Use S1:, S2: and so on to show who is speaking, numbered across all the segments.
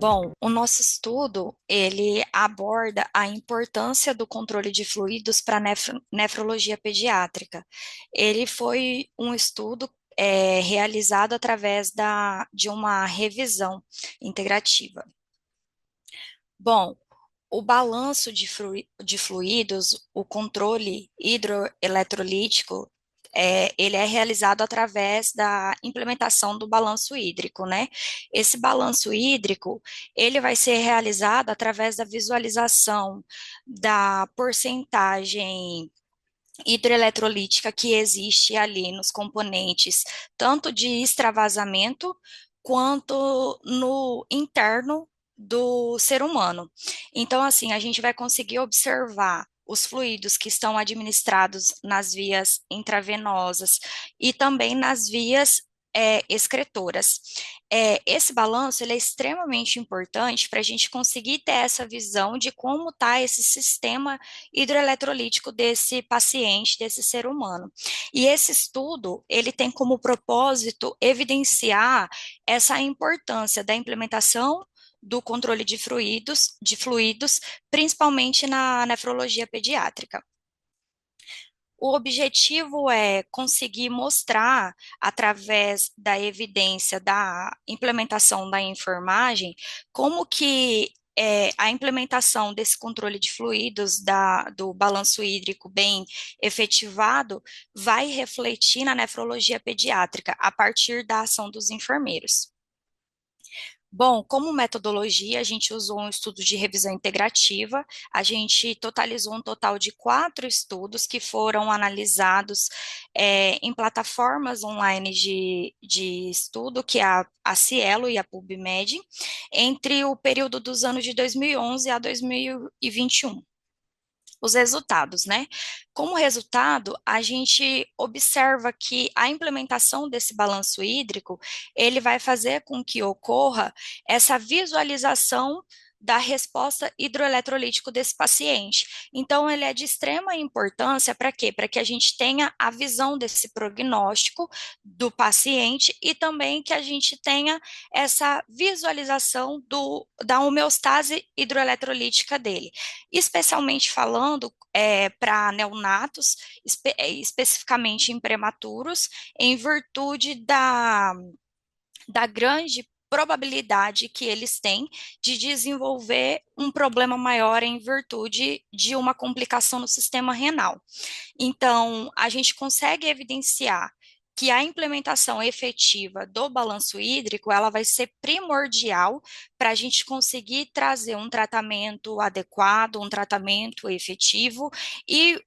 S1: Bom, o nosso estudo, ele aborda a importância do controle de fluidos para a nefrologia pediátrica. Ele foi um estudo realizado através de uma revisão integrativa. Bom, o balanço de fluidos, o controle hidroeletrolítico, ele é realizado através da implementação do balanço hídrico, né? Esse balanço hídrico, ele vai ser realizado através da visualização da porcentagem hidroeletrolítica que existe ali nos componentes, tanto de extravasamento quanto no interno do ser humano. Então, assim, a gente vai conseguir observar os fluidos que estão administrados nas vias intravenosas e também nas vias excretoras. Esse balanço ele é extremamente importante para a gente conseguir ter essa visão de como está esse sistema hidroeletrolítico desse paciente, desse ser humano. E esse estudo, ele tem como propósito evidenciar essa importância da implementação do controle de fluidos, principalmente na nefrologia pediátrica. O objetivo é conseguir mostrar, através da evidência da implementação da enfermagem, como que a implementação desse controle de fluidos, do balanço hídrico bem efetivado, vai refletir na nefrologia pediátrica, a partir da ação dos enfermeiros. Bom, como metodologia, a gente usou um estudo de revisão integrativa, a gente totalizou um total de 4 estudos que foram analisados em plataformas online de estudo, que é a Cielo e a PubMed, entre o período dos anos de 2011 a 2021. Os resultados, né? Como resultado, a gente observa que a implementação desse balanço hídrico, ele vai fazer com que ocorra essa visualização da resposta hidroeletrolítico desse paciente. Então, ele é de extrema importância para quê? Para que a gente tenha a visão desse prognóstico do paciente e também que a gente tenha essa visualização da homeostase hidroeletrolítica dele, especialmente falando para neonatos, especificamente em prematuros, em virtude da grande probabilidade que eles têm de desenvolver um problema maior em virtude de uma complicação no sistema renal. Então, a gente consegue evidenciar que a implementação efetiva do balanço hídrico, ela vai ser primordial para a gente conseguir trazer um tratamento adequado, um tratamento efetivo e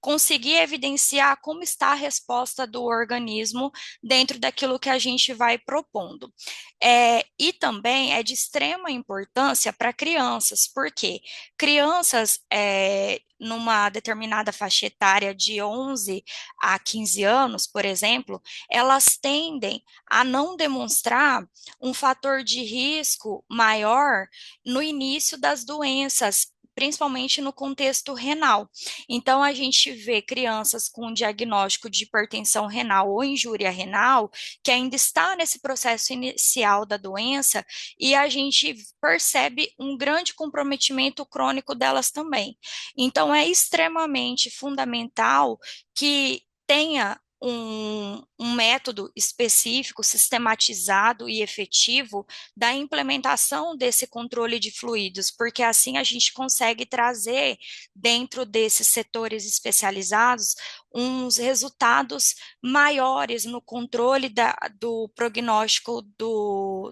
S1: conseguir evidenciar como está a resposta do organismo dentro daquilo que a gente vai propondo. E também é de extrema importância para crianças, porque crianças, numa determinada faixa etária de 11 a 15 anos, por exemplo, elas tendem a não demonstrar um fator de risco maior no início das doenças, principalmente no contexto renal. Então, a gente vê crianças com diagnóstico de hipertensão renal ou injúria renal, que ainda está nesse processo inicial da doença, e a gente percebe um grande comprometimento crônico delas também. Então, é extremamente fundamental que tenha um método específico, sistematizado e efetivo da implementação desse controle de fluidos, porque assim a gente consegue trazer dentro desses setores especializados uns resultados maiores no controle do prognóstico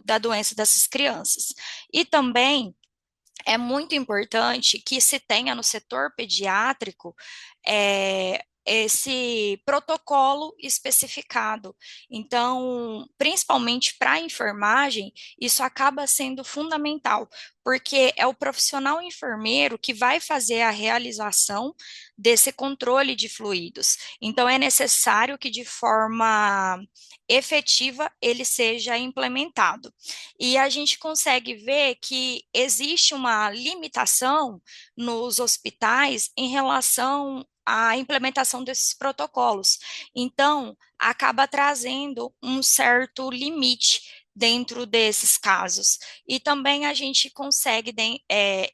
S1: da doença dessas crianças. E também é muito importante que se tenha no setor pediátrico esse protocolo especificado. Então, principalmente para a enfermagem, isso acaba sendo fundamental, porque é o profissional enfermeiro que vai fazer a realização desse controle de fluidos. Então, é necessário que de forma efetiva ele seja implementado. E a gente consegue ver que existe uma limitação nos hospitais em relação à implementação desses protocolos. Então, acaba trazendo um certo limite dentro desses casos. E também a gente consegue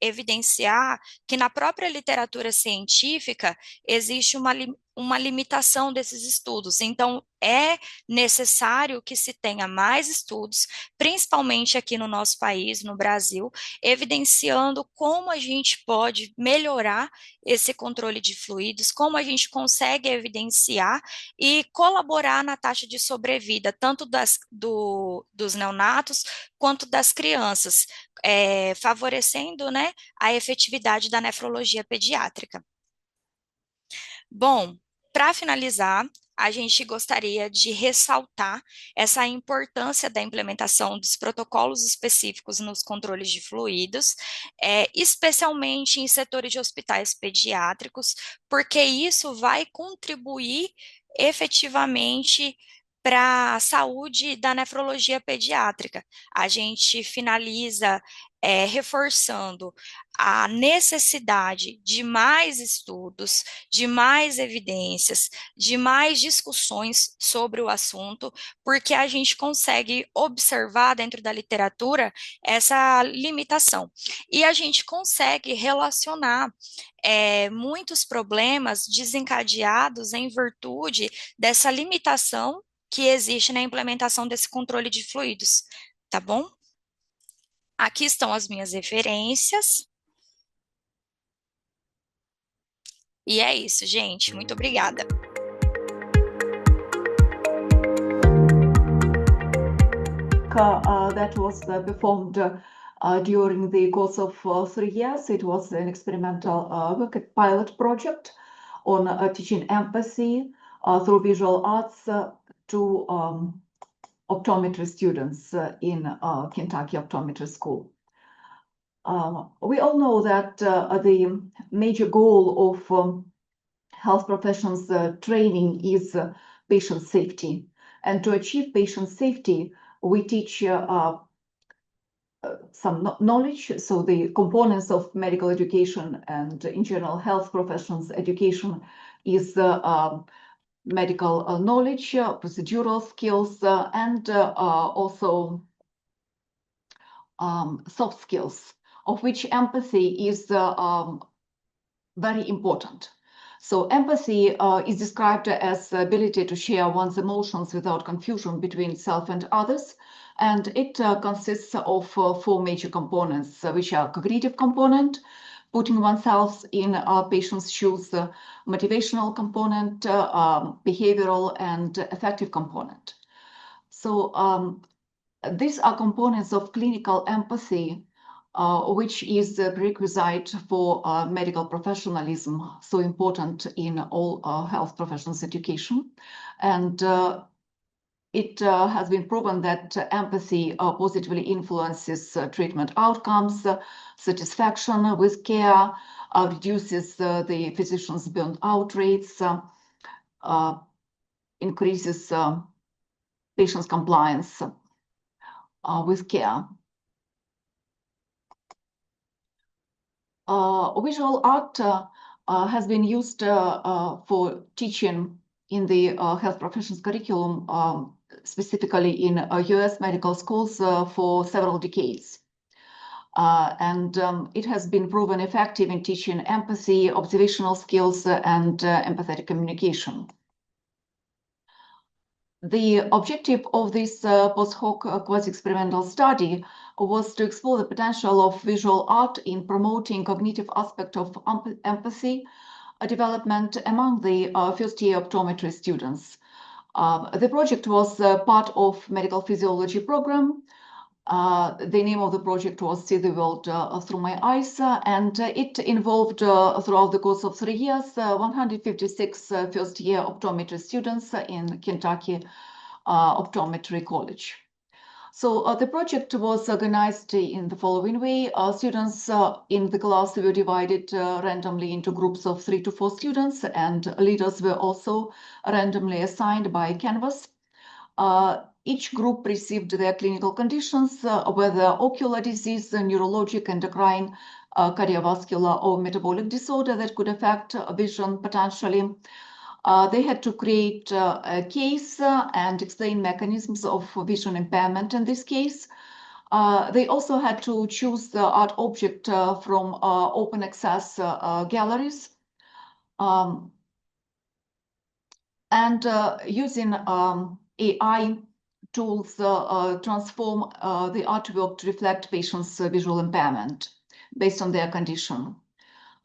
S1: evidenciar que na própria literatura científica existe uma limitação desses estudos. Então, é necessário que se tenha mais estudos, principalmente aqui no nosso país, no Brasil, evidenciando como a gente pode melhorar esse controle de fluidos, como a gente consegue evidenciar e colaborar na taxa de sobrevida, tanto dos neonatos quanto das crianças, favorecendo, né, a efetividade da nefrologia pediátrica. Bom, para finalizar, a gente gostaria de ressaltar essa importância da implementação dos protocolos específicos nos controles de fluidos, especialmente em setores de hospitais pediátricos, porque isso vai contribuir efetivamente para a saúde da nefrologia pediátrica. A gente finaliza reforçando a necessidade de mais estudos, de mais evidências, de mais discussões sobre o assunto, porque a gente consegue observar dentro da literatura essa limitação. E a gente consegue relacionar muitos problemas desencadeados em virtude dessa limitação que existe na implementação desse controle de fluidos, tá bom? Aqui estão as minhas referências. E é isso, gente. Muito obrigada.
S2: That was performed during the course of 3 years. It was an experimental pilot project on teaching empathy through visual arts to optometry students in Kentucky Optometry School. We all know that the major goal of health professions training is patient safety. And to achieve patient safety, we teach some knowledge, so the components of medical education and in general health professions education is medical knowledge, procedural skills, and also soft skills, of which empathy is very important. So empathy is described as the ability to share one's emotions without confusion between self and others. And it consists of 4 major components, which are cognitive component, putting oneself in a patient's shoes, motivational component, behavioral and affective component. So these are components of clinical empathy, which is a prerequisite for medical professionalism, so important in all health professions education. And it has been proven that empathy positively influences treatment outcomes, satisfaction with care, reduces the physician's burnout rates, increases patient's compliance with care. Visual art has been used for teaching in the health professions curriculum, specifically in US medical schools for several decades. And it has been proven effective in teaching empathy, observational skills, and empathetic communication. The objective of this post hoc quasi-experimental study was to explore the potential of visual art in promoting cognitive aspect of empathy development among the first-year optometry students. The project was part of medical physiology program. The name of the project was See the World Through My Eyes, and it involved, throughout the course of 3 years, 156 first-year optometry students in Kentucky Optometry College. So the project was organized in the following way. Students in the class were divided randomly into groups of 3 to 4 students, and leaders were also randomly assigned by Canvas. Each group received their clinical conditions, whether ocular disease, neurologic, endocrine, cardiovascular, or metabolic disorder that could affect vision potentially. They had to create a case and explain mechanisms of vision impairment in this case. They also had to choose the art object from open access galleries. And using AI tools transform the artwork to reflect patients' visual impairment based on their condition.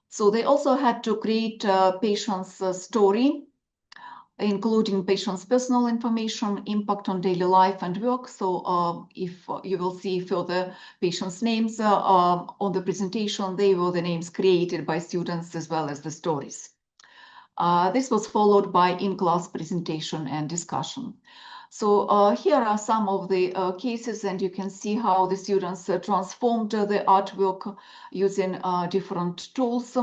S2: So they also had to create patient's story, including patient's personal information, impact on daily life and work. So if you will see further patients' names on the presentation, they were the names created by students as well as the stories. This was followed by in-class presentation and discussion. So here are some of the cases, and you can see how the students transformed the artwork using different tools.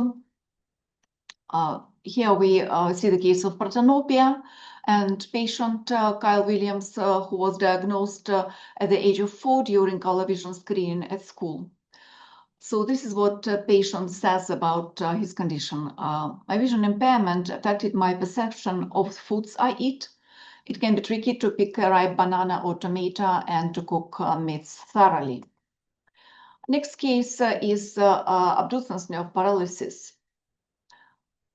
S2: Here we see the case of partenopia and patient Kyle Williams, who was diagnosed at the age of 4 during color vision screening at school. So this is what patient says about his condition. My vision impairment affected my perception of foods I eat. It can be tricky to pick a ripe banana or tomato and to cook meats thoroughly. Next case is abducens nerve paralysis.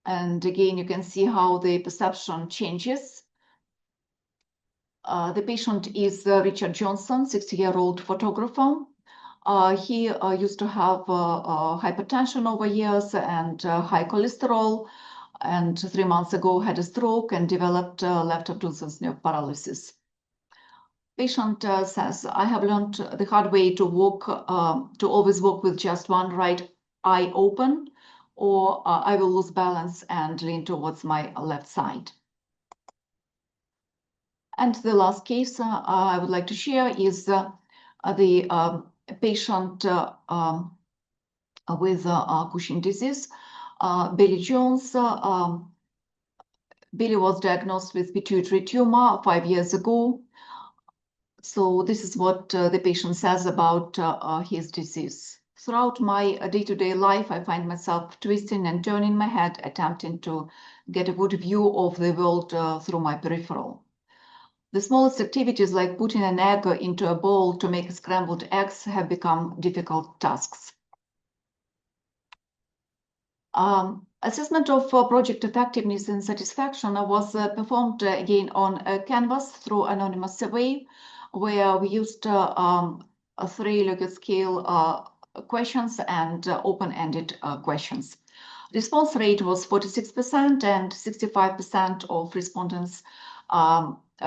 S2: And again, you can see how the perception changes. The patient is Richard Johnson, 60-year-old photographer. He used to have hypertension over years and high cholesterol, and 3 months ago had a stroke and developed left abducens nerve paralysis. Patient says, I have learned the hard way to walk, to always walk with just one right eye open, or I will lose balance and lean towards my left side. And the last case I would like to share is the patient with Cushing disease, Billy Jones. Billy was diagnosed with pituitary tumor 5 years ago. So this is what the patient says about his disease. Throughout my day-to-day life, I find myself twisting and turning my head, attempting to get a good view of the world through my peripheral. The smallest activities, like putting an egg into a bowl to make scrambled eggs, have become difficult tasks. Assessment of project effectiveness and satisfaction was performed again on a canvas through anonymous survey, where we used 3 Likert scale questions and open-ended questions. Response rate was 46%, and 65% of respondents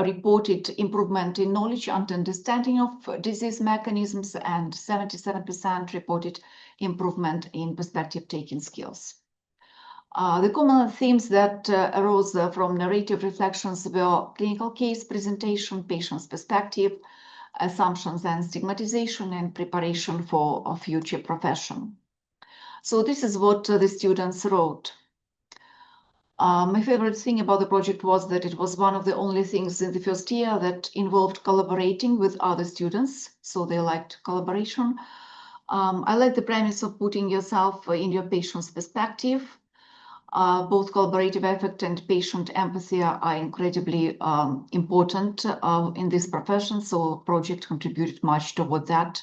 S2: reported improvement in knowledge and understanding of disease mechanisms, and 77% reported improvement in perspective-taking skills. The common themes that arose from narrative reflections were clinical case presentation, patient's perspective, assumptions and stigmatization, and preparation for a future profession. So this is what the students wrote. My favorite thing about the project was that it was one of the only things in the first year that involved collaborating with other students, so they liked collaboration. I like the premise of putting yourself in your patient's perspective. Both collaborative effort and patient empathy are incredibly important in this profession, so project contributed much toward that.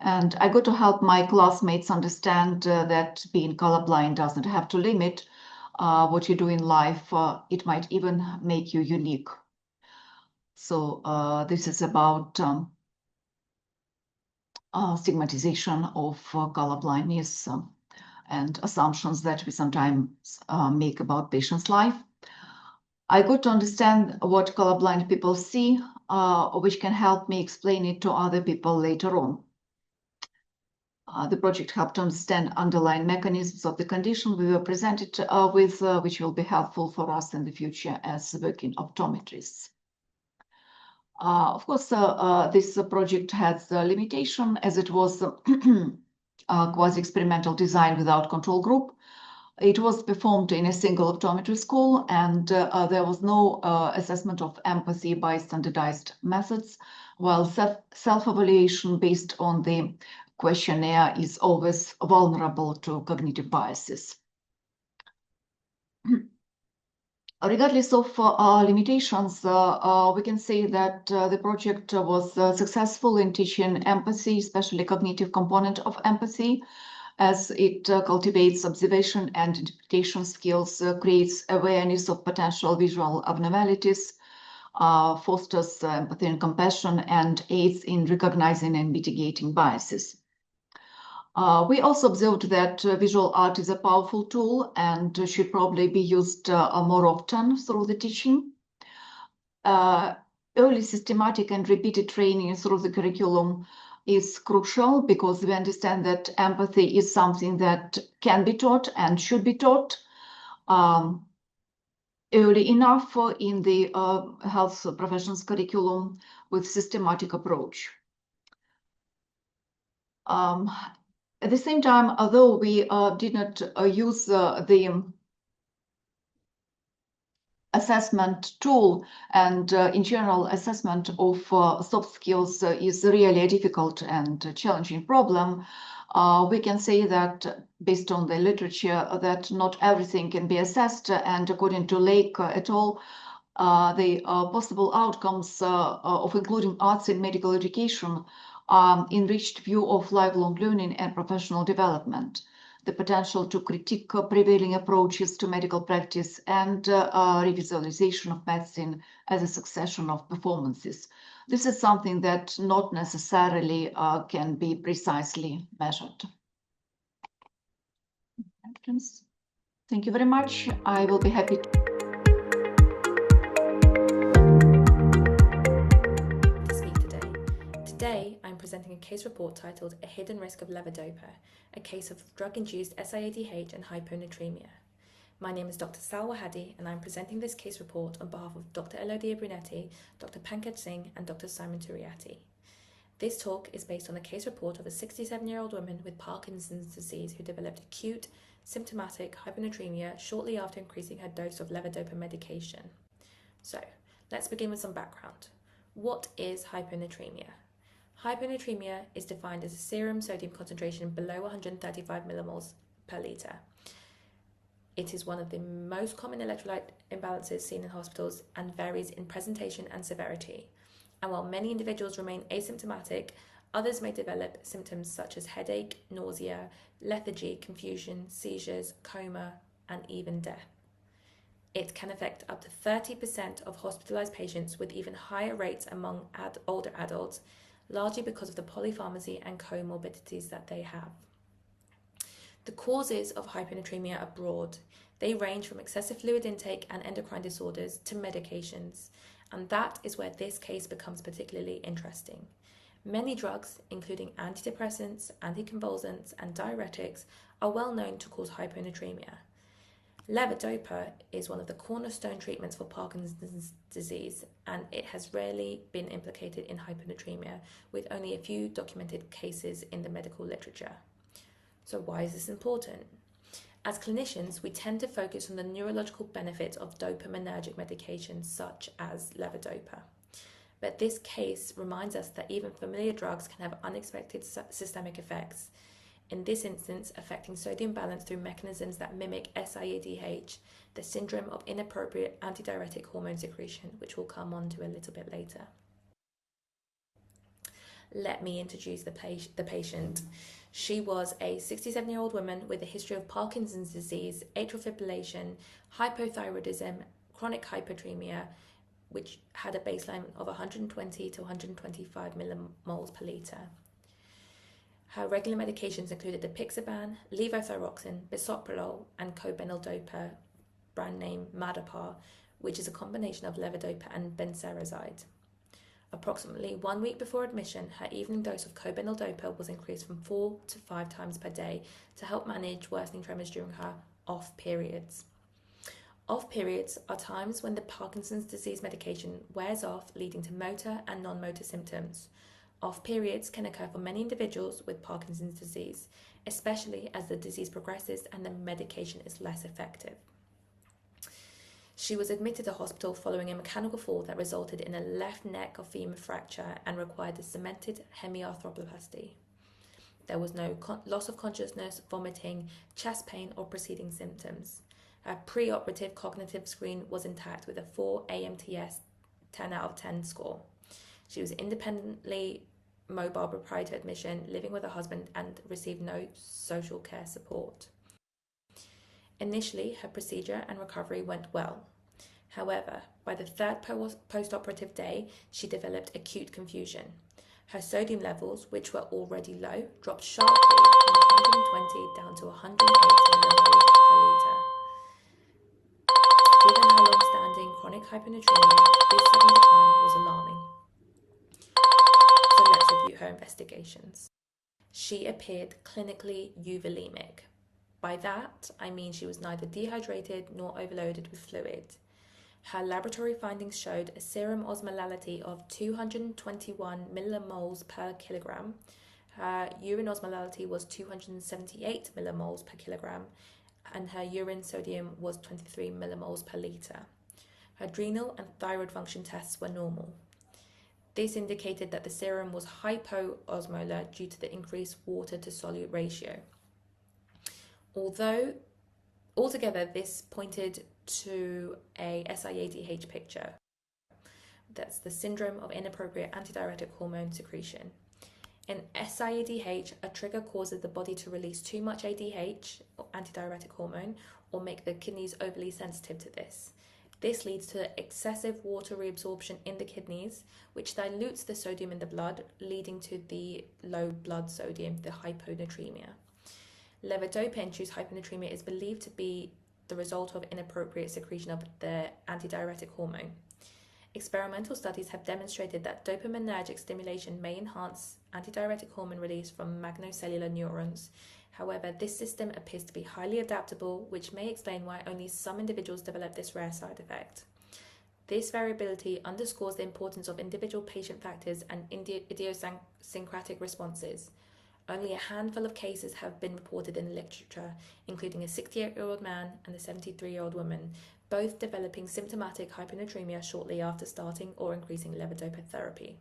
S2: And I got to help my classmates understand that being colorblind doesn't have to limit what you do in life. It might even make you unique. So this is about stigmatization of colorblindness and assumptions that we sometimes make about patients' life. I got to understand what colorblind people see, which can help me explain it to other people later on. The project helped to understand underlying mechanisms of the condition we were presented with, which will be helpful for us in the future as working optometrists. Of course, this project has a limitation, as it was a quasi-experimental design without control group. It was performed in a single optometry school, and there was no assessment of empathy by standardized methods, while self-evaluation based on the questionnaire is always vulnerable to cognitive biases. Regardless of limitations, we can say that the project was successful in teaching empathy, especially cognitive component of empathy, as it cultivates observation and interpretation skills, creates awareness of potential visual abnormalities, fosters empathy and compassion, and aids in recognizing and mitigating biases. We also observed that visual art is a powerful tool and should probably be used more often through the teaching. Early systematic and repeated training through the curriculum is crucial because we understand that empathy is something that can be taught and should be taught early enough in the health professions curriculum with systematic approach. At the same time, although we did not use the assessment tool, and in general, assessment of soft skills is really a difficult and challenging problem, we can say that based on the literature that not everything can be assessed, and according to Lake et al., the possible outcomes of including arts in medical education enriched view of lifelong learning and professional development, the potential to critique prevailing approaches to medical practice, and revisualization of medicine as a succession of performances. This is something that not necessarily can be precisely measured. Thank you very much. I will be happy to
S3: speak today. Today, I'm presenting a case report titled A Hidden Risk of Levodopa, a case of drug-induced SIADH and hyponatraemia. My name is Dr. Salwa Hadi, and I'm presenting this case report on behalf of Dr. Elodia Brunetti, Dr. Pankaj Singh, and Dr. Simon Turiati. This talk is based on a case report of a 67-year-old woman with Parkinson's disease who developed acute, symptomatic hyponatremia shortly after increasing her dose of levodopa medication. So, let's begin with some background. What is hyponatremia? Hyponatremia is defined as a serum sodium concentration below 135 millimoles per litre. It is one of the most common electrolyte imbalances seen in hospitals and varies in presentation and severity. And while many individuals remain asymptomatic, others may develop symptoms such as headache, nausea, lethargy, confusion, seizures, coma, and even death. It can affect up to 30% of hospitalized patients, with even higher rates among older adults, largely because of the polypharmacy and comorbidities that they have. The causes of hyponatremia are broad. They range from excessive fluid intake and endocrine disorders to medications, and that is where this case becomes particularly interesting. Many drugs, including antidepressants, anticonvulsants, and diuretics, are well known to cause hyponatremia. Levodopa is one of the cornerstone treatments for Parkinson's disease, and it has rarely been implicated in hyponatremia, with only a few documented cases in the medical literature. So why is this important? As clinicians, we tend to focus on the neurological benefits of dopaminergic medications such as levodopa. But this case reminds us that even familiar drugs can have unexpected systemic effects, in this instance affecting sodium balance through mechanisms that mimic SIADH, the syndrome of inappropriate antidiuretic hormone secretion, which we'll come on to a little bit later. Let me introduce the patient. She was a 67-year-old woman with a history of Parkinson's disease, atrial fibrillation, hypothyroidism, chronic hypotremia, which had a baseline of 120 to 125 millimoles per litre. Her regular medications included apixaban, levothyroxine, bisoprolol, and cobeneldopa, brand name Madapar, which is a combination of levodopa and benserazide. Approximately 1 week before admission, her evening dose of cobeneldopa was increased from 4 to 5 times per day to help manage worsening tremors during her off periods. Off periods are times when the Parkinson's disease medication wears off, leading to motor and non-motor symptoms. Off periods can occur for many individuals with Parkinson's disease, especially as the disease progresses and the medication is less effective. She was admitted to hospital following a mechanical fall that resulted in a left neck of femur fracture and required a cemented hemiarthroplasty. There was no loss of consciousness, vomiting, chest pain, or preceding symptoms. Her preoperative cognitive screen was intact with a 4 AMTS 10 out of 10 score. She was independently mobile prior to admission, living with her husband, and received no social care support. Initially, her procedure and recovery went well. However, by the third post-operative day, she developed acute confusion. Her sodium levels, which were already low, dropped sharply from 120 down to 108 millimoles per litre. Given her long-standing chronic hyponatremia, this sudden decline was alarming. So let's review her investigations. She appeared clinically euvolemic. By that, I mean she was neither dehydrated nor overloaded with fluid. Her laboratory findings showed a serum osmolality of 221 millimoles per kilogram. Her urine osmolality was 278 millimoles per kilogram, and her urine sodium was 23 millimoles per litre. Her adrenal and thyroid function tests were normal. This indicated that the serum was hypoosmolar due to the increased water to solute ratio. Although altogether this pointed to a SIADH picture. That's the syndrome of inappropriate antidiuretic hormone secretion. In SIADH, a trigger causes the body to release too much ADH, or antidiuretic hormone, or make the kidneys overly sensitive to this. This leads to excessive water reabsorption in the kidneys, which dilutes the sodium in the blood, leading to the low blood sodium, the hyponatremia. Levodopa-induced hyponatremia is believed to be the result of inappropriate secretion of the antidiuretic hormone. Experimental studies have demonstrated that dopaminergic stimulation may enhance antidiuretic hormone release from magnocellular neurons. However, this system appears to be highly adaptable, which may explain why only some individuals develop this rare side effect. This variability underscores the importance of individual patient factors and idiosyncratic responses. Only a handful of cases have been reported in the literature, including a 68-year-old man and a 73-year-old woman, both developing symptomatic hyponatremia shortly after starting or increasing levodopa therapy.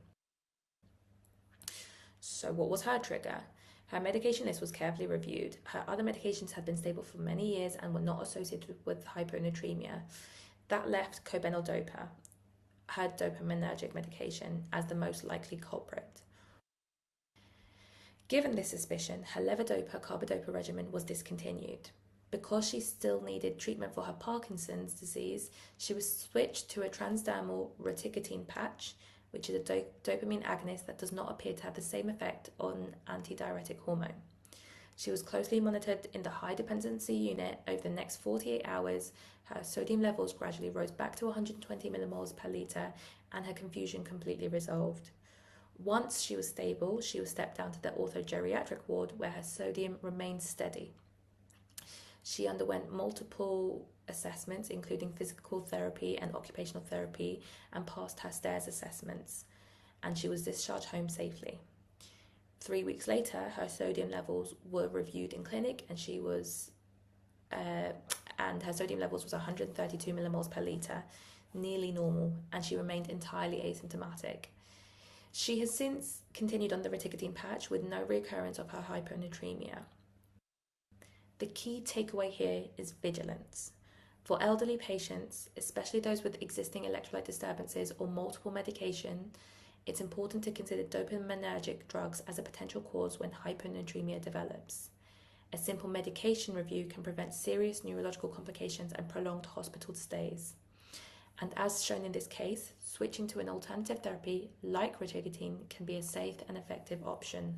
S3: So what was her trigger? Her medication list was carefully reviewed. Her other medications had been stable for many years and were not associated with hyponatremia. That left cobeneldopa, her dopaminergic medication, as the most likely culprit. Given this suspicion, her levodopa-carbidopa regimen was discontinued. Because she still needed treatment for her Parkinson's disease, she was switched to a transdermal reticotine patch, which is a dopamine agonist that does not appear to have the same effect on antidiuretic hormone. She was closely monitored in the high dependency unit. Over the next 48 hours, her sodium levels gradually rose back to 120 millimoles per litre, and her confusion completely resolved. Once she was stable, she was stepped down to the ortho-geriatric ward, where her sodium remained steady. She underwent multiple assessments, including physical therapy and occupational therapy, and passed her STAIRS assessments, and she was discharged home safely. 3 weeks later, her sodium levels were reviewed in clinic, and her sodium levels was 132 millimoles per litre, nearly normal, and she remained entirely asymptomatic. She has since continued on the reticotine patch with no recurrence of her hyponatremia. The key takeaway here is vigilance. For elderly patients, especially those with existing electrolyte disturbances or multiple medication, it's important to consider dopaminergic drugs as a potential cause when hyponatremia develops. A simple medication review can prevent serious neurological complications and prolonged hospital stays. And as shown in this case, switching to an alternative therapy like reticotine can be a safe and effective option.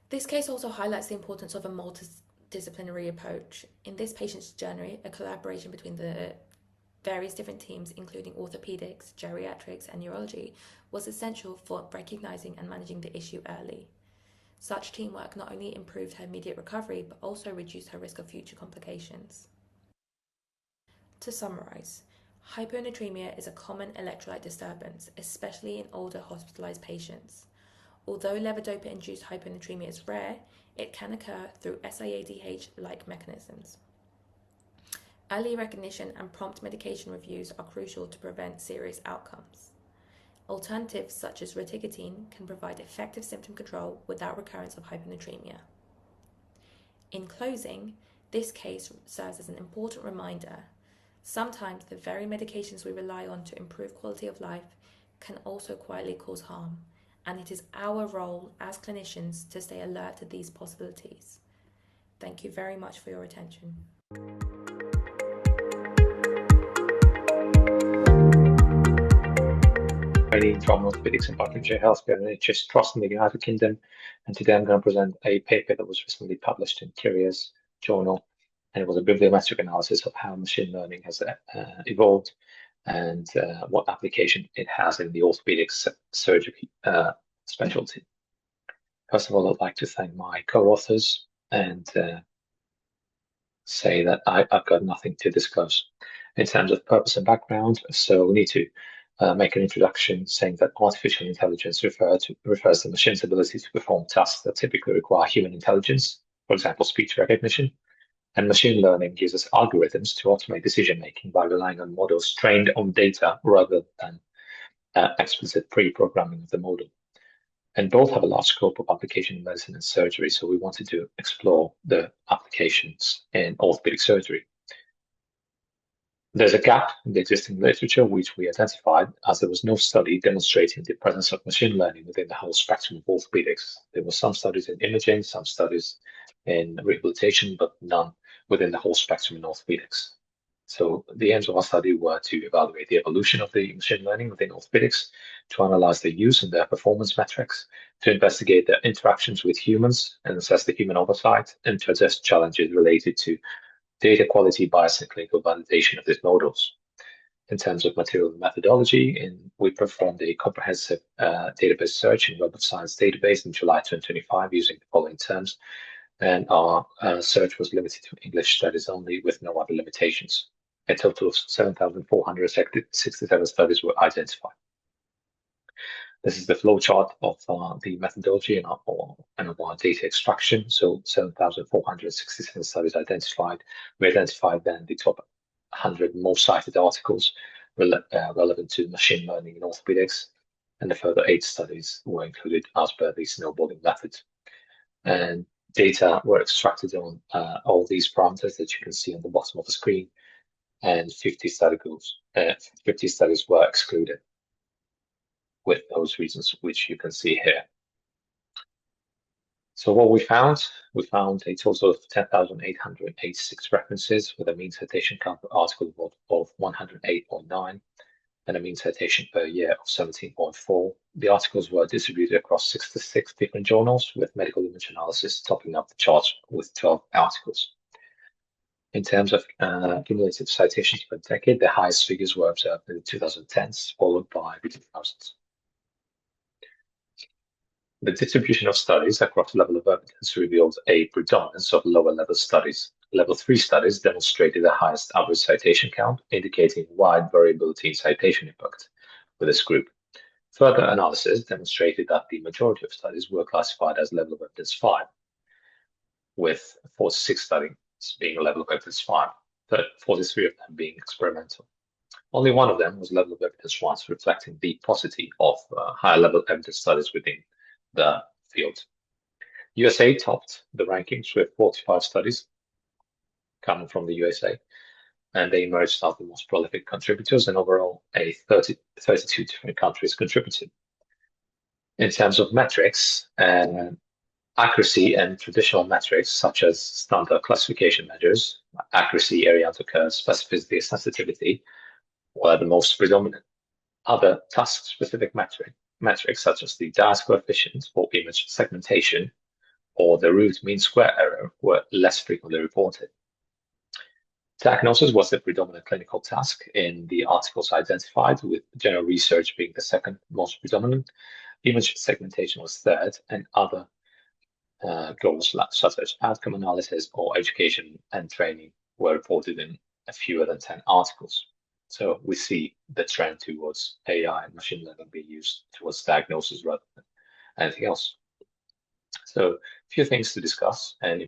S3: This case also highlights the importance of a multidisciplinary approach. In this patient's journey, a collaboration between the various different teams, including orthopaedics, geriatrics, and neurology, was essential for recognizing and managing the issue early. Such teamwork not only improved her immediate recovery, but also reduced her risk of future complications. To summarize, hyponatremia is a common electrolyte disturbance, especially in older hospitalized patients. Although levodopa-induced hyponatremia is rare, it can occur through SIADH-like mechanisms. Early recognition and prompt medication reviews are crucial to prevent serious outcomes. Alternatives such as reticotine can provide effective symptom control without recurrence of hyponatremia. In closing, This case serves as an important reminder. Sometimes the very medications we rely on to improve quality of life can also quietly cause harm, and it is our role as clinicians to stay alert to these possibilities. Thank you very much for your attention.
S4: Training from orthopaedics and Buckinghamshire Healthcare and NHS Trust in the United Kingdom, and today I'm going to present a paper that was recently published in Curious Journal, and it was a bibliometric analysis of how machine learning has evolved and what application it has in the orthopedics surgery specialty. First of all, I'd like to thank my co-authors and say that I've got nothing to disclose in terms of purpose and background, so we need to make an introduction saying that artificial intelligence refers to machine's ability to perform tasks that typically require human intelligence, for example, speech recognition. And machine learning uses algorithms to automate decision-making by relying on models trained on data rather than explicit pre-programming of the model. And both have a large scope of application in medicine and surgery, so we wanted to explore the applications in orthopedic surgery. There's a gap in the existing literature, which we identified, as there was no study demonstrating the presence of machine learning within the whole spectrum of orthopedics. There were some studies in imaging, some studies in rehabilitation, but none within the whole spectrum in orthopedics. So the aims of our study were to evaluate the evolution of the machine learning within orthopedics, to analyze their use and their performance metrics, to investigate their interactions with humans and assess the human oversight, and to address challenges related to data quality, bias, and clinical validation of these models. In terms of material and methodology, we performed a comprehensive database search in Web of Science database in July 2025 using the following terms, and our search was limited to English studies only with no other limitations. A total of 7,467 studies were identified. This is the flowchart of the methodology and of our data extraction. So 7,467 studies identified. We identified then the top 100 most cited articles relevant to machine learning in orthopedics, and the further 8 studies were included as per the snowballing method. And data were extracted on all these parameters that you can see on the bottom of the screen, and 50 studies were excluded, with those reasons which you can see here. So what we found a total of 10,886 references with a mean citation count per article of 108.9 and a mean citation per year of 17.4. The articles were distributed across 66 different journals, with medical image analysis topping up the charts with 12 articles. In terms of cumulative citations per decade, the highest figures were observed in the 2010s, followed by the 2000s. The distribution of studies across level of evidence revealed a predominance of lower level studies. Level 3 studies demonstrated the highest average citation count, indicating wide variability in citation impact for this group. Further analysis demonstrated that the majority of studies were classified as level of evidence 5, with 46 studies being level of evidence 5, 43 of them being experimental. Only one of them was level of evidence 1, reflecting the paucity of higher level evidence studies within the field. USA topped the rankings with 45 studies coming from the USA, and they emerged as the most prolific contributors, and overall 32 different countries contributed. In terms of metrics, accuracy and traditional metrics such as standard classification measures, accuracy, area under curve, specificity, sensitivity, were the most predominant. Other task-specific metrics such as the DAS coefficient or image segmentation or the root mean square error were less frequently reported. Diagnosis was the predominant clinical task in the articles identified, with general research being the second most predominant. Image segmentation was third, and other goals such as outcome analysis or education and training were reported in fewer than 10 articles. So we see the trend towards AI and machine learning being used towards diagnosis rather than anything else. So a few things to discuss. And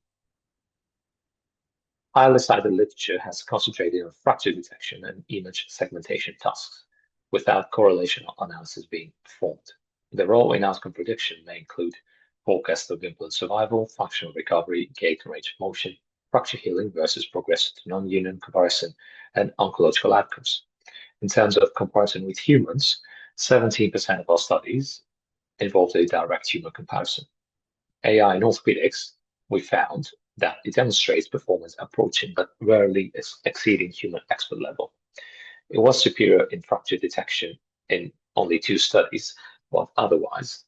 S4: highly cited literature has concentrated on fracture detection and image segmentation tasks without correlation analysis being performed. The role in outcome prediction may include forecast of implant survival, functional recovery, gait and range of motion, fracture healing versus progressive to non-union comparison and oncological outcomes. In terms of comparison with humans, 17% of our studies involved a direct human comparison. AI in orthopedics, we found that it demonstrates performance approaching but rarely exceeding human expert level. It was superior in fracture detection in only 2 studies, but otherwise,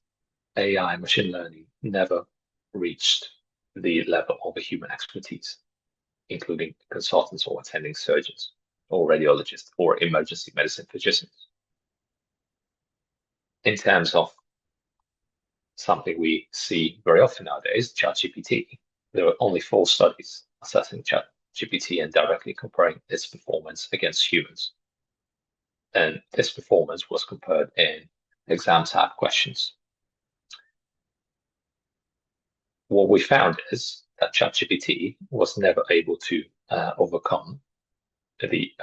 S4: AI machine learning never reached the level of a human expertise, including consultants or attending surgeons or radiologists or emergency medicine physicians. In terms of something we see very often nowadays, ChatGPT, there are only 4 studies assessing ChatGPT and directly comparing its performance against humans. And this performance was compared in exam type questions. What we found is that ChatGPT was never able to overcome the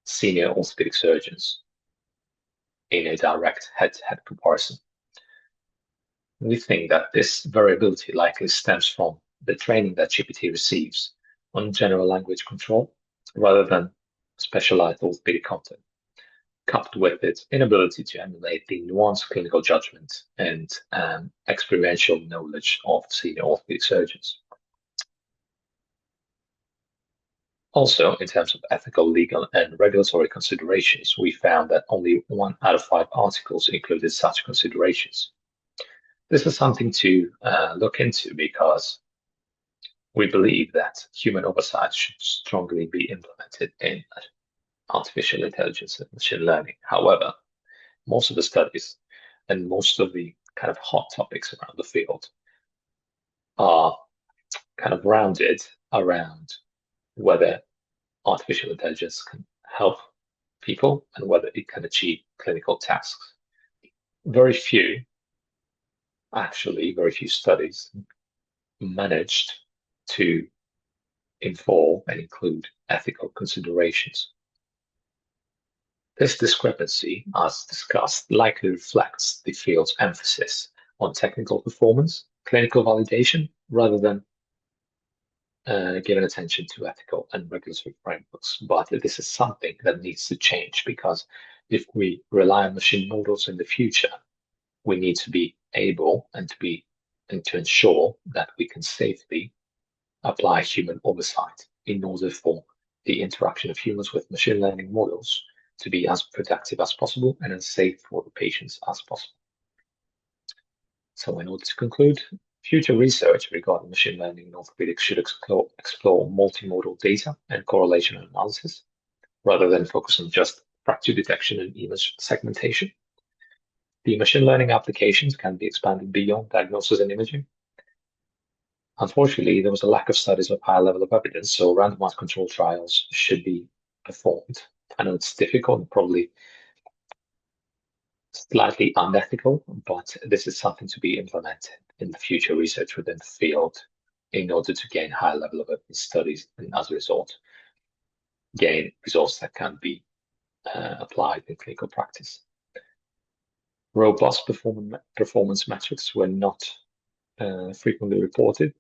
S4: senior orthopedic surgeons in a direct head-to-head comparison. We think that this variability likely stems from the training that GPT receives on general language control rather than specialized orthopedic content, coupled with its inability to emulate the nuanced clinical judgment and experiential knowledge of senior orthopedic surgeons. Also, in terms of ethical, legal, and regulatory considerations, we found that only 1 out of 5 articles included such considerations. This is something to look into because we believe that human oversight should strongly be implemented in artificial intelligence and machine learning. However, most of the studies and most of the kind of hot topics around the field are kind of rounded around whether artificial intelligence can help people and whether it can achieve clinical tasks. Very few studies managed to involve and include ethical considerations. This discrepancy, as discussed, likely reflects the field's emphasis on technical performance, clinical validation, rather than giving attention to ethical and regulatory frameworks. But this is something that needs to change because if we rely on machine models in the future, we need to be able and to ensure that we can safely apply human oversight in order for the interaction of humans with machine learning models to be as productive as possible and as safe for the patients as possible. So in order to conclude, future research regarding machine learning in orthopedics should explore multimodal data and correlation analysis, rather than focus on just fracture detection and image segmentation. The machine learning applications can be expanded beyond diagnosis and imaging. Unfortunately, there was a lack of studies of high level of evidence, so randomized control trials should be performed. I know it's difficult and probably slightly unethical, but this is something to be implemented in the future research within the field in order to gain high level of evidence studies and as a result, gain results that can be applied in clinical practice. Robust performance metrics were not frequently reported.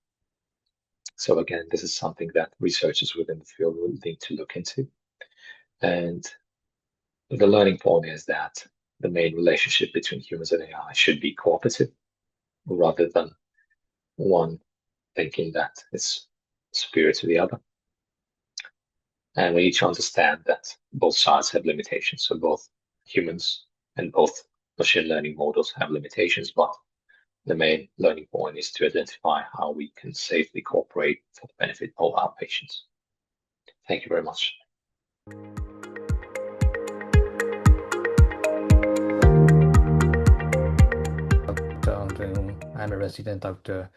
S4: So again, this is something that researchers within the field will need to look into. And the learning point is that the main relationship between humans and AI should be cooperative rather than one thinking that it's superior to the other. And we need to understand that both sides have limitations. So both humans and both machine learning models have limitations, but the main learning point is to identify how we can safely cooperate for the benefit of our patients. Thank you very much.
S5: I'm a resident doctor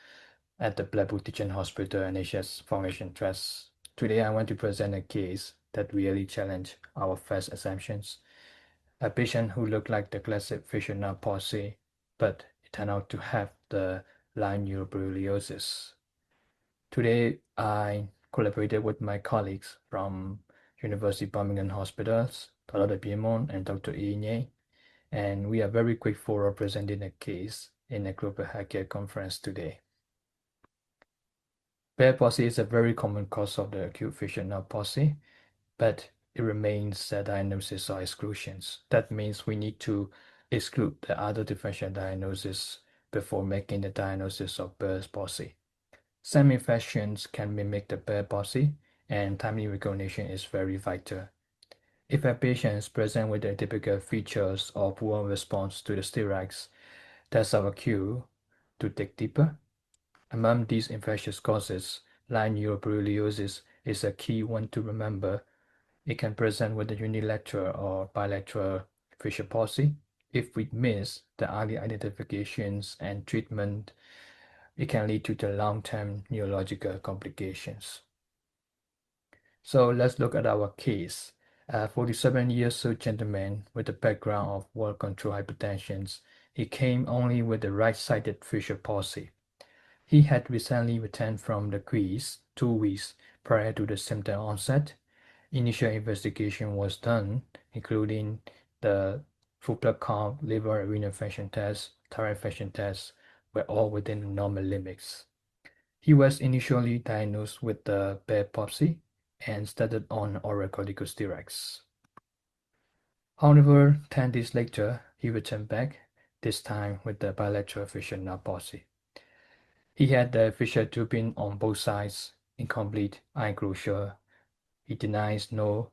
S5: at the Blackpool Teaching Hospital NHS Foundation Trust. Today I want to present a case that really challenged our first assumptions. A patient who looked like the classic facial nerve palsy, but it turned out to have the Lyme Neuroborreliosis. Today I collaborated with my colleagues from University Birmingham Hospitals, Dr. Piemont and Dr. Inye, and we are very grateful for presenting a case in a global healthcare conference today. Bear palsy is a very common cause of the acute facial nerve palsy, but it remains a diagnosis or exclusions. That means we need to exclude the other differential diagnosis before making the diagnosis of Bear palsy. Some infections can mimic the Bear palsy, and timely recognition is very vital. If a patient is present with the typical features of poor response to the steroids, that's our cue to dig deeper. Among these infectious causes, Lyme neuroborreliosis is a key one to remember. It can present with a unilateral or bilateral facial palsy. If we miss the early identifications and treatment, it can lead to the long-term neurological complications. So let's look at our case. A 47-year-old gentleman with a background of well-controlled hypertension. He came only with the right-sided facial palsy. He had recently returned from the Greece 2 weeks prior to the symptom onset. Initial investigation was done, including the full blood count, liver and renal function tests, thyroid function tests, were all within the normal limits. He was initially diagnosed with the Bear palsy and started on oral corticosteroids. However, 10 days later, he returned back, this time with the bilateral facial nerve palsy. He had the facial drooping on both sides, incomplete eye closure. He denies no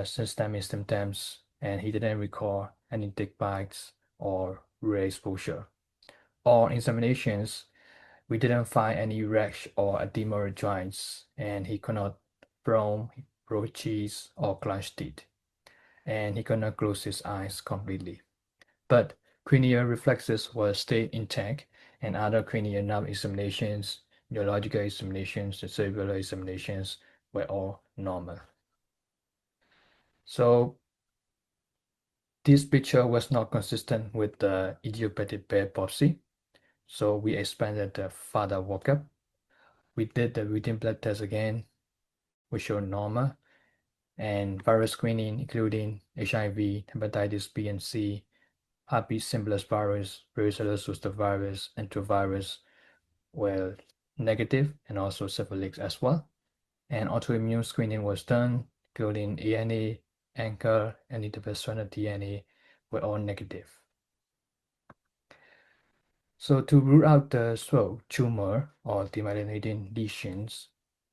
S5: systemic symptoms, and he didn't recall any tick bites or rare exposure. On examinations, we didn't find any rash or edema or joints, and he could not frown, roll cheese, or clench teeth, and he could not close his eyes completely. But cranial reflexes were stayed intact, and other cranial nerve examinations, neurological examinations, and cerebral examinations were all normal. So this picture was not consistent with the idiopathic Bear palsy, so we expanded the further workup. We did the routine blood test again, which showed normal, and virus screening, including HIV, hepatitis B and C, herpes simplex virus, varicella zoster virus, enterovirus, were negative, and also syphilis as well. And autoimmune screening was done, including ANA, ANCA, and interpersonal DNA were all negative. So to rule out the throat tumor or demyelinating lesions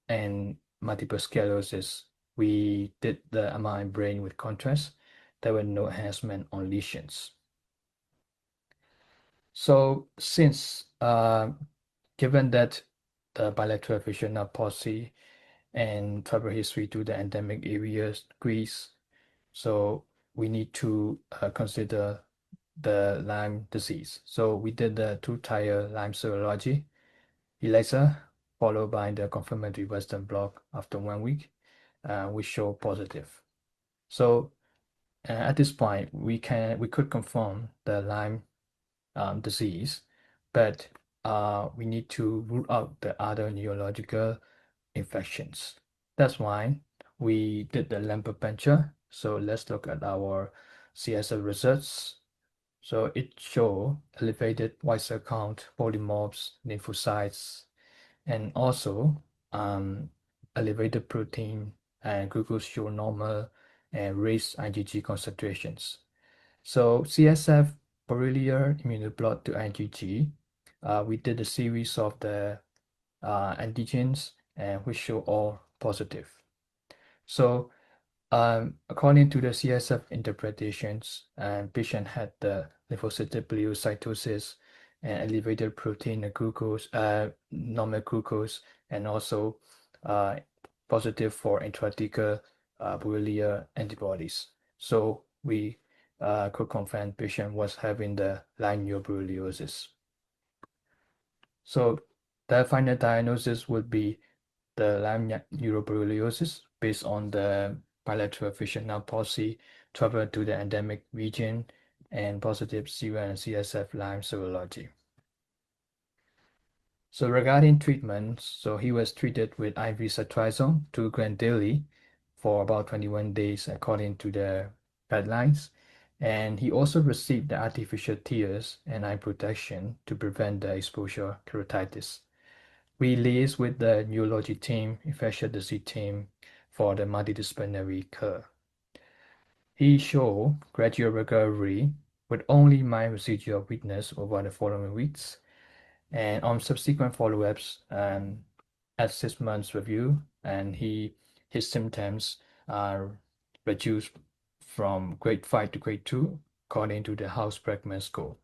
S5: and multiple sclerosis, we did the MRI brain with contrast. There were no enhancement on lesions. So since given that the bilateral facial nerve palsy and travel history to the endemic areas, Greece, so we need to consider the Lyme disease. So we did the two-tier Lyme serology, ELISA, followed by the confirmatory Western blot after 1 week, which show positive. So at this point, we could confirm the Lyme disease, but we need to rule out the other neurological infections. That's why we did the Lambert bencher. So let's look at our CSF results. So it show elevated white cell count, polymorphs, lymphocytes, and also elevated protein and glucose show normal and raised IgG concentrations. So CSF Borrelia immunoblot to IgG, we did a series of the antigens and which show all positive. So according to the CSF interpretations, patient had the lymphocytic pleocytosis and elevated protein and glucose, normal glucose, and also positive for intrathecal Borrelia antibodies. So we could confirm patient was having the Lyme neuroborreliosis. So the final diagnosis would be the Lyme neuroborreliosis based on the bilateral facial nerve palsy traveled to the endemic region and positive serum and CSF Lyme serology. So regarding treatment, so he was treated with IV cetrizone 2 grams daily for about 21 days according to the guidelines. And he also received the artificial tears and eye protection to prevent the exposure keratitis. We liaise with the neurology team, infectious disease team for the multidisciplinary care. He showed gradual recovery with only mild residual weakness over the following weeks. And on subsequent follow-ups and at 6 months review, and his symptoms are reduced from grade 5 to grade 2 according to the House-Bregman score.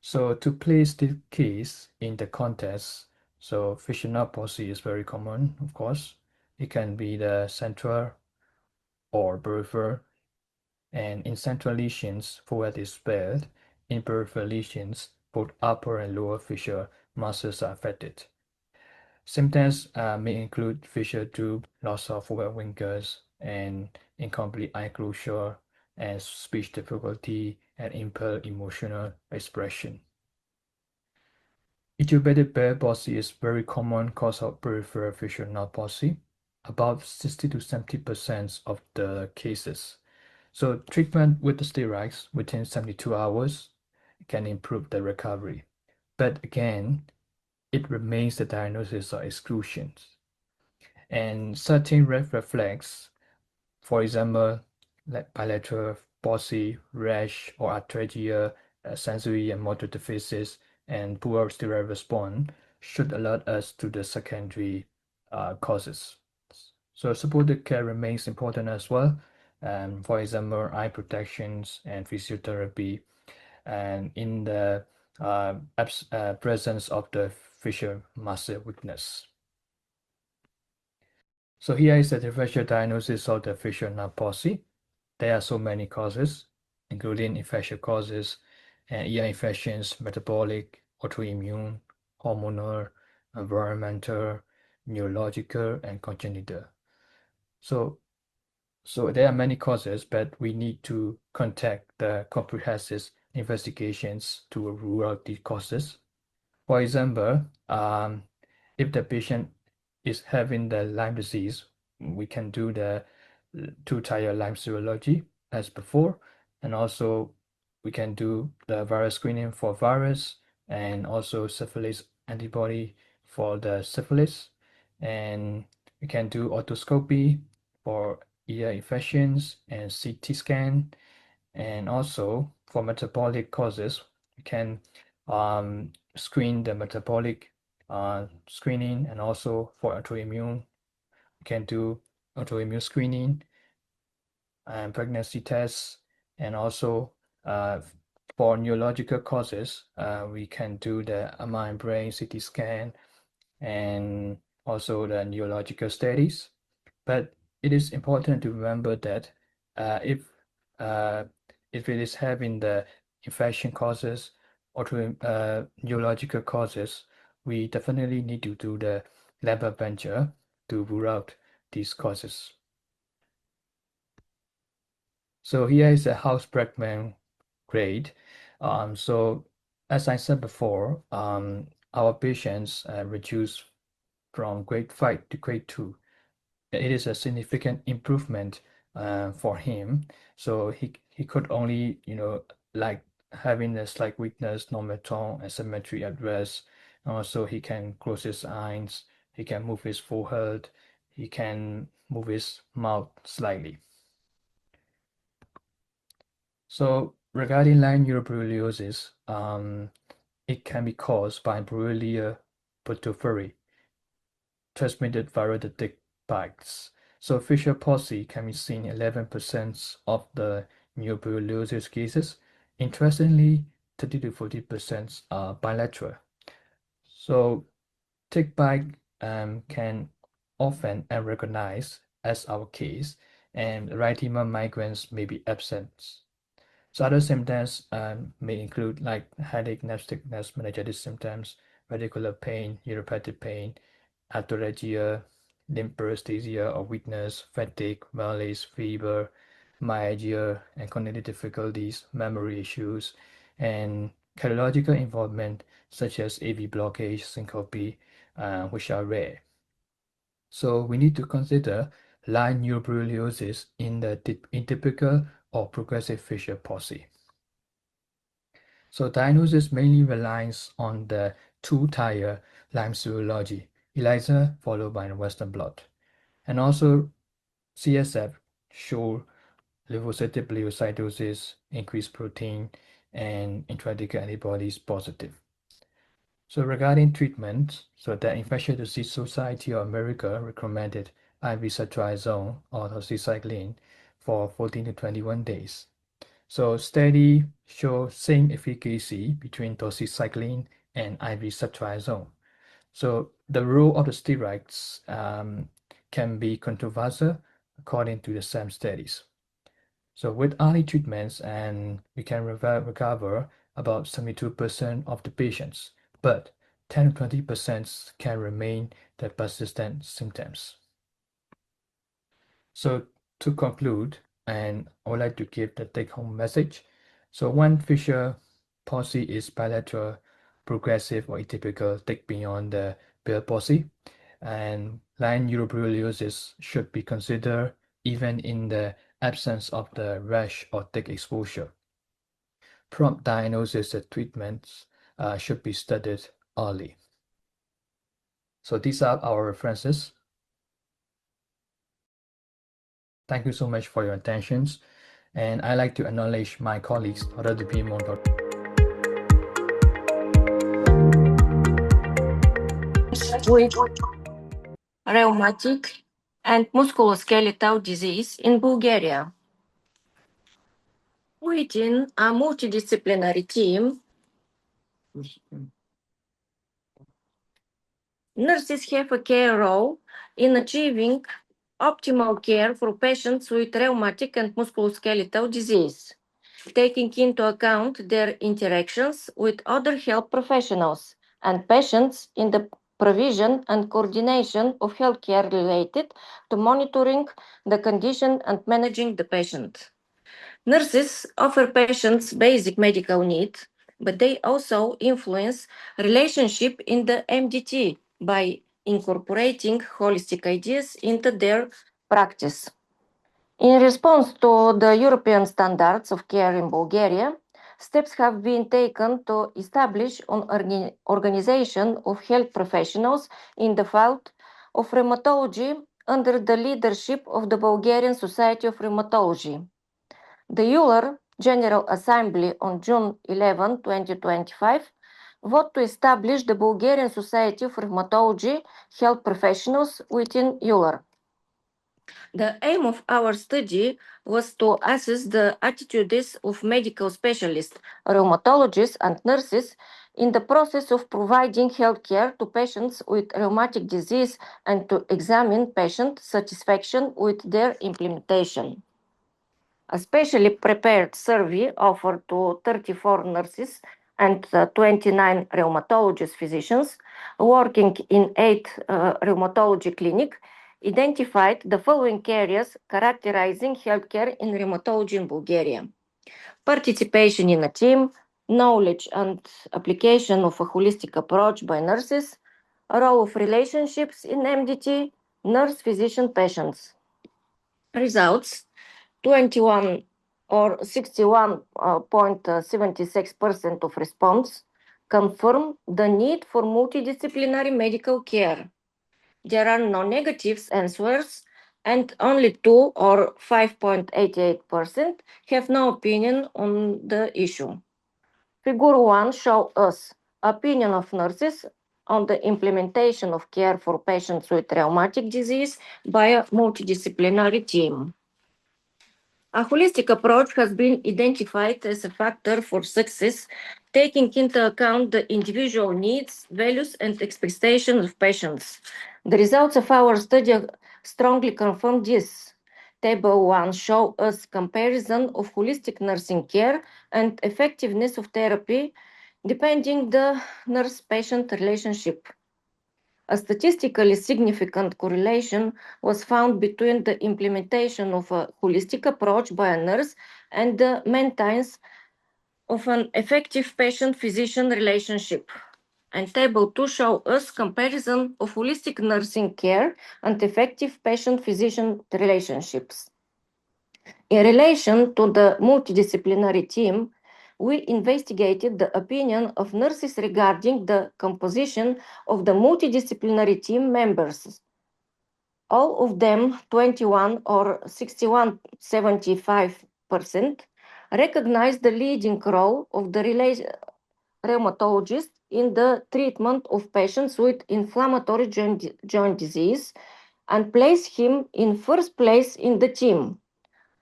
S5: So to place the case in the context, so fissure palsy is very common, of course. It can be the central or peripheral, and in central lesions, fluid is spared. In peripheral lesions, both upper and lower fissure muscles are affected. Symptoms may include fissure tube, loss of fluid winkers, and incomplete eye closure, and speech difficulty, and impaired emotional expression. Intubated Bell palsy is very common cause of peripheral fissure palsy, about 60 to 70% of the cases. So treatment with the steroids within 72 hours can improve the recovery. But again, it remains the diagnosis of exclusions. And certain red flags, for example, like bilateral palsy, rash, or arthralgia, sensory and motor deficits, and poor steroid response should alert us to the secondary causes. So supportive care remains important as well. For example, eye protections and physiotherapy, and in the presence of the fissure muscle weakness. So here is the differential diagnosis of the fissure palsy. There are so many causes, including infectious causes, and ear infections, metabolic, autoimmune, hormonal, environmental, neurological, and congenital. So there are many causes, but we need to conduct the comprehensive investigations to rule out these causes. For example, if the patient is having the Lyme disease, we can do the two-tier Lyme serology as before, and also we can do the virus screening for virus, and also syphilis antibody for the syphilis, and we can do otoscopy for ear infections and CT scan, and also for metabolic causes, we can screen the metabolic screening, and also for autoimmune, we can do autoimmune screening and pregnancy tests, and also for neurological causes, we can do the MRI brain CT scan and also the neurological studies. But it is important to remember that if it is having the infection causes or neurological causes, we definitely need to do the lab adventure to rule out these causes. So here is a House-Bregman grade. So as I said before, our patients reduced from grade 5 to grade 2. It is a significant improvement for him. So he could only, like having a slight weakness, normal tone, asymmetry at rest. Also, he can close his eyes, he can move his forehead, he can move his mouth slightly. So regarding Lyme neuroborreliosis, it can be caused by Borrelia burgdorferi, transmitted via the tick bites. So fissure palsy can be seen in 11% of the neuroborreliosis cases. Interestingly, 30 to 40% are bilateral. So tick bite can often unrecognized as our case, and erythema migrans may be absent. So other symptoms may include like headache, neck stiffness, meningitis symptoms, radicular pain, neuropathic pain, arthralgia, limb paresthesia or weakness, fatigue, malaise, fever, myalgia, and cognitive difficulties, memory issues, and cardiological involvement such as AV blockage, syncope, which are rare. So we need to consider Lyme neuroborreliosis in the atypical or progressive fissure palsy. So diagnosis mainly relies on the two-tier Lyme serology, ELISA followed by Western blot. And also CSF show lymphocytic pleocytosis, increased protein, and intrathecal antibodies positive. So regarding treatment, so the Infectious Disease Society of America recommended IV ceftriaxone or doxycycline for 14 to 21 days. So study show same efficacy between doxycycline and IV ceftriaxone. So the role of the steroids can be controversial according to the same studies. So with early treatments, and we can recover about 72% of the patients, but 10 to 20% can remain the persistent symptoms. So to conclude, and I would like to give the take-home message. So one feature palsy is bilateral, progressive, or atypical, take beyond the Bell palsy, and Lyme neuroborreliosis should be considered even in the absence of the rash or tick exposure. Prompt diagnosis and treatments should be studied early. So these are our references. Thank you so much for your attentions, and I'd like to acknowledge my colleagues, Dr. D.P. Montor.
S6: With rheumatic and musculoskeletal disease in Bulgaria. Within a multidisciplinary team, nurses have a key role in achieving optimal care for patients with rheumatic and musculoskeletal disease, taking into account their interactions with other health professionals and patients in the provision and coordination of healthcare related to monitoring the condition and managing the patient. Nurses offer patients basic medical needs, but they also influence relationship in the MDT by incorporating holistic ideas into their practice. In response to the European standards of care in Bulgaria, steps have been taken to establish an organization of health professionals in the field of rheumatology under the leadership of the Bulgarian Society of Rheumatology. The EULAR General Assembly on June 11, 2025, voted to establish the Bulgarian Society of Rheumatology health professionals within EULAR. The aim of our study was to assess the attitudes of medical specialists, rheumatologists, and nurses in the process of providing healthcare to patients with rheumatic disease and to examine patient satisfaction with their implementation. A specially prepared survey offered to 34 nurses and 29 rheumatologist physicians working in 8 rheumatology clinics identified the following areas characterizing healthcare in rheumatology in Bulgaria: participation in a team, knowledge and application of a holistic approach by nurses, role of relationships in MDT, nurse-physician patients. Results: 21 or 61.76% of response confirm the need for multidisciplinary medical care. There are no negative answers, and only 2 or 5.88% have no opinion on the issue. Figure 1 shows us opinion of nurses on the implementation of care for patients with rheumatic disease by a multidisciplinary team. A holistic approach has been identified as a factor for success, taking into account the individual needs, values, and expectations of patients. The results of our study strongly confirm this. Table 1 shows us comparison of holistic nursing care and effectiveness of therapy depending the nurse-patient relationship. A statistically significant correlation was found between the implementation of a holistic approach by a nurse and the maintenance of an effective patient-physician relationship. And table 2 shows us comparison of holistic nursing care and effective patient-physician relationships. In relation to the multidisciplinary team, we investigated the opinion of nurses regarding the composition of the multidisciplinary team members. All of them, 21 or 61.75%, recognized the leading role of the rheumatologist in the treatment of patients with inflammatory joint disease and placed him in first place in the team,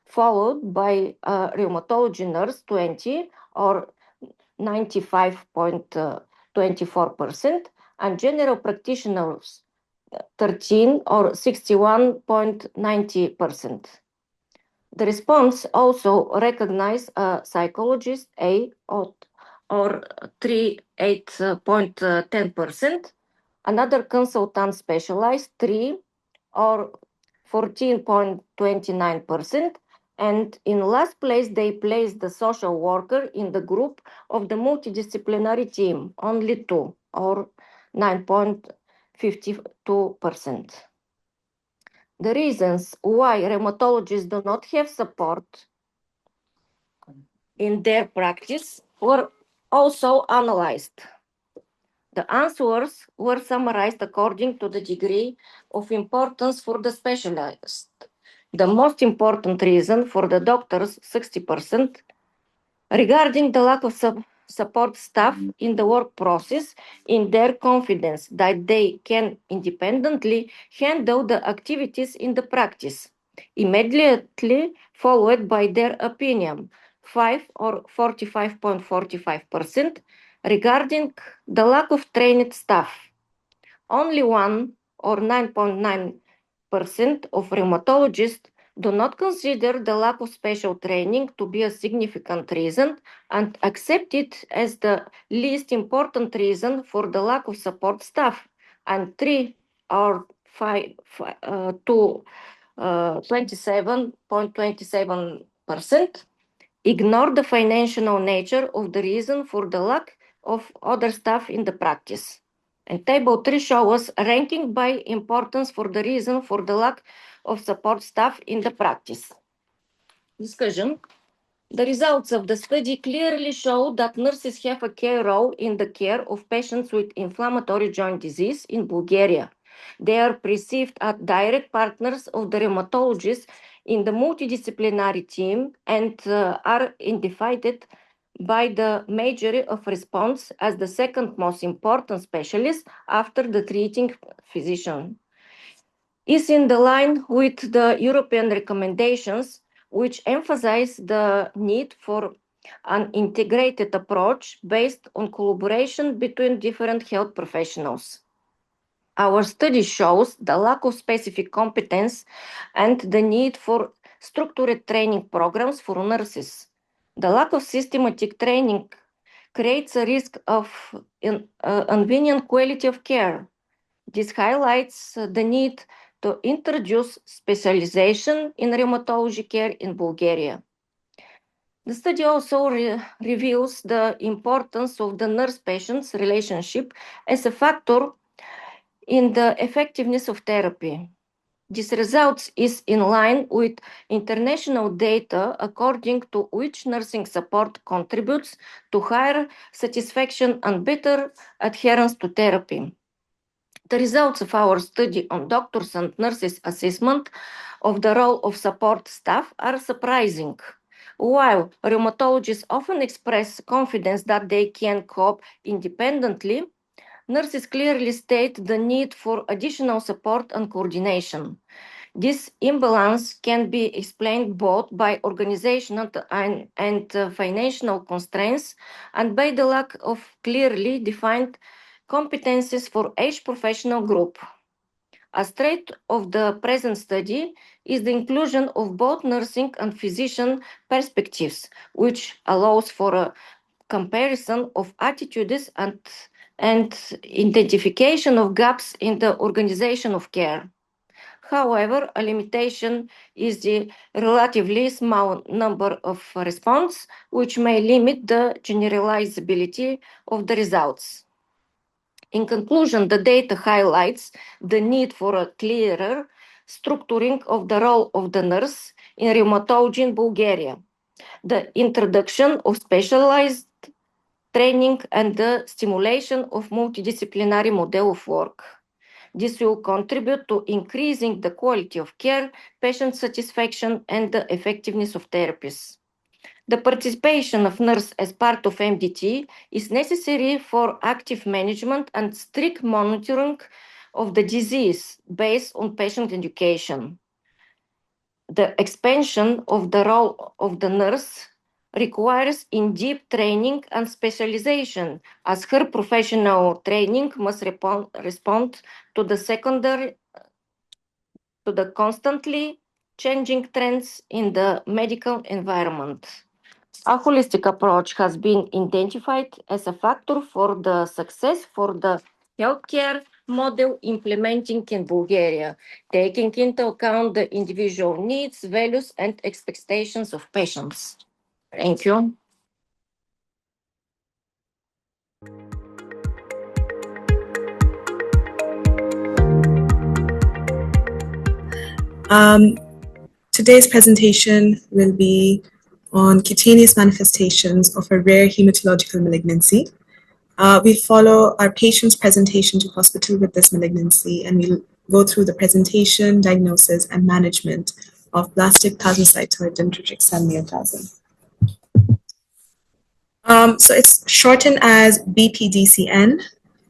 S6: followed by rheumatology nurse 20 or 95.24% and general practitioners 13 or 61.90%. The response also recognized a psychologist A or 38.10%, another consultant specialized 3 or 14.29%, and in last place they placed the social worker in the group of the multidisciplinary team, only 2 or 9.52%. The reasons why rheumatologists do not have support in their practice were also analyzed. The answers were summarized according to the degree of importance for the specialist. The most important reason for the doctors, 60%, regarding the lack of support staff in the work process, in their confidence that they can independently handle the activities in the practice, immediately followed by their opinion, 5 or 45.45%, regarding the lack of trained staff. Only 1 or 9.9% of rheumatologists do not consider the lack of special training to be a significant reason and accept it as the least important reason for the lack of support staff, and 3 or 5 to 27.27% ignore the financial nature of the reason for the lack of other staff in the practice. And table 3 shows a ranking by importance for the reason for the lack of support staff in the practice. Discussion. The results of the study clearly show that nurses have a key role in the care of patients with inflammatory joint disease in Bulgaria. They are perceived as direct partners of the rheumatologists in the multidisciplinary team and are identified by the majority of response as the second most important specialist after the treating physician. Is in the line with the European recommendations, which emphasize the need for an integrated approach based on collaboration between different health professionals. Our study shows the lack of specific competence and the need for structured training programs for nurses. The lack of systematic training creates a risk of inconvenient quality of care. This highlights the need to introduce specialization in rheumatology care in Bulgaria. The study also reveals the importance of the nurse-patient's relationship as a factor in the effectiveness of therapy. This result is in line with international data according to which nursing support contributes to higher satisfaction and better adherence to therapy. The results of our study on doctors and nurses' assessment of the role of support staff are surprising. While rheumatologists often express confidence that they can cope independently, nurses clearly state the need for additional support and coordination. This imbalance can be explained both by organizational and financial constraints and by the lack of clearly defined competencies for each professional group. A strength of the present study is the inclusion of both nursing and physician perspectives, which allows for a comparison of attitudes and identification of gaps in the organization of care. However, a limitation is the relatively small number of responses, which may limit the generalizability of the results. In conclusion, the data highlights the need for a clearer structuring of the role of the nurse in rheumatology in Bulgaria. the introduction of specialized training and the stimulation of multidisciplinary model of work. This will contribute to increasing the quality of care, patient satisfaction, and the effectiveness of therapies. The participation of nurse as part of MDT is necessary for active management and strict monitoring of the disease based on patient education. The expansion of the role of the nurse requires in-depth training and specialization, as her professional training must respond to the constantly changing trends in the medical environment. A holistic approach has been identified as a factor for the success for the healthcare model implementing in Bulgaria, taking into account the individual needs, values, and expectations of patients. Thank you.
S7: Today's presentation will be on cutaneous manifestations of a rare hematological malignancy. We follow our patient's presentation to hospital with this malignancy, and we'll go through the presentation, diagnosis, and management of blastic plasmacytoid dendritic cell neoplasm. So it's shortened as BPDCN,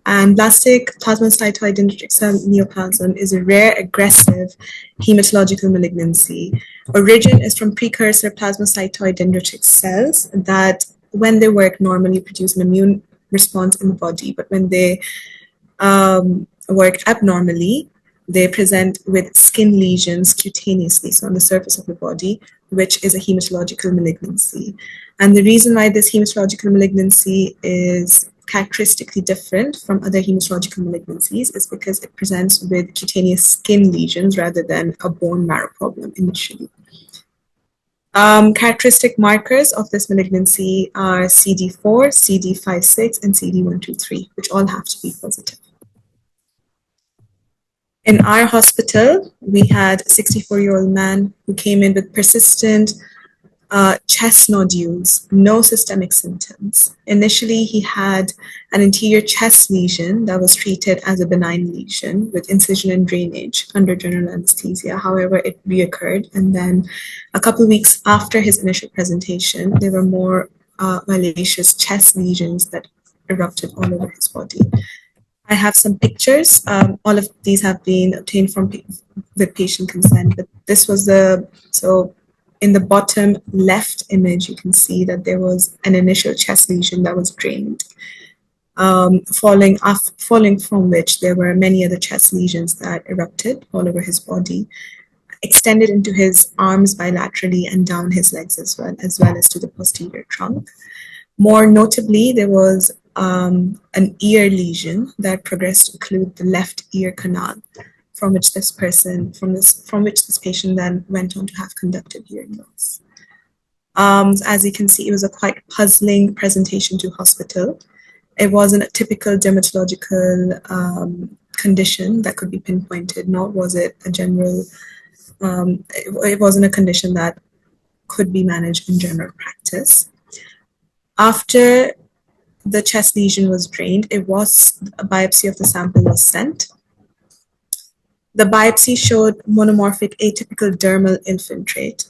S7: and blastic plasmacytoid dendritic cell neoplasm is a rare, aggressive hematological malignancy. Origin is from precursor plasmacytoid dendritic cells that, when they work normally, produce an immune response in the body, but when they work abnormally, they present with skin lesions cutaneously, so on the surface of the body, which is a hematological malignancy. And the reason why this hematological malignancy is characteristically different from other hematological malignancies is because it presents with cutaneous skin lesions rather than a bone marrow problem initially. Characteristic markers of this malignancy are CD4, CD56, and CD123, which all have to be positive. In our hospital, we had a 64-year-old man who came in with persistent chest nodules, no systemic symptoms. Initially, he had an anterior chest lesion that was treated as a benign lesion with incision and drainage under general anesthesia. However, it reoccurred, and then a couple of weeks after his initial presentation, there were more malicious chest lesions that erupted all over his body. I have some pictures. All of these have been obtained from with patient consent, but this was so in the bottom left image, you can see that there was an initial chest lesion that was drained, following from which there were many other chest lesions that erupted all over his body, extended into his arms bilaterally and down his legs as well as to the posterior trunk. More notably, there was an ear lesion that progressed to include the left ear canal, from which this patient then went on to have conductive hearing loss. As you can see, it was a quite puzzling presentation to hospital. It wasn't a typical dermatological condition that could be pinpointed, nor was it a general. It wasn't a condition that could be managed in general practice. After the chest lesion was drained, a biopsy of the sample was sent. The biopsy showed monomorphic atypical dermal infiltrate.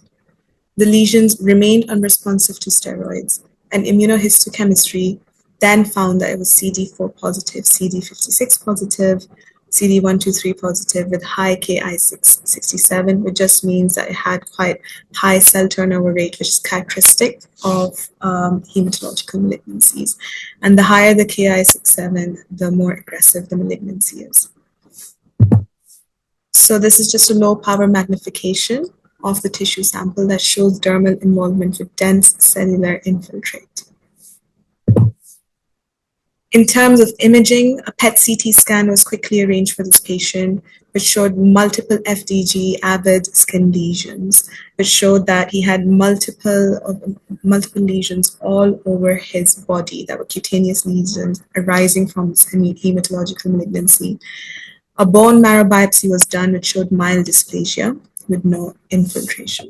S7: The lesions remained unresponsive to steroids, and immunohistochemistry then found that it was CD4 positive, CD56 positive, CD123 positive with high Ki67, which just means that it had quite high cell turnover rate, which is characteristic of hematological malignancies. And the higher the Ki67, the more aggressive the malignancy is. So this is just a low power magnification of the tissue sample that shows dermal involvement with dense cellular infiltrate. In terms of imaging, a PET CT scan was quickly arranged for this patient, which showed multiple FDG avid skin lesions, which showed that he had multiple lesions all over his body that were cutaneous lesions arising from this hematological malignancy. A bone marrow biopsy was done, which showed mild dysplasia with no infiltration.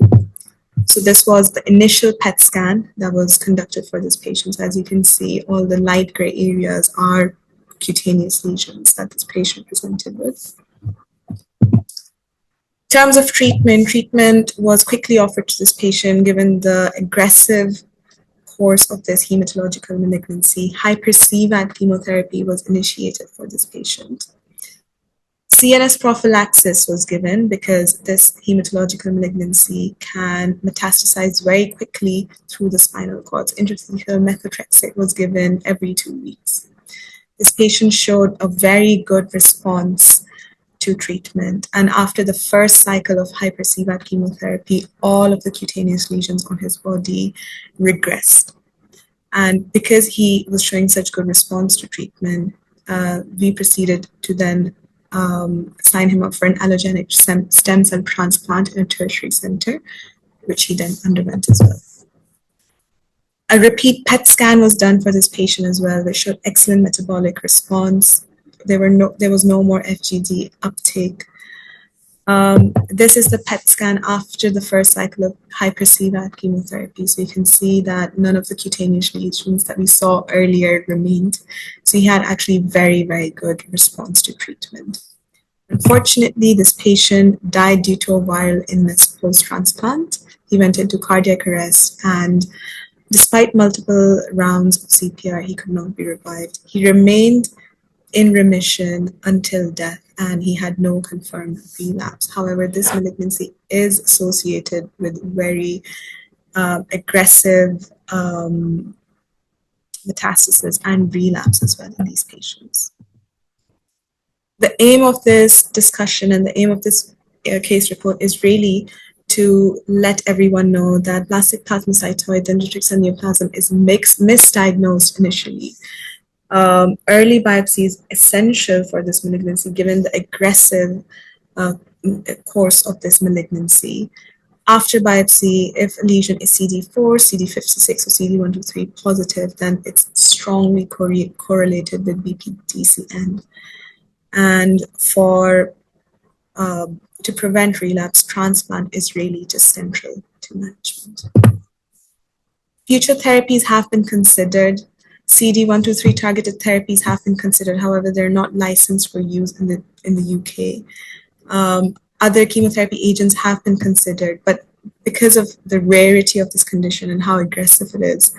S7: So this was the initial PET scan that was conducted for this patient. As you can see, all the light gray areas are cutaneous lesions that this patient presented with. In terms of treatment was quickly offered to this patient given the aggressive course of this hematological malignancy. Hyper-CVAD chemotherapy was initiated for this patient. CNS prophylaxis was given because this hematological malignancy can metastasize very quickly through the spinal cord. Intrathecal methotrexate was given every 2 weeks. This patient showed a very good response to treatment, and after the first cycle of hyper-CVAD chemotherapy, all of the cutaneous lesions on his body regressed. And because he was showing such good response to treatment, we proceeded to then sign him up for an allogenic stem cell transplant in a tertiary center, which he then underwent as well. A repeat PET scan was done for this patient as well, which showed excellent metabolic response. There was no more FGD uptake. This is the PET scan after the first cycle of hyper-CVAD chemotherapy. So you can see that none of the cutaneous lesions that we saw earlier remained. So he had actually very, very good response to treatment. Unfortunately, this patient died due to a viral illness post-transplant. He went into cardiac arrest, and despite multiple rounds of CPR, he could not be revived. He remained in remission until death, and he had no confirmed relapse. However, this malignancy is associated with very aggressive metastasis and relapse as well in these patients. The aim of this discussion and the aim of this case report is really to let everyone know that blastic, plasmacytoid, dendritic, and neoplasm is misdiagnosed initially. Early biopsy is essential for this malignancy given the aggressive course of this malignancy. After biopsy, if a lesion is CD4, CD56, or CD123 positive, then it's strongly correlated with BPDCN. And to prevent relapse, transplant is really just central to management. Future therapies have been considered. CD123 targeted therapies have been considered. However, they're not licensed for use in the UK. Other chemotherapy agents have been considered, but because of the rarity of this condition and how aggressive it is,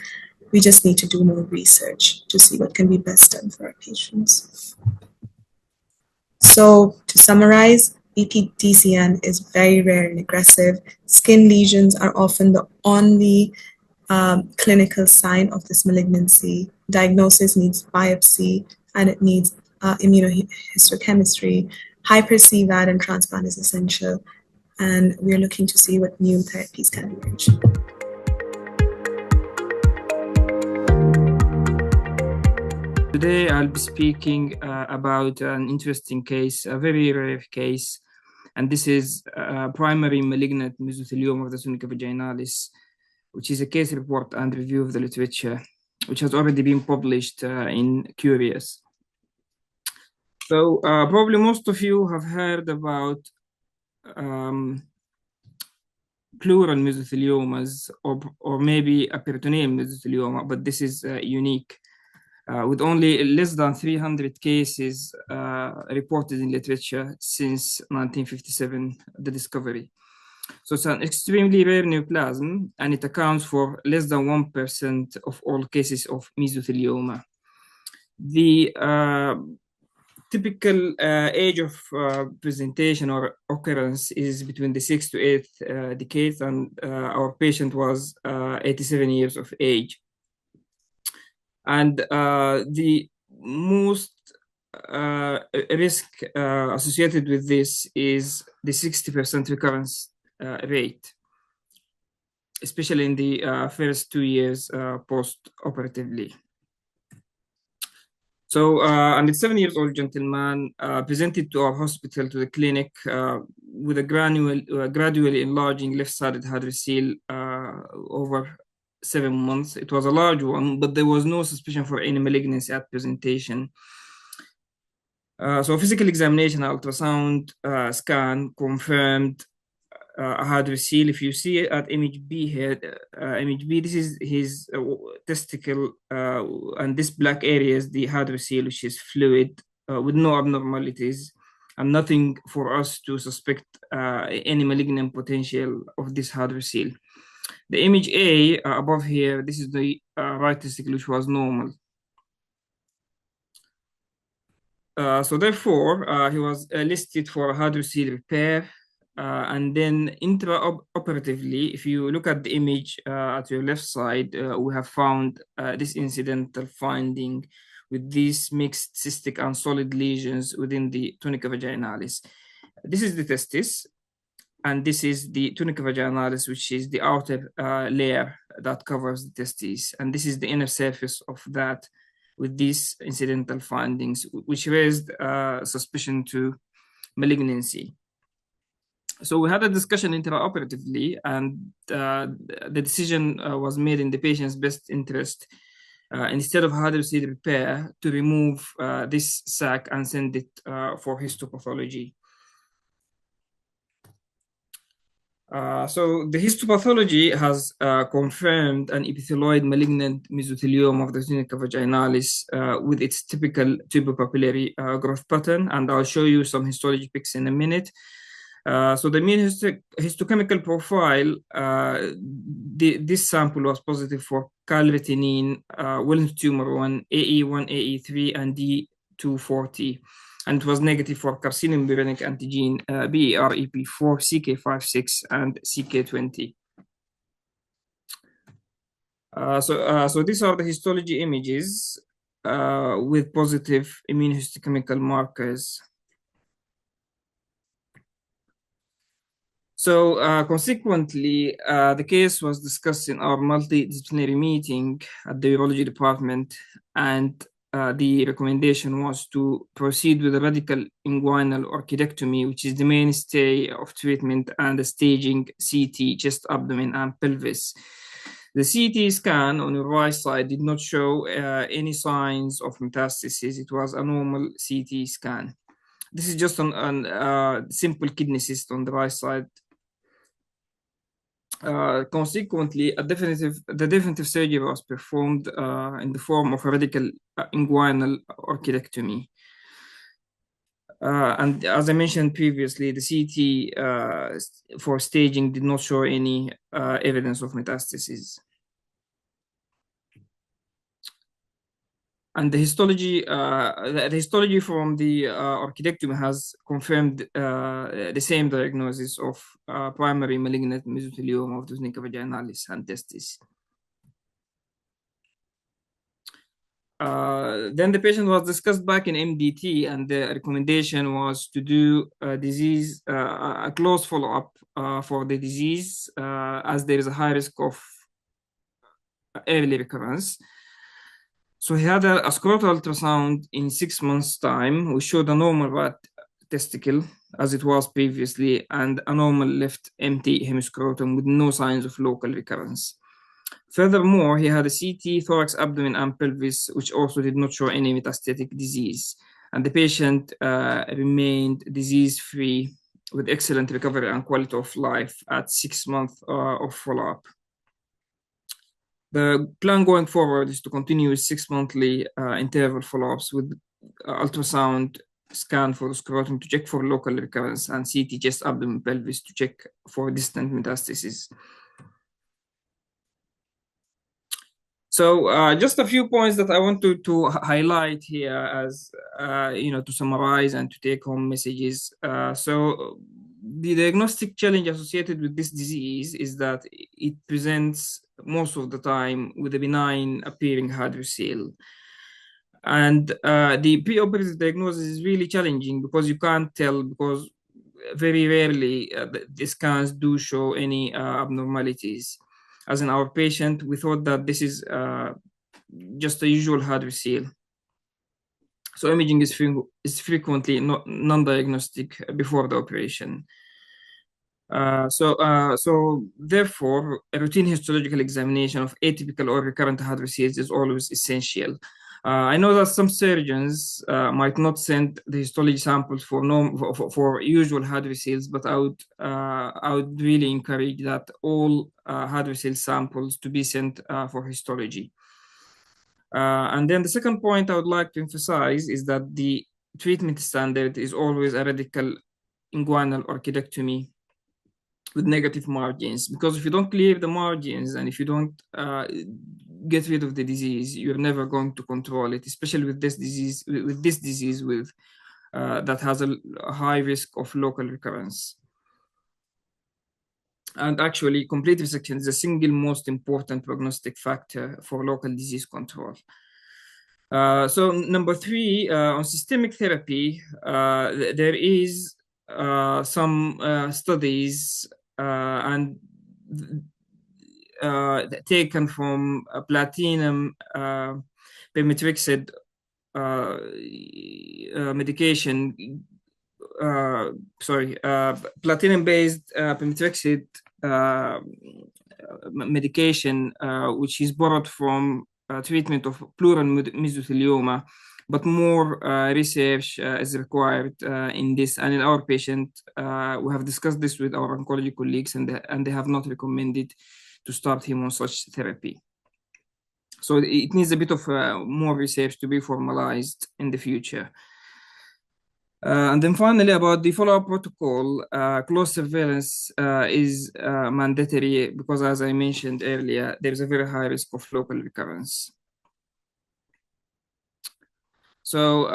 S7: we just need to do more research to see what can be best done for our patients. So to summarize, BPDCN is very rare and aggressive. Skin lesions are often the only clinical sign of this malignancy. Diagnosis needs biopsy, and it needs immunohistochemistry. Hyper-CVAD and transplant is essential, and we're looking to see what new therapies can emerge.
S8: Today I'll be speaking about an interesting case, a very rare case, and this is primary malignant mesothelioma of the tunica vaginalis, which is a case report and review of the literature, which has already been published in Curious. So probably most of you have heard about pleural mesotheliomas or maybe a peritoneal mesothelioma, but this is unique. With only less than 300 cases reported in literature since 1957, the discovery. So it's an extremely rare neoplasm, and it accounts for less than 1% of all cases of mesothelioma. The typical age of presentation or occurrence is between the 6th to 8th decades, and our patient was 87 years of age. And the most risk associated with this is the 60% recurrence rate, especially in the first 2 years post-operatively. So, and the 7-year-old gentleman presented to our hospital, to the clinic, with a gradually enlarging left-sided hydrocele over 7 months. It was a large one, but there was no suspicion for any malignancy at presentation. So physical examination, ultrasound scan confirmed a hardware seal. If you see it at image B here, image B, this is his testicle, and this black area is the hardware seal, which is fluid with no abnormalities and nothing for us to suspect any malignant potential of this hardware seal. The image A above here, this is the right testicle, which was normal. So therefore, he was listed for hardware seal repair. And then intraoperatively, if you look at the image at your left side, we have found this incidental finding with these mixed cystic and solid lesions within the tunica vaginalis. This is the testis, and this is the tunica vaginalis, which is the outer layer that covers the testes. And this is the inner surface of that with these incidental findings, which raised suspicion to malignancy. So we had a discussion intraoperatively, and the decision was made in the patient's best interest, instead of hardware seal repair, to remove this sac and send it for histopathology. So the histopathology has confirmed an epithelioid malignant mesothelioma of the tunica vaginalis with its typical tubopapillary growth pattern, and I'll show you some histology pics in a minute. So the mean histochemical profile, this sample was positive for calvitinin, Wilms tumor 1, AE1, AE3, and D240. And it was negative for carcinomurinic antigen BER, EP4, CK56, and CK20. So these are the histology images with positive immunohistochemical markers. So consequently, the case was discussed in our multidisciplinary meeting at the urology department, and the recommendation was to proceed with a radical inguinal orchidectomy, which is the mainstay of treatment, and the staging CT, chest, abdomen, and pelvis. The CT scan on the right side did not show any signs of metastasis. It was a normal CT scan. This is just a simple kidney cyst on the right side. Consequently, the definitive surgery was performed in the form of a radical inguinal orchidectomy. And as I mentioned previously, the CT for staging did not show any evidence of metastasis. And the histology from the orchidectomy has confirmed the same diagnosis of primary malignant mesothelioma of the tunica vaginalis and testis. Then the patient was discussed back in MDT, and the recommendation was to do a close follow-up for the disease, as there is a high risk of early recurrence. So he had a scrotal ultrasound in 6 months' time. We showed a normal right testicle, as it was previously, and a normal left empty hemiscrotum with no signs of local recurrence. Furthermore, he had a CT, thorax, abdomen, and pelvis, which also did not show any metastatic disease. And the patient remained disease-free with excellent recovery and quality of life at 6 months of follow-up. The plan going forward is to continue with 6-monthly interval follow-ups with ultrasound scan for the scrotum to check for local recurrence, and CT, chest, abdomen, pelvis to check for distant metastasis. So just a few points that I want to highlight here as, to summarize and to take home messages. So the diagnostic challenge associated with this disease is that it presents most of the time with a benign appearing hardware seal. And the preoperative diagnosis is really challenging because you can't tell, because very rarely the scans do show any abnormalities. As in our patient, we thought that this is just a usual hardware seal. So imaging is frequently non-diagnostic before the operation. So therefore, a routine histological examination of atypical or recurrent hardware seals is always essential. I know that some surgeons might not send the histology samples for usual hardware cells, but I would really encourage that all hardware cell samples to be sent for histology. And then the second point I would like to emphasize is that the treatment standard is always a radical inguinal orchidectomy with negative margins, because if you don't clear the margins and if you don't get rid of the disease, you're never going to control it, especially with this disease, that has a high risk of local recurrence. And actually, complete resection is the single most important prognostic factor for local disease control. So number 3, on systemic therapy, there is some studies and taken from platinum pemetrexed medication. Platinum-based pemetrexed medication, which is borrowed from treatment of pleural mesothelioma, but more research is required in this. And in our patient, we have discussed this with our oncology colleagues, and they have not recommended to start him on such therapy. So it needs a bit of more research to be formalized in the future. And then finally, about the follow-up protocol, close surveillance is mandatory because, as I mentioned earlier, there is a very high risk of local recurrence. So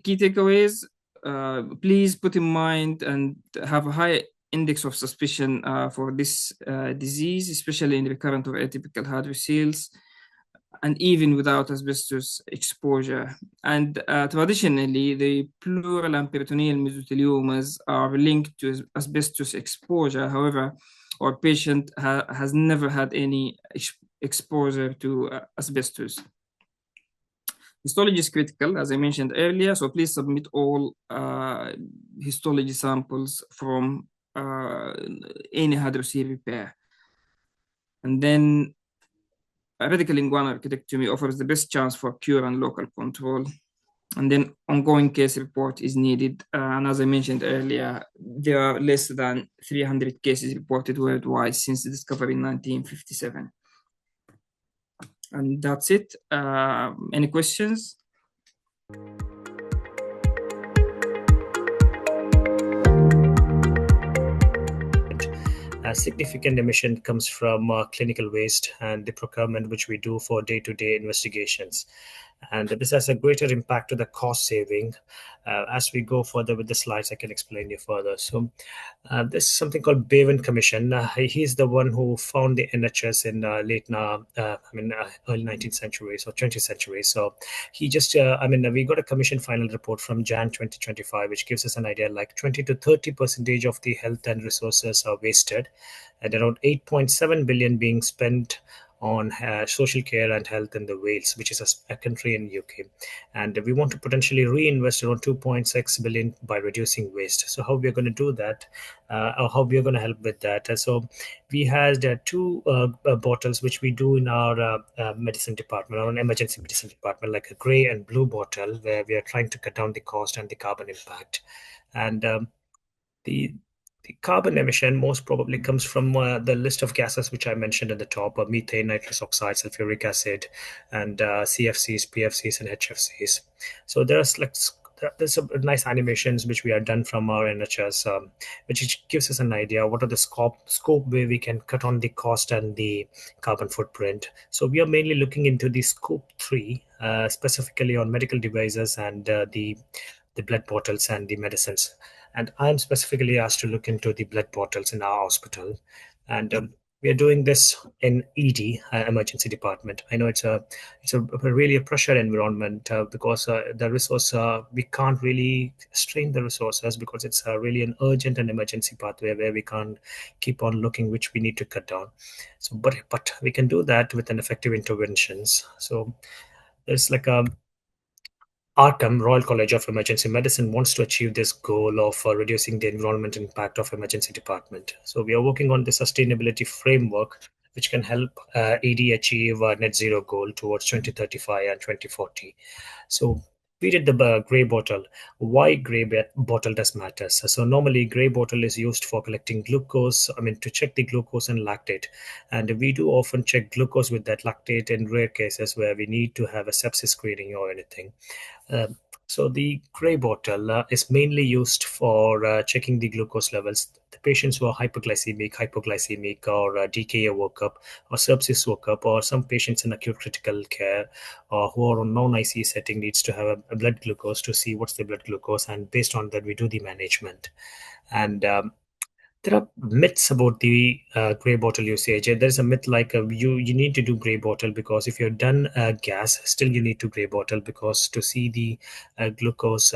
S8: key takeaways, please put in mind and have a high index of suspicion for this disease, especially in recurrent or atypical hardware cells, and even without asbestos exposure. And traditionally, the pleural and peritoneal mesotheliomas are linked to asbestos exposure. However, our patient has never had any exposure to asbestos. Histology is critical, as I mentioned earlier, so please submit all histology samples from any hydrocele repair. And then a radical inguinal orchidectomy offers the best chance for cure and local control. And then ongoing case report is needed. And as I mentioned earlier, there are less than 300 cases reported worldwide since the discovery in 1957. And that's it. Any questions?
S9: A significant emission comes from clinical waste and the procurement which we do for day-to-day investigations. And this has a greater impact to the cost saving. As we go further with the slides, I can explain you further. So there's something called Bevan Commission. He's the one who found the NHS in early 19th century, so 20th century. So he just, we got a commission final report from Jan 2025, which gives us an idea like 20 to 30% of the health and resources are wasted, and around 8.7 billion being spent on social care and health in the Wales, which is a country in UK. And we want to potentially reinvest around 2.6 billion by reducing waste. So how we're going to do that, or how we're going to help with that. So we had 2 bottles, which we do in our medicine department, our emergency medicine department, like a gray and blue bottle, where we are trying to cut down the cost and the carbon impact. And the carbon emission most probably comes from the list of gases which I mentioned at the top: methane, nitrous oxide, sulfuric acid, and CFCs, PFCs, and HFCs. So there's some nice animations which we have done from our NHS, which gives us an idea what are the scope where we can cut on the cost and the carbon footprint. So we are mainly looking into the scope 3, specifically on medical devices and the blood bottles and the medicines. And I'm specifically asked to look into the blood bottles in our hospital. And we are doing this in ED, emergency department. I know it's a really a pressure environment because the resource, we can't really strain the resources because it's really an urgent and emergency pathway where we can't keep on looking which we need to cut down. So, but we can do that with an effective interventions. So there's like a Arkham Royal College of Emergency Medicine wants to achieve this goal of reducing the environmental impact of emergency department. So we are working on the sustainability framework which can help ED achieve a net zero goal towards 2035 and 2040. So we did the gray bottle. Why bottle does matter? So normally gray bottle is used for collecting glucose, to check the glucose and lactate. And we do often check glucose with that lactate in rare cases where we need to have a sepsis screening or anything. Um, so the gray bottle is mainly used for checking the glucose levels. The patients who are hypoglycemic, or DKA workup, or sepsis workup, or some patients in acute critical care, or who are on non-ICU setting needs to have a blood glucose to see what's the blood glucose, and based on that we do the management. And there are myths about the gray bottle usage. There's a myth like you need to do gray bottle because if you're done gas, still you need to gray bottle because to see the glucose.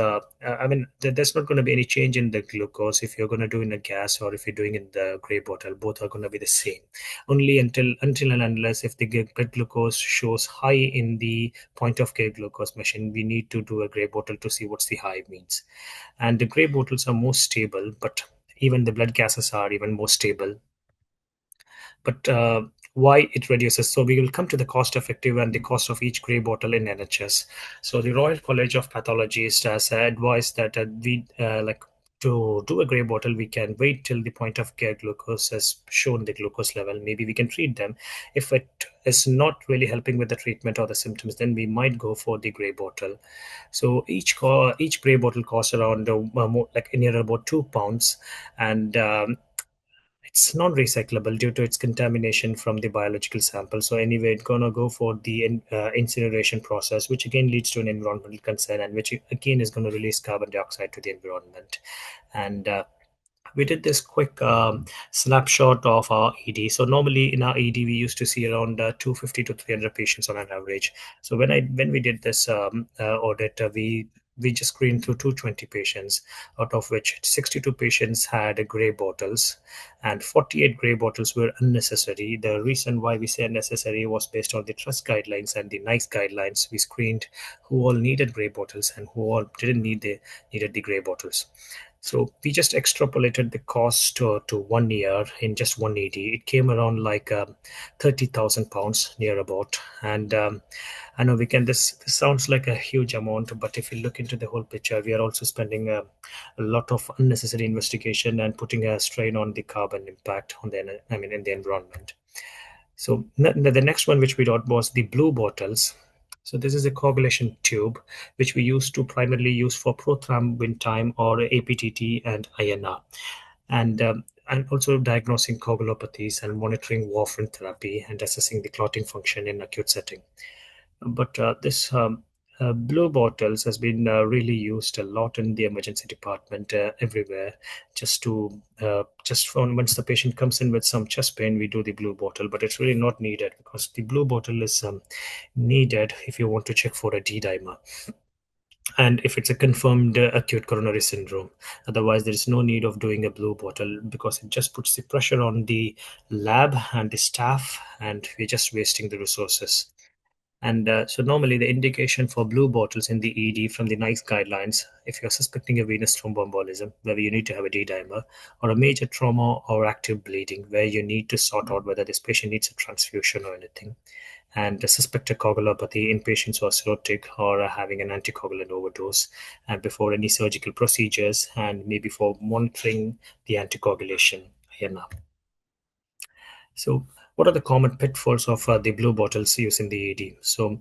S9: There's not going to be any change in the glucose if you're going to do in a gas or if you're doing in the gray bottle. Both are going to be the same. Only until and unless if the blood glucose shows high in the point of care glucose machine, we need to do a gray bottle to see what's the high means. And the gray bottles are more stable, but even the blood gases are even more stable. But why it reduces? So we will come to the cost effective and the cost of each gray bottle in NHS. So the Royal College of Pathologists has advised that to do a gray bottle, we can wait till the point of care glucose has shown the glucose level. Maybe we can treat them. If it is not really helping with the treatment or the symptoms, then we might go for the gray bottle. So each gray bottle costs around near about £2, and it's non-recyclable due to its contamination from the biological sample. So anyway, it's gonna go for the incineration process, which again leads to an environmental concern, and which again is going to release carbon dioxide to the environment. And we did this quick snapshot of our ED. So normally in our ED, we used to see around 250 to 300 patients on an average. So when we did this audit, we just screened through 220 patients, out of which 62 patients had gray bottles and 48 gray bottles were unnecessary. The reason why we say unnecessary was based on the trust guidelines and the NICE guidelines. We screened who all needed gray bottles and who all didn't needed the gray bottles. So we just extrapolated the cost to 1 year in just one ED. It came around like £30,000 near about. And I know this sounds like a huge amount, but if you look into the whole picture, we are also spending a lot of unnecessary investigation and putting a strain on the carbon impact in the environment. So the next one which we got was the blue bottles. So this is a coagulation tube, which we used to primarily use for prothrombin time or APTT and INR, and also diagnosing coagulopathies and monitoring warfarin therapy and assessing the clotting function in acute setting. But this blue bottles has been really used a lot in the emergency department everywhere. Just for once the patient comes in with some chest pain, we do the blue bottle, but it's really not needed because the blue bottle is needed if you want to check for a D-dimer and if it's a confirmed acute coronary syndrome. Otherwise, there is no need of doing a blue bottle because it just puts the pressure on the lab and the staff, and we're just wasting the resources. And so normally the indication for blue bottles in the ED from the NICE guidelines, if you're suspecting a venous thromboembolism, where you need to have a D-dimer, or a major trauma or active bleeding, where you need to sort out whether this patient needs a transfusion or anything, and suspected coagulopathy in patients who are cirrhotic or are having an anticoagulant overdose, and before any surgical procedures, and maybe for monitoring the anticoagulation. So what are the common pitfalls of the blue bottles used in the ED? So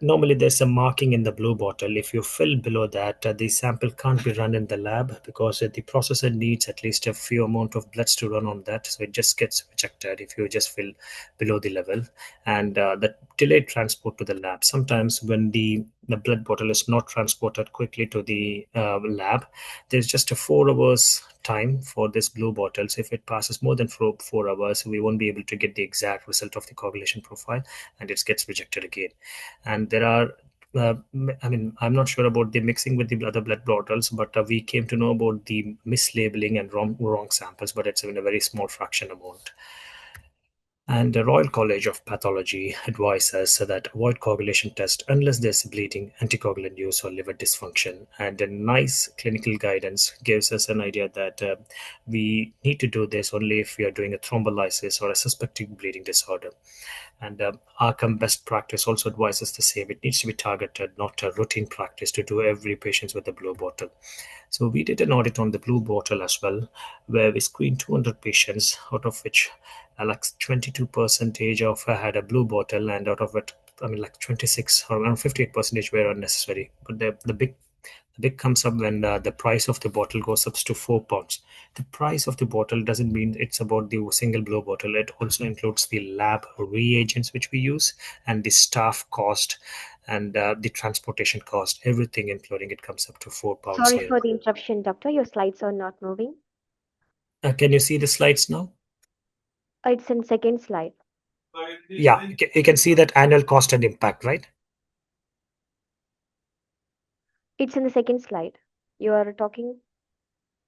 S9: normally there's a marking in the blue bottle. If you fill below that, the sample can't be run in the lab because the processor needs at least a few amount of bloods to run on that. So it just gets rejected if you just fill below the level. And the delayed transport to the lab. Sometimes when the blood bottle is not transported quickly to the lab, there's just a 4 hours time for this blue bottle. So if it passes more than 4 hours, we won't be able to get the exact result of the coagulation profile, and it gets rejected again. And there are I'm not sure about the mixing with the other blood bottles, but we came to know about the mislabeling and wrong samples, but it's in a very small fraction amount. And the Royal College of Pathology advises that avoid coagulation test unless there's bleeding, anticoagulant use, or liver dysfunction. And a nice clinical guidance gives us an idea that we need to do this only if we are doing a thrombolysis or a suspected bleeding disorder. And Arkham best practice also advises the same. It needs to be targeted, not a routine practice to do every patient with a blue bottle. So we did an audit on the blue bottle as well, where we screened 200 patients, out of which like 22% of had a blue bottle, and out of it, I mean, like 26 or around 58% were unnecessary. But the big comes up when the price of the bottle goes up to £4. The price of the bottle doesn't mean it's about the single blue bottle. It also includes the lab reagents which we use, and the staff cost, and the transportation cost, everything including it comes up to £4
S10: Sorry
S9: here.
S10: for the interruption, doctor. Your slides are not moving.
S9: Can you see the slides now?
S10: It's in second slide.
S9: Yeah, you can see that annual cost and impact, right?
S10: It's in the second slide. You are talking?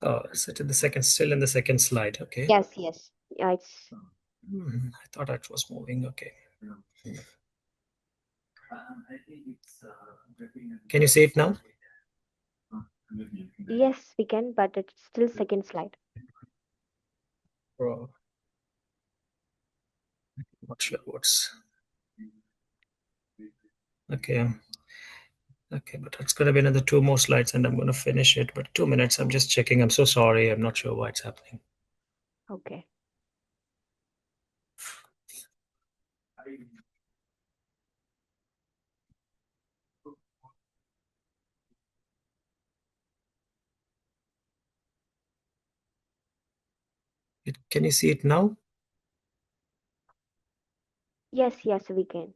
S9: Oh, is it in the second, still in the second slide? Okay.
S10: Yes, yes. Yeah, it's.
S9: I thought it was moving. Okay. Can you see it now?
S10: Yes, we can, but it's still second slide.
S9: Oh. Not sure what's. Okay. Okay, but it's going to be another 2 more slides and I'm going to finish it. But 2 minutes, I'm just checking. I'm so sorry. I'm not sure why it's happening.
S10: Okay.
S9: Can you see it now?
S10: Yes, yes, we can.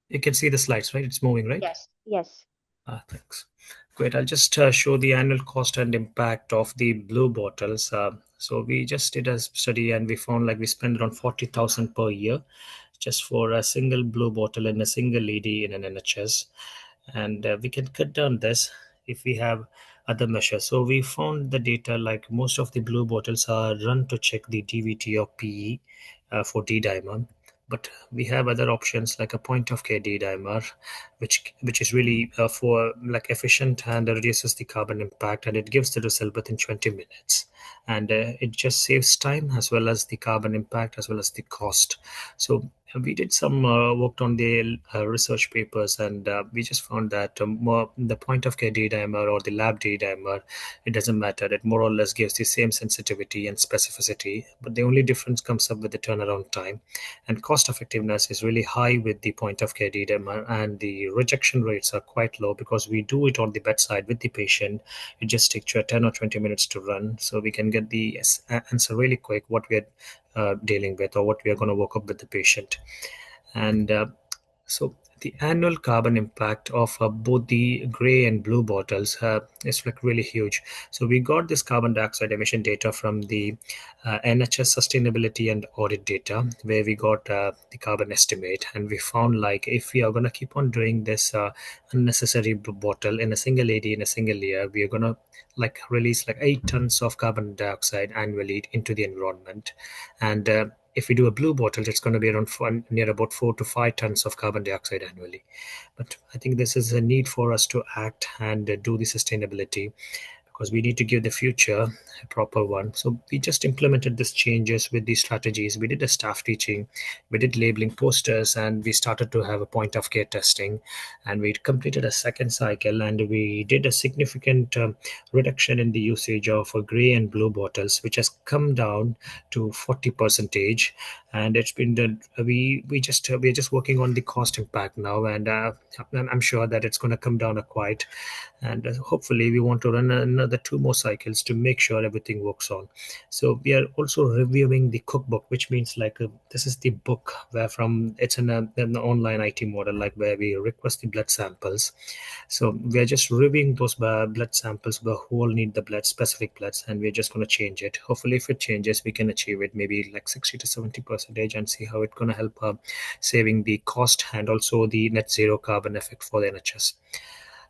S9: You can see the slides, right? It's moving, right?
S10: Yes, yes.
S9: Thanks. Great. I'll just show the annual cost and impact of the blue bottles. So we just did a study and we found like we spend around 40,000 per year just for a single blue bottle and a single lady in an NHS. And we can cut down this if we have other measures. So we found the data like most of the blue bottles are run to check the DVT or PE for D-dimer. But we have other options like a point of care D-dimer, which is really for like efficient and reduces the carbon impact, and it gives the result within 20 minutes. And it just saves time as well as the carbon impact as well as the cost. So we did some worked on the research papers, and we just found that the point of care D-dimer or the lab D-dimer, it doesn't matter. It more or less gives the same sensitivity and specificity, but the only difference comes up with the turnaround time. And cost effectiveness is really high with the point of care D-dimer, and the rejection rates are quite low because we do it on the bedside with the patient. It just takes you 10 or 20 minutes to run, so we can get the answer really quick what we are dealing with or what we are going to work up with the patient. And so the annual carbon impact of both the gray and blue bottles is like really huge. So we got this carbon dioxide emission data from the NHS sustainability and audit data, where we got the carbon estimate, and we found like if we are going to keep on doing this unnecessary bottle in a single lady in a single year, we are going to like release like 8 tons of carbon dioxide annually into the environment. And if we do a blue bottle, it's going to be around near about 4 to 5 tons of carbon dioxide annually. But I think this is a need for us to act and do the sustainability, because we need to give the future a proper one. So we just implemented these changes with these strategies. We did a staff teaching, we did labeling posters, and we started to have a point of care testing. And we completed a second cycle, and we did a significant reduction in the usage of gray and blue bottles, which has come down to 40%. And it's been done. We're just working on the cost impact now, and I'm sure that it's going to come down quite. And hopefully we want to run another 2 more cycles to make sure everything works on. So we are also reviewing the cookbook, which means like this is the book where from it's an online IT model, like where we request the blood samples. So we are just reviewing those blood samples who all need the blood, specific bloods, and we're just going to change it. Hopefully if it changes, we can achieve it maybe like 60 to 70%, and see how it's going to help saving the cost and also the net zero carbon effect for the NHS.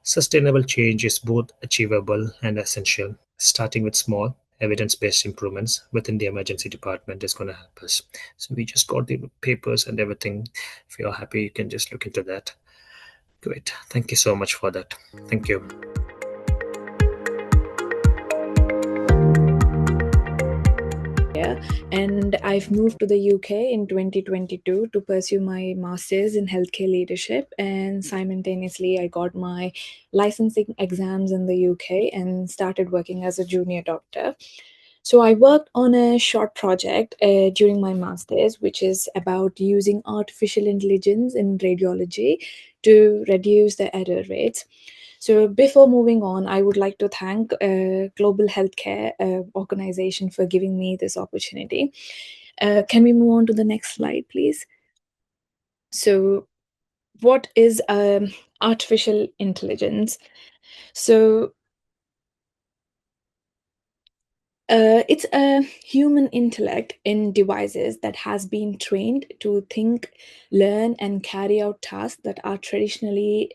S9: Sustainable change is both achievable and essential, starting with small evidence-based improvements within the emergency department is going to help us. So we just got the papers and everything. If you're happy, you can just look into that. Great. Thank you so much for that. Thank you.
S11: And I've moved to the UK in 2022 to pursue my master's in healthcare leadership, and simultaneously I got my licensing exams in the UK and started working as a junior doctor. So I worked on a short project during my master's, which is about using artificial intelligence in radiology to reduce the error rates. So before moving on, I would like to thank Global Healthcare Organization for giving me this opportunity. Can we move on to the next slide, please? So what is artificial intelligence? So it's a human intellect in devices that has been trained to think, learn, and carry out tasks that are traditionally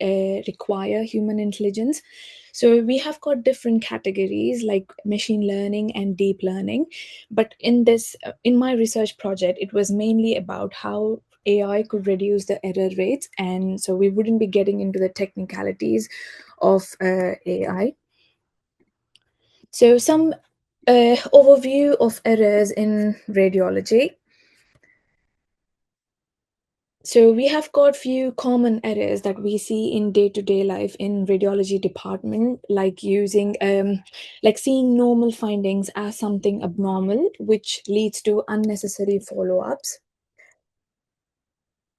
S11: require human intelligence. So we have got different categories like machine learning and deep learning. But in my research project, it was mainly about how AI could reduce the error rates. And so we wouldn't be getting into the technicalities of AI. So some overview of errors in radiology. So we have got few common errors that we see in day-to-day life in radiology department, like like seeing normal findings as something abnormal, which leads to unnecessary follow-ups.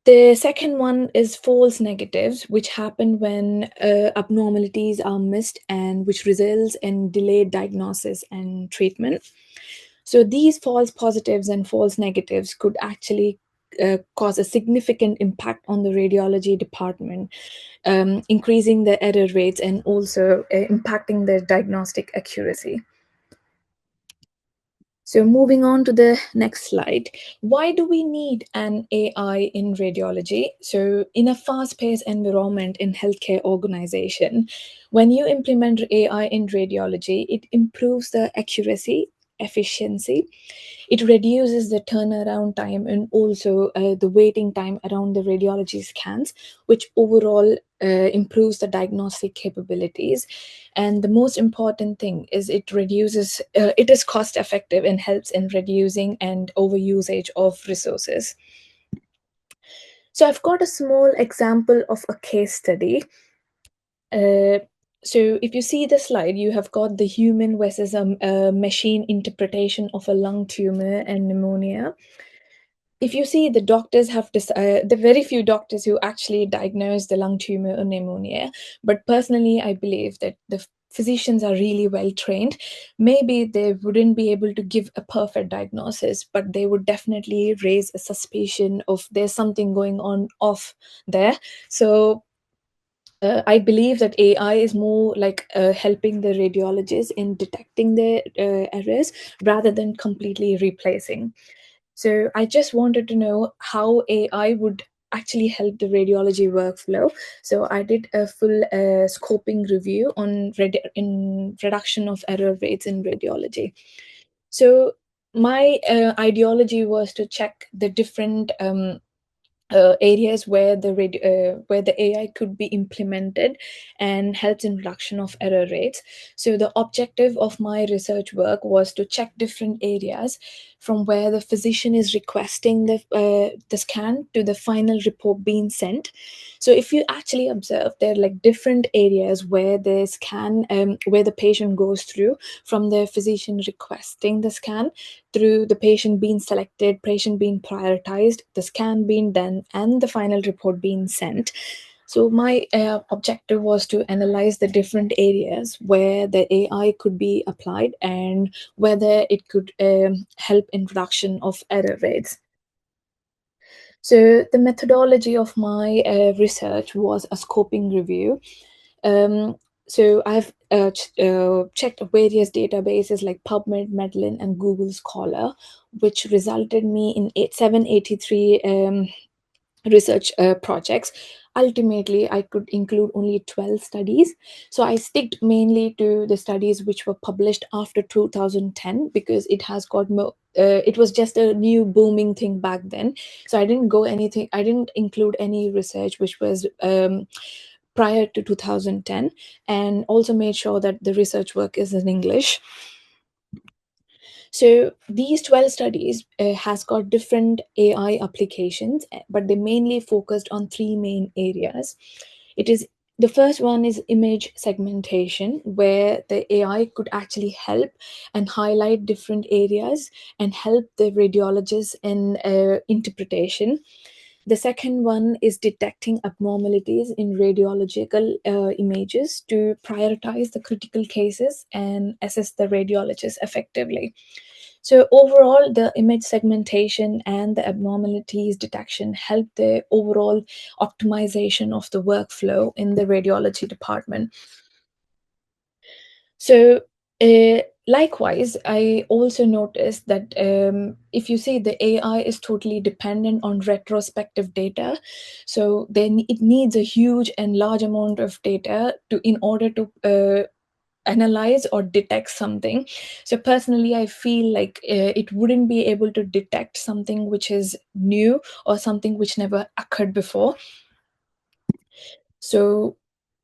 S11: The second one is false negatives, which happen when abnormalities are missed and which results in delayed diagnosis and treatment. So these false positives and false negatives could actually cause a significant impact on the radiology department, increasing the error rates and also impacting the diagnostic accuracy. So moving on to the next slide, why do we need an AI in radiology? So in a fast-paced environment in healthcare organization, when you implement AI in radiology, it improves the accuracy, efficiency. It reduces the turnaround time and also the waiting time around the radiology scans, which overall improves the diagnostic capabilities. And the most important thing is it is cost effective and helps in reducing and overusage of resources. So I've got a small example of a case study. So if you see the slide, you have got the human versus a machine interpretation of a lung tumor and pneumonia. If you see, the doctors have the very few doctors who actually diagnose the lung tumor or pneumonia. But personally, I believe that the physicians are really well trained. Maybe they wouldn't be able to give a perfect diagnosis, but they would definitely raise a suspicion of there's something going on off there. So I believe that AI is more like helping the radiologists in detecting their errors rather than completely replacing. So I just wanted to know how AI would actually help the radiology workflow. So I did a full scoping review on in reduction of error rates in radiology. So my ideology was to check the different areas where the AI could be implemented and helps in reduction of error rates. So the objective of my research work was to check different areas from where the physician is requesting the scan to the final report being sent. So if you actually observe, there are like different areas where the scan, where the patient goes through from the physician requesting the scan through the patient being selected, patient being prioritized, the scan being done, and the final report being sent. So my objective was to analyze the different areas where the AI could be applied and whether it could help in reduction of error rates. So the methodology of my research was a scoping review. So I've checked various databases like PubMed, Medlin, and Google Scholar, which resulted me in 783 research projects. Ultimately, I could include only 12 studies. So I sticked mainly to the studies which were published after 2010 because it has got it was just a new booming thing back then. So I didn't include any research which was prior to 2010, and also made sure that the research work is in English. So these 12 studies has got different AI applications, but they mainly focused on three main areas. It is the first one is image segmentation, where the AI could actually help and highlight different areas and help the radiologists in interpretation. The second one is detecting abnormalities in radiological images to prioritize the critical cases and assess the radiologist effectively. So overall, the image segmentation and the abnormalities detection help the overall optimization of the workflow in the radiology department. So likewise, I also noticed that if you see, the AI is totally dependent on retrospective data. So then it needs a huge and large amount of data in order to analyze or detect something. So personally, I feel like it wouldn't be able to detect something which is new or something which never occurred before. So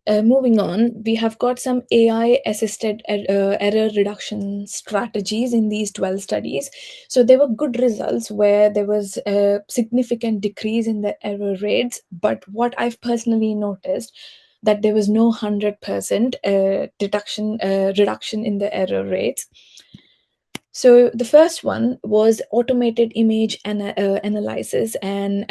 S11: moving on, we have got some AI assisted error reduction strategies in these 12 studies. So there were good results where there was a significant decrease in the error rates. But what I've personally noticed, that there was no 100% reduction in the error rates. So the first one was automated image analysis and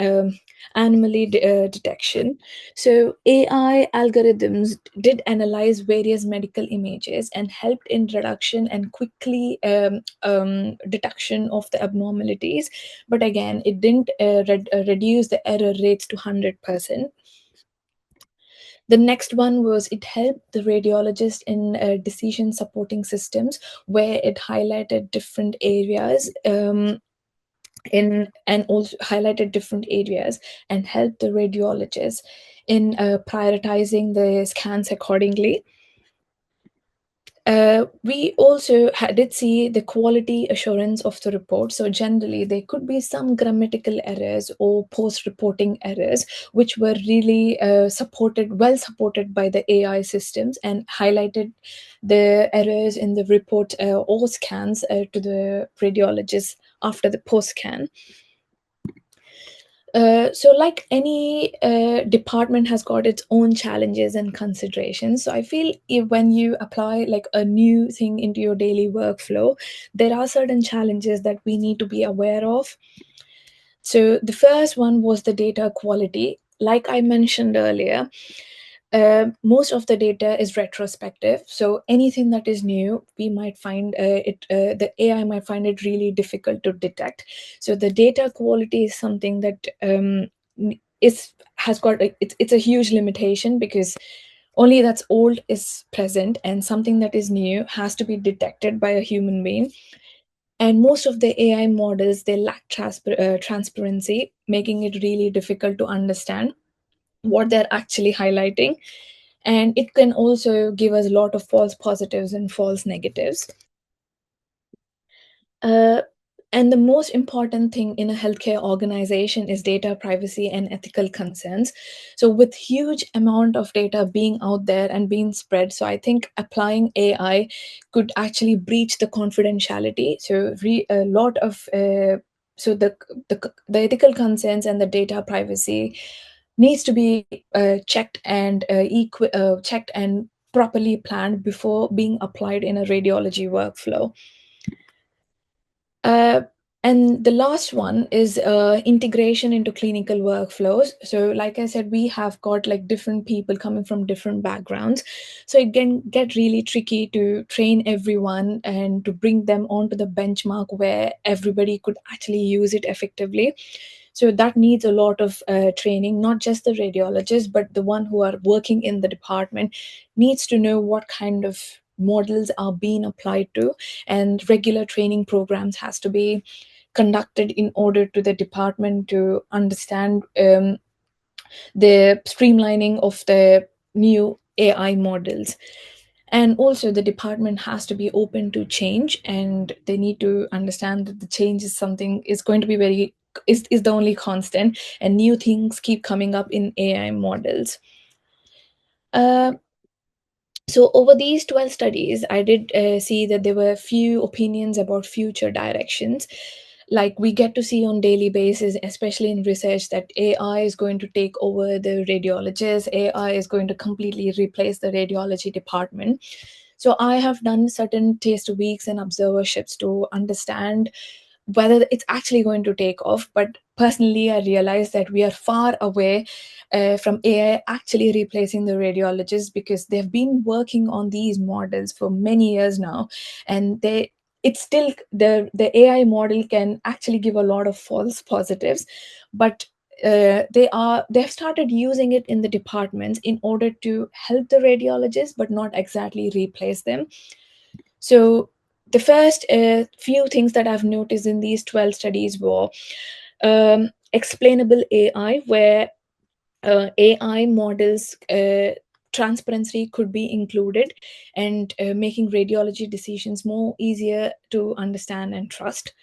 S11: anomaly detection. So AI algorithms did analyze various medical images and helped in reduction and quickly detection of the abnormalities. But again, it didn't reduce the error rates to 100%. The next one was it helped the radiologist in decision supporting systems, where it highlighted different areas and also highlighted different areas and helped the radiologist in prioritizing the scans accordingly. We also did see the quality assurance of the report. So generally, there could be some grammatical errors or post-reporting errors, which were really well supported by the AI systems and highlighted the errors in the report or scans to the radiologist after the post-scan. So like any department has got its own challenges and considerations. So I feel when you apply like a new thing into your daily workflow, there are certain challenges that we need to be aware of. So the first one was the data quality. Like I mentioned earlier, most of the data is retrospective. So anything that is new, we might find the AI might find it really difficult to detect. So the data quality is something that it's a huge limitation, because only that's old is present and something that is new has to be detected by a human being. And most of the AI models, they lack transparency, making it really difficult to understand what they're actually highlighting. And it can also give us a lot of false positives and false negatives. And the most important thing in a healthcare organization is data privacy and ethical concerns. So with huge amount of data being out there and being spread, so I think applying AI could actually breach the confidentiality. So a lot of so the ethical concerns and the data privacy needs to be checked and checked and properly planned before being applied in a radiology workflow. Uh, and the last one is integration into clinical workflows. So, like I said, we have got like different people coming from different backgrounds. So it can get really tricky to train everyone and to bring them onto the benchmark where everybody could actually use it effectively. So that needs a lot of training. Not just the radiologist, but the one who are working in the department needs to know what kind of models are being applied to, and regular training programs has to be conducted in order to the department to understand the streamlining of the new AI models. And also the department has to be open to change, and they need to understand that the change is something is going to be is the only constant, and new things keep coming up in AI models. So over these 12 studies, I did see that there were a few opinions about future directions. Like we get to see on daily basis, especially in research, that AI is going to take over the radiologists. AI is going to completely replace the radiology department. So I have done certain taste weeks and observerships to understand whether it's actually going to take off. But personally, I realized that we are far away from AI actually replacing the radiologists, because they've been working on these models for many years now, and it's still the AI model can actually give a lot of false positives, but they've started using it in the departments in order to help the radiologists, but not exactly replace them. So the first few things that I've noticed in these 12 studies were explainable AI, where AI models transparency could be included, and making radiology decisions more easier to understand and trust.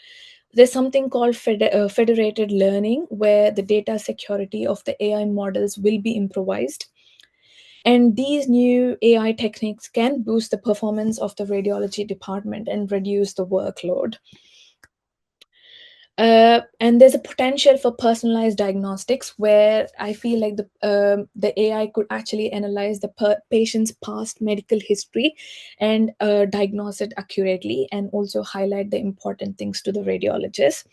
S11: There's something called federated learning, where the data security of the AI models will be improvised. And these new AI techniques can boost the performance of the radiology department and reduce the workload. And there's a potential for personalized diagnostics, where I feel like the AI could actually analyze the patient's past medical history and diagnose it accurately, and also highlight the important things to the radiologist.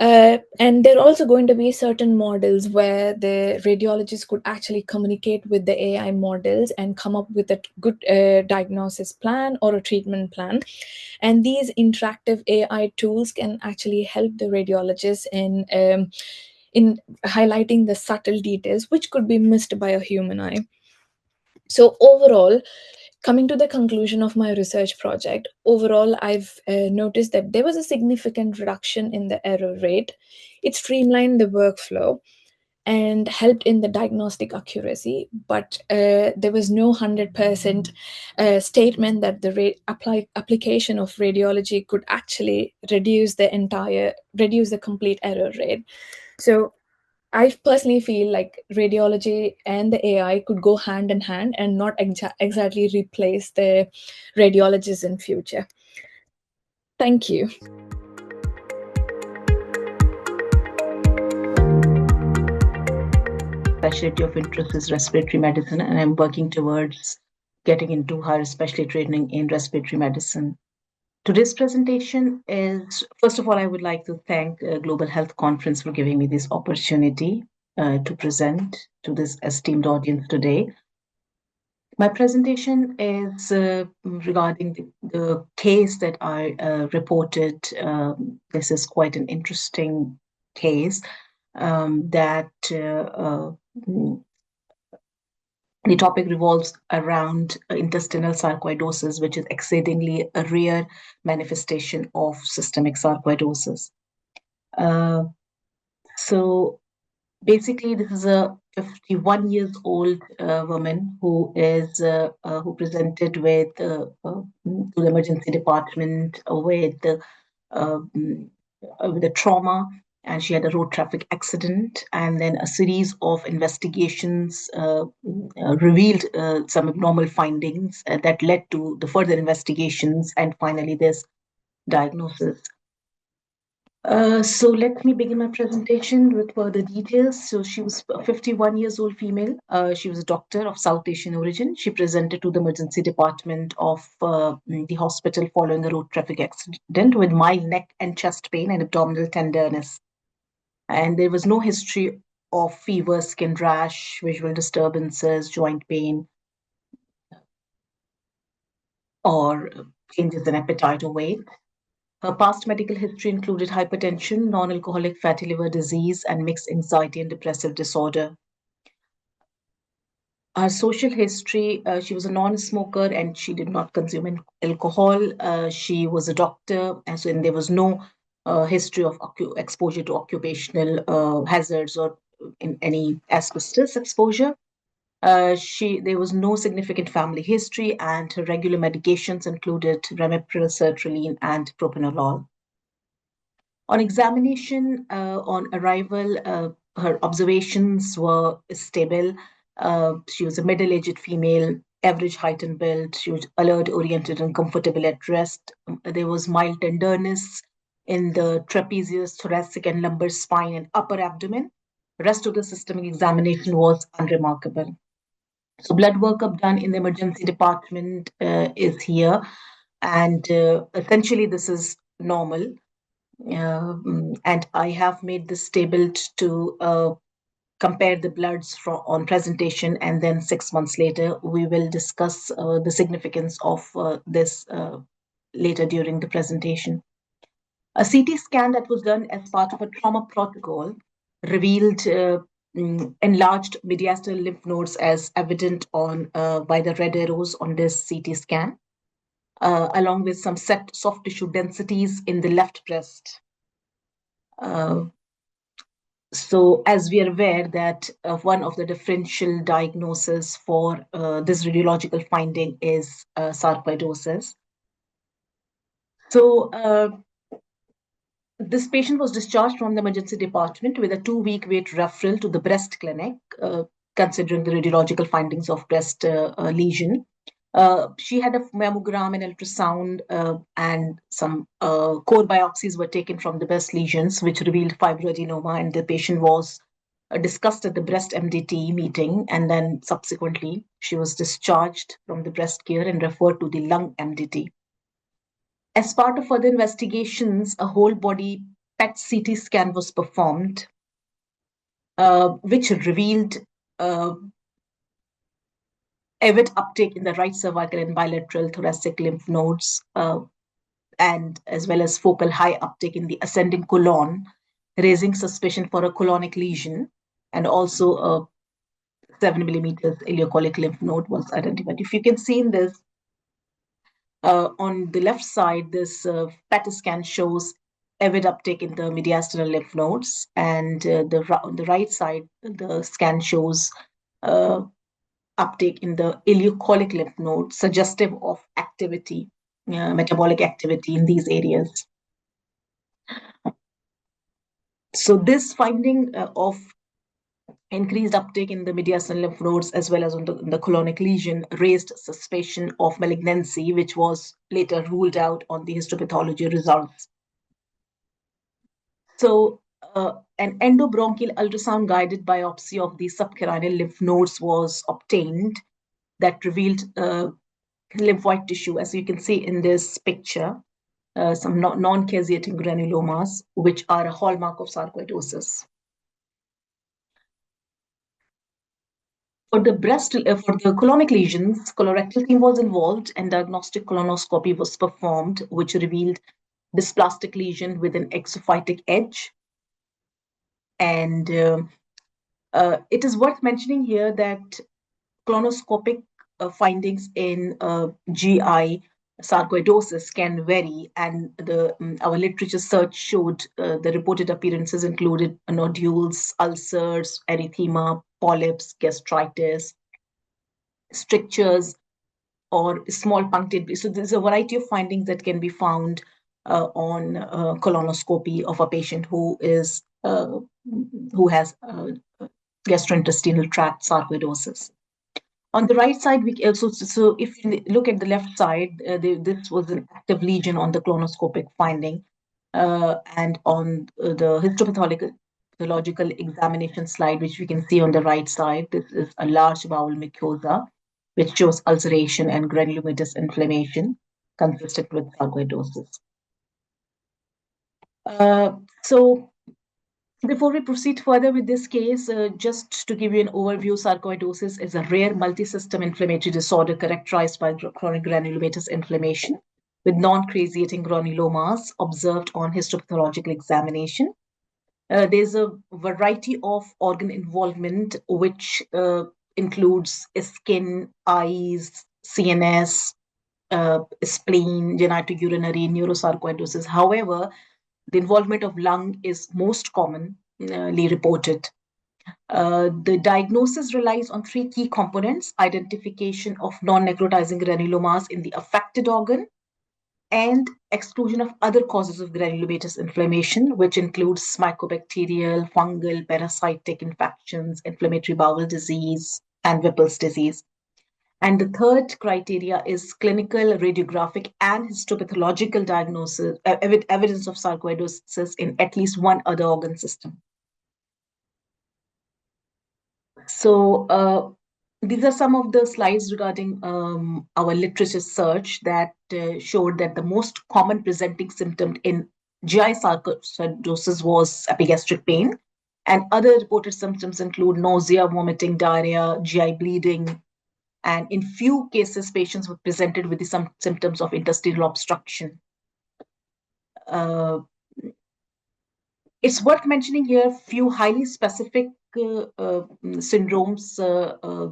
S11: And there are also going to be certain models where the radiologist could actually communicate with the AI models and come up with a good diagnosis plan or a treatment plan. And these interactive AI tools can actually help the radiologist in highlighting the subtle details which could be missed by a human eye. So overall, coming to the conclusion of my research project, overall, I've noticed that there was a significant reduction in the error rate. It streamlined the workflow and helped in the diagnostic accuracy, but there was no 100% statement that the application of radiology could actually reduce the complete error rate. So I personally feel like radiology and the AI could go hand in hand and not exactly replace the radiologists in future. Thank you.
S12: Specialty of interest is respiratory medicine, and I'm working towards getting into higher specialty training in respiratory medicine. Today's presentation is, first of all, I would like to thank Global Health Conference for giving me this opportunity to present to this esteemed audience today. My presentation is regarding the case that I reported. This is quite an interesting case that the topic revolves around intestinal sarcoidosis, which is exceedingly a rare manifestation of systemic sarcoidosis. So basically, this is a 51 years old woman who presented with to the emergency department with a trauma, and she had a road traffic accident, and then a series of investigations revealed some abnormal findings that led to the further investigations and finally this diagnosis. So let me begin my presentation with further details. So she was a 51 years old female. She was a doctor of South Asian origin. She presented to the emergency department of the hospital following a road traffic accident with mild neck and chest pain and abdominal tenderness. And there was no history of fever, skin rash, visual disturbances, joint pain, or changes in appetite or weight. Her past medical history included hypertension, non-alcoholic fatty liver disease, and mixed anxiety and depressive disorder. Her social history, she was a non-smoker and she did not consume alcohol. She was a doctor, and so there was no history of exposure to occupational hazards or in any asbestos exposure. There was no significant family history, and her regular medications included ramipril, sertraline, and propranolol. On examination, on arrival, her observations were stable. She was a middle-aged female, average height and build. She was alert, oriented, and comfortable at rest. There was mild tenderness in the trapezius, thoracic, and lumbar spine and upper abdomen. The rest of the systemic examination was unremarkable. So blood workup done in the emergency department is here. And essentially, this is normal. And I have made this table to compare the bloods on presentation, and then 6 months later, we will discuss the significance of this later during the presentation. A CT scan that was done as part of a trauma protocol revealed enlarged mediastinal lymph nodes as evident on by the red arrows on this CT scan, along with some soft tissue densities in the left breast. So as we are aware that one of the differential diagnoses for this radiological finding is sarcoidosis. So this patient was discharged from the emergency department with a 2-week wait referral to the breast clinic, considering the radiological findings of breast lesion. She had a mammogram and ultrasound, and some core biopsies were taken from the breast lesions, which revealed fibroadenoma, and the patient was discussed at the breast MDT meeting, and then subsequently she was discharged from the breast care and referred to the lung MDT. As part of further investigations, a whole body PET CT scan was performed, which revealed avid uptake in the right cervical and bilateral thoracic lymph nodes, and as well as focal high uptake in the ascending colon, raising suspicion for a colonic lesion, and also a 7 millimeters ileocolic lymph node was identified. If you can see in this, on the left side, this PET scan shows avid uptake in the mediastinal lymph nodes, and on the right side, the scan shows uptake in the ileocolic lymph node, suggestive of activity, metabolic activity in these areas. So this finding of increased uptake in the mediastinal lymph nodes as well as on the colonic lesion raised suspicion of malignancy, which was later ruled out on the histopathology results. So an endobronchial ultrasound-guided biopsy of the subcarinal lymph nodes was obtained that revealed lymphoid tissue, as you can see in this picture, some non-caseating granulomas, which are a hallmark of sarcoidosis. For the colonic lesions, colorectal team was involved and diagnostic colonoscopy was performed, which revealed dysplastic lesion with an exophytic edge. And it is worth mentioning here that colonoscopic findings in GI sarcoidosis can vary, and our literature search showed the reported appearances included nodules, ulcers, erythema, polyps, gastritis, strictures, or small punctate. So there's a variety of findings that can be found on colonoscopy of a patient who has gastrointestinal tract sarcoidosis. On the right side, so if you look at the left side, this was an active lesion on the colonoscopic finding, and on the histopathological examination slide, which we can see on the right side, this is a large bowel mucosa, which shows ulceration and granulomatous inflammation consistent with sarcoidosis. So before we proceed further with this case, just to give you an overview, sarcoidosis is a rare multi-system inflammatory disorder characterized by chronic granulomatous inflammation with non-caseating granulomas observed on histopathological examination. There's a variety of organ involvement which includes skin, eyes, CNS, spleen, genitourinary, neurosarcoidosis. However, the involvement of lung is most commonly reported. The diagnosis relies on three key components: identification of non-necrotizing granulomas in the affected organ, and exclusion of other causes of granulomatous inflammation, which includes mycobacterial, fungal, parasitic infections, inflammatory bowel disease, and Whipple's disease. And the third criteria is clinical, radiographic, and histopathological diagnosis, evidence of sarcoidosis in at least one other organ system. So these are some of the slides regarding our literature search that showed that the most common presenting symptom in GI sarcoidosis was epigastric pain, and other reported symptoms include nausea, vomiting, diarrhea, GI bleeding, and in few cases, patients were presented with some symptoms of intestinal obstruction. It's worth mentioning here a few highly specific syndromes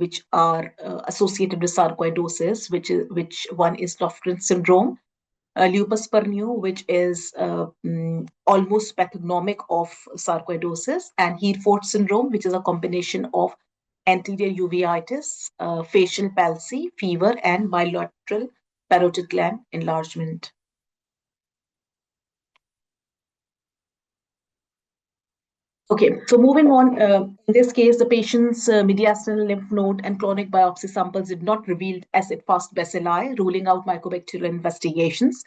S12: which are associated with sarcoidosis, which one is Lofgren's syndrome, lupus pernio, which is almost pathognomic of sarcoidosis, and Hereford syndrome, which is a combination of anterior uveitis, facial palsy, fever, and bilateral parotid gland enlargement. Okay, so moving on, in this case, the patient's mediastinal lymph node and chronic biopsy samples did not reveal acid-fast bacilli, ruling out mycobacterial investigations.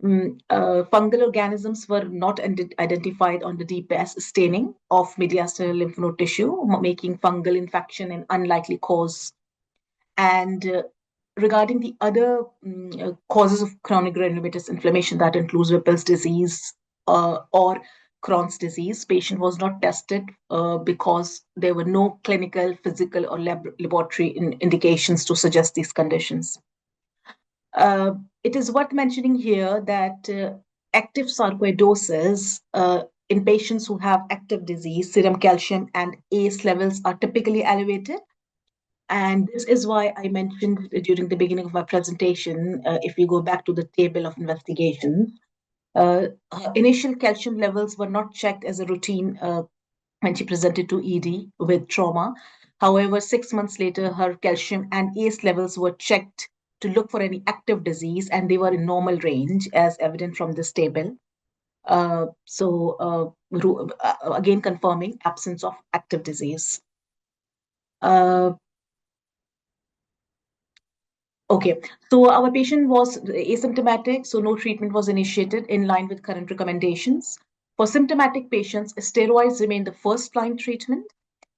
S12: Fungal organisms were not identified on the DPS staining of mediastinal lymph node tissue, making fungal infection an unlikely cause. And regarding the other causes of chronic granulomatous inflammation, that includes Whipple's disease or Crohn's disease, patient was not tested because there were no clinical, physical, or laboratory indications to suggest these conditions. It is worth mentioning here that active sarcoidosis in patients who have active disease, serum calcium and ACE levels are typically elevated. And this is why I mentioned during the beginning of my presentation, if we go back to the table of investigation, initial calcium levels were not checked as a routine when she presented to ED with trauma. However, 6 months later, her calcium and ACE levels were checked to look for any active disease, and they were in normal range, as evident from this table. Again, confirming absence of active disease. Okay, so our patient was asymptomatic, so no treatment was initiated in line with current recommendations. For symptomatic patients, steroids remain the first-line treatment,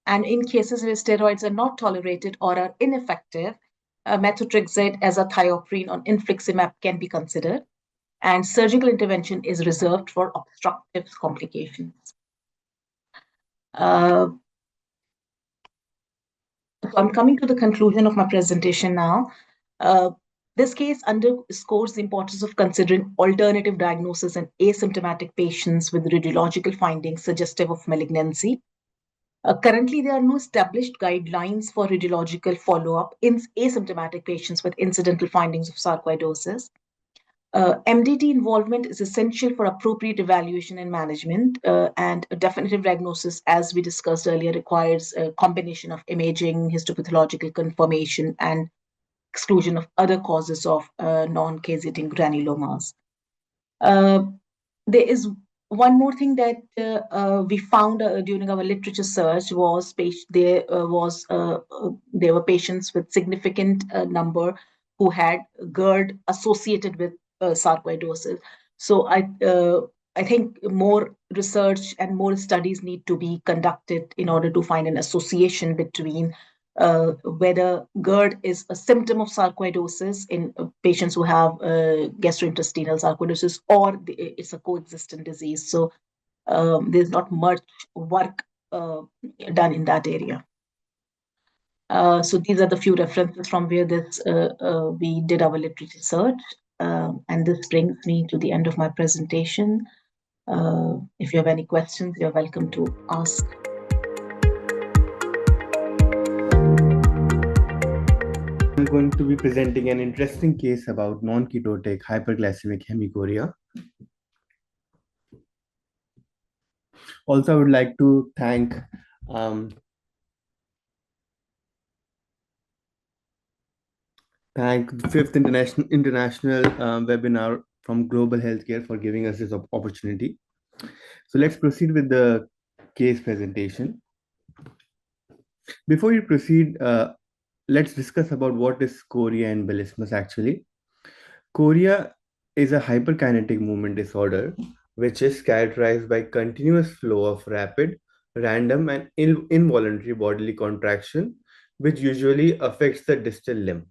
S12: and in cases where steroids are not tolerated or are ineffective, methotrexate, azathioprine, or infliximab can be considered, and surgical intervention is reserved for obstructive complications. So I'm coming to the conclusion of my presentation now. This case underscores the importance of considering alternative diagnosis in asymptomatic patients with radiological findings suggestive of malignancy. Currently, there are no established guidelines for radiological follow-up in asymptomatic patients with incidental findings of sarcoidosis. MDT involvement is essential for appropriate evaluation and management, and a definitive diagnosis, as we discussed earlier, requires a combination of imaging, histopathological confirmation, and exclusion of other causes of non-caseating granulomas. There is one more thing that we found during our literature search was there were patients with significant number who had GERD associated with sarcoidosis. So I think more research and more studies need to be conducted in order to find an association between whether GERD is a symptom of sarcoidosis in patients who have gastrointestinal sarcoidosis, or it's a coexistent disease. So there's not much work done in that area. So these are the few references from where we did our literature search. And this brings me to the end of my presentation. If you have any questions, you're welcome to ask.
S13: I'm going to be presenting an interesting case about non-ketotic hyperglycemic hemichorea. Also, I would like to thank the fifth international webinar from Global Healthcare for giving us this opportunity. So let's proceed with the case presentation. Before we proceed, let's discuss about what is chorea and embellismus actually. Chorea is a hyperkinetic movement disorder which is characterized by continuous flow of rapid, random, and involuntary bodily contraction, which usually affects the distal limb.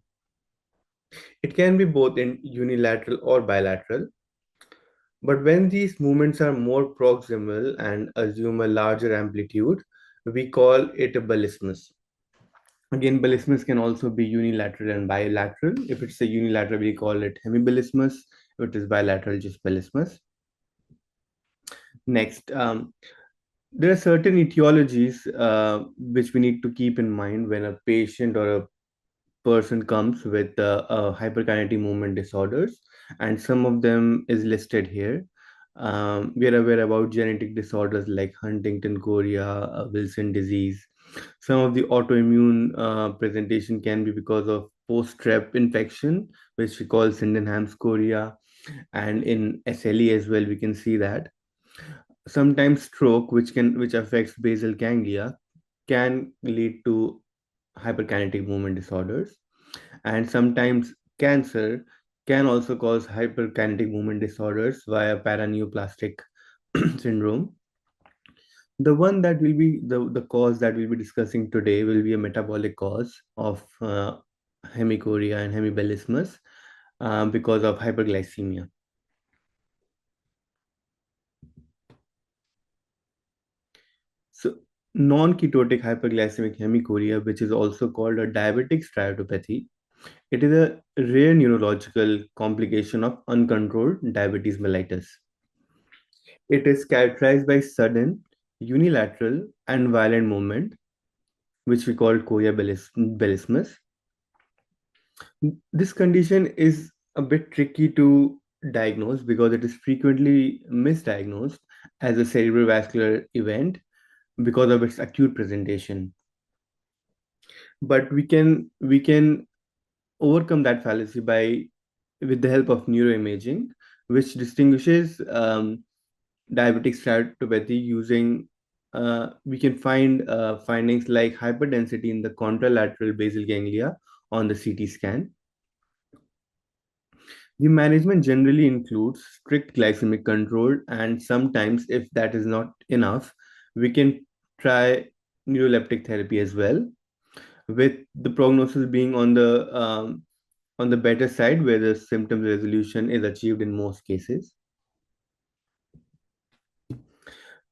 S13: It can be both in unilateral or bilateral, but when these movements are more proximal and assume a larger amplitude, we call it a ballismus. Again, ballismus can also be unilateral and bilateral. If it's a unilateral, we call it hemiballismus. If it is bilateral, just ballismus. Next, there are certain etiologies which we need to keep in mind when a patient or a person comes with hyperkinetic movement disorders, and some of them is listed here. We are aware about genetic disorders like Huntington chorea, Wilson disease. Some of the autoimmune presentation can be because of post-strep infection, which we call Sydenham's chorea, and in SLE as well, we can see that. Sometimes stroke, which affects basal ganglia, can lead to hyperkinetic movement disorders, and sometimes cancer can also cause hyperkinetic movement disorders via paraneoplastic syndrome. The one that will be the cause that we'll be discussing today will be a metabolic cause of hemichorea and hemiballismus because of hyperglycemia. So non-ketotic hyperglycemic hemichorea, which is also called a diabetic steatopathy, it is a rare neurological complication of uncontrolled diabetes mellitus. It is characterized by sudden, unilateral, and violent movement, which we call chorea bellismus. This condition is a bit tricky to diagnose because it is frequently misdiagnosed as a cerebrovascular event because of its acute presentation. But we can overcome that fallacy with the help of neuroimaging, which distinguishes diabetic steatopathy using we can find findings like hyperdensity in the contralateral basal ganglia on the CT scan. The management generally includes strict glycemic control, and sometimes, if that is not enough, we can try neuroleptic therapy as well, with the prognosis being on the better side, where the symptom resolution is achieved in most cases.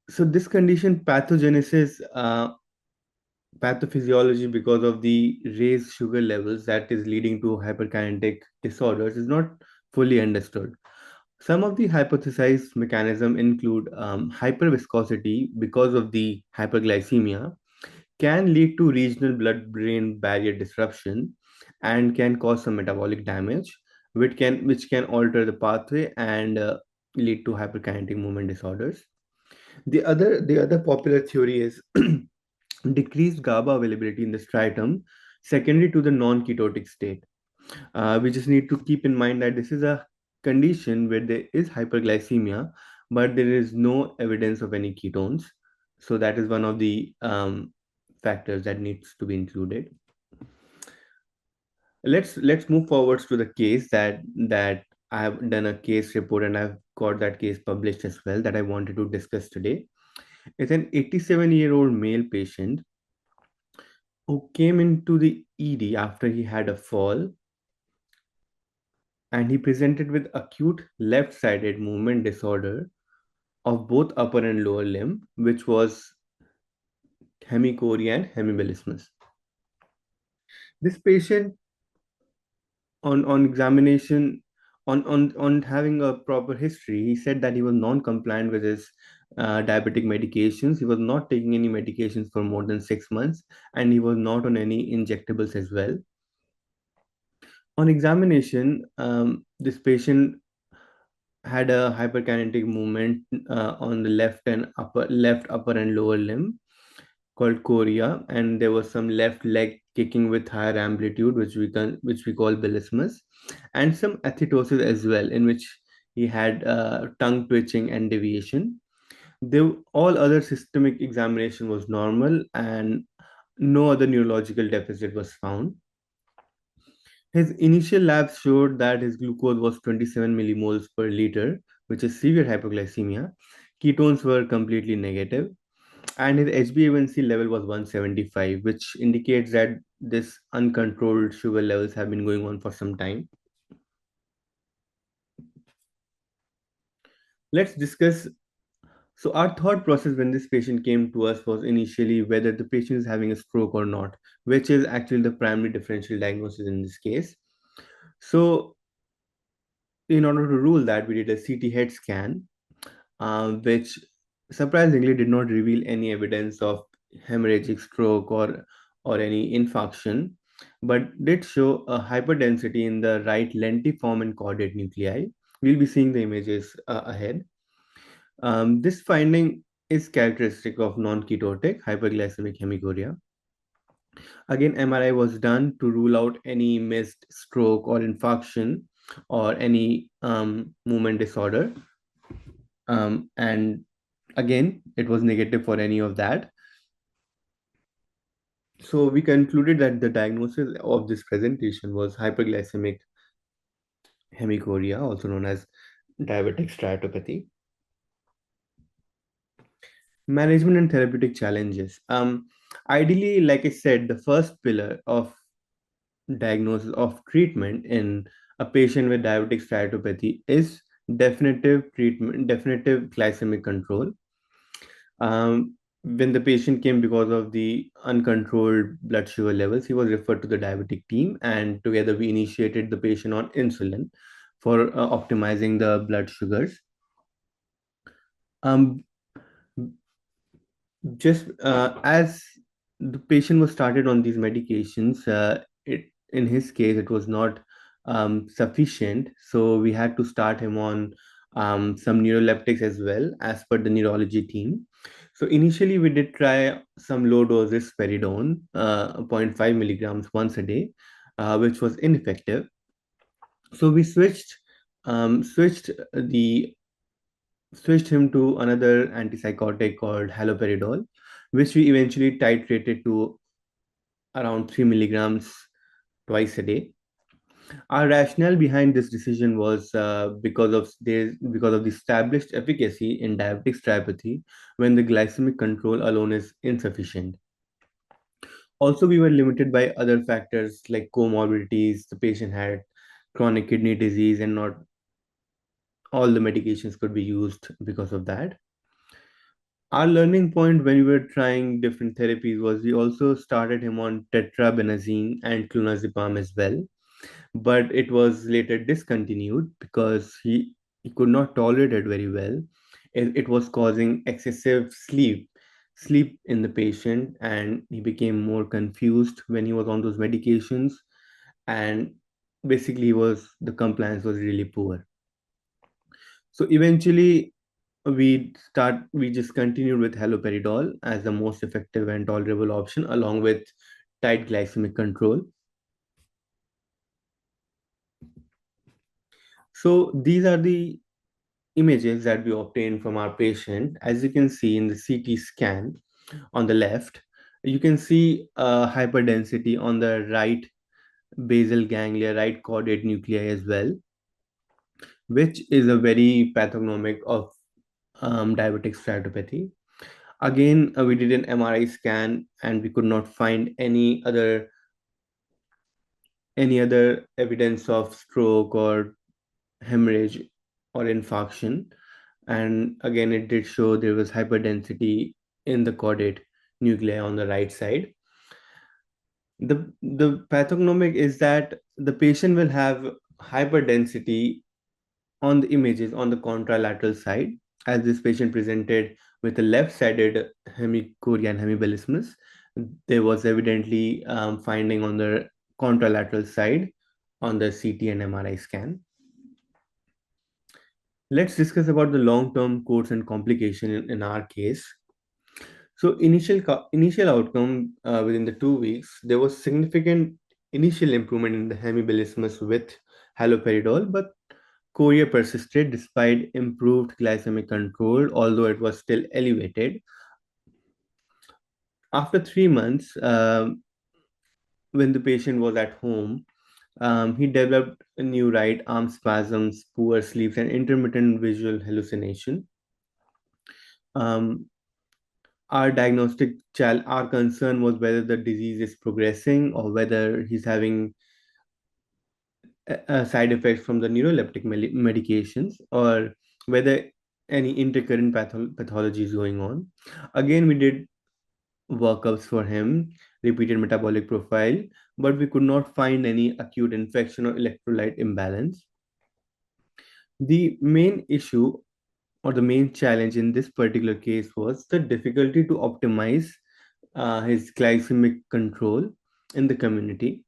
S13: So this condition pathogenesis, pathophysiology because of the raised sugar levels that is leading to hyperkinetic disorders is not fully understood. Some of the hypothesized mechanisms include hyperviscosity because of the hyperglycemia, can lead to regional blood-brain barrier disruption, and can cause some metabolic damage, which can alter the pathway and lead to hyperkinetic movement disorders. The other popular theory is decreased GABA availability in the striatum, secondary to the non-ketotic state. We just need to keep in mind that this is a condition where there is hyperglycemia, but there is no evidence of any ketones. So that is one of the factors that needs to be included. Let's move forwards to the case that I have done a case report and I've got that case published as well that I wanted to discuss today. It's an 87-year-old male patient who came into the ED after he had a fall, and he presented with acute left-sided movement disorder of both upper and lower limb, which was hemichorea and hemiballismus. This patient, on examination, on having a proper history, he said that he was non-compliant with his diabetic medications. He was not taking any medications for more than 6 months, and he was not on any injectables as well. On examination, this patient had a hyperkinetic movement on the left upper and lower limb called chorea, and there was some left leg kicking with higher amplitude, which we call billismus, and some athetosis as well, in which he had tongue twitching and deviation. All other systemic examination was normal, and no other neurological deficit was found. His initial labs showed that his glucose was 27 millimoles per liter, which is severe hypoglycemia. Ketones were completely negative, and his HbA1c level was 175, which indicates that this uncontrolled sugar levels have been going on for some time. Let's discuss. So our thought process when this patient came to us was initially whether the patient is having a stroke or not, which is actually the primary differential diagnosis in this case. So in order to rule that, we did a CT head scan, which surprisingly did not reveal any evidence of hemorrhagic stroke or any infarction, but did show a hyperdensity in the right lentiform and caudate nuclei. We'll be seeing the images ahead. This finding is characteristic of non-ketotic hyperglycemic hemichorea. Again, MRI was done to rule out any missed stroke or infarction or any movement disorder. And again, it was negative for any of that. So we concluded that the diagnosis of this presentation was hyperglycemic hemichorea, also known as diabetic steatopathy. Management and therapeutic challenges. Ideally, like I said, the first pillar of diagnosis of treatment in a patient with diabetic steatopathy is definitive treatment, definitive glycemic control. When the patient came because of the uncontrolled blood sugar levels, he was referred to the diabetic team, and together we initiated the patient on insulin for optimizing the blood sugars. Just as the patient was started on these medications, in his case, it was not sufficient. So we had to start him on some neuroleptics as well, as per the neurology team. So initially, we did try some low dose risperidone, 0.5 milligrams once a day, which was ineffective. So we switched him to another antipsychotic called haloperidol, which we eventually titrated to around 3 milligrams twice a day. Our rationale behind this decision was because of the established efficacy in diabetic steatopathy when the glycemic control alone is insufficient. Also, we were limited by other factors like comorbidities. The patient had chronic kidney disease, and not all the medications could be used because of that. Our learning point when we were trying different therapies was we also started him on tetrabenazine and clonazepam as well, but it was later discontinued because he could not tolerate it very well. It was causing excessive sleep in the patient, and he became more confused when he was on those medications, and basically the compliance was really poor. So eventually we just continued with haloperidol as the most effective and tolerable option, along with tight glycemic control. So these are the images that we obtained from our patient. As you can see in the CT scan on the left, you can see hyperdensity on the right basal ganglia, right caudate nuclei as well, which is a very pathognomic of diabetic steatopathy. Again, we did an MRI scan and we could not find any other evidence of stroke or hemorrhage or infarction. And again, it did show there was hyperdensity in the caudate nuclei on the right side. The pathognomic is that the patient will have hyperdensity on the images on the contralateral side, as this patient presented with a left-sided Hemichorea-hemiballismus. There was evidently finding on the contralateral side on the CT and MRI scan. Let's discuss about the long-term course and complication in our case. So initial outcome within the 2 weeks, there was significant initial improvement in the hemiballismus with haloperidol, but chorea persisted despite improved glycemic control, although it was still elevated. After 3 months, when the patient was at home, he developed a new right arm spasms, poor sleeps, and intermittent visual hallucination. Um, our concern was whether the disease is progressing or whether he's having side effects from the neuroleptic medications, or whether any intercurrent pathology is going on. Again, we did workups for him, repeated metabolic profile, but we could not find any acute infection or electrolyte imbalance. The main issue or the main challenge in this particular case was the difficulty to optimize his glycemic control in the community,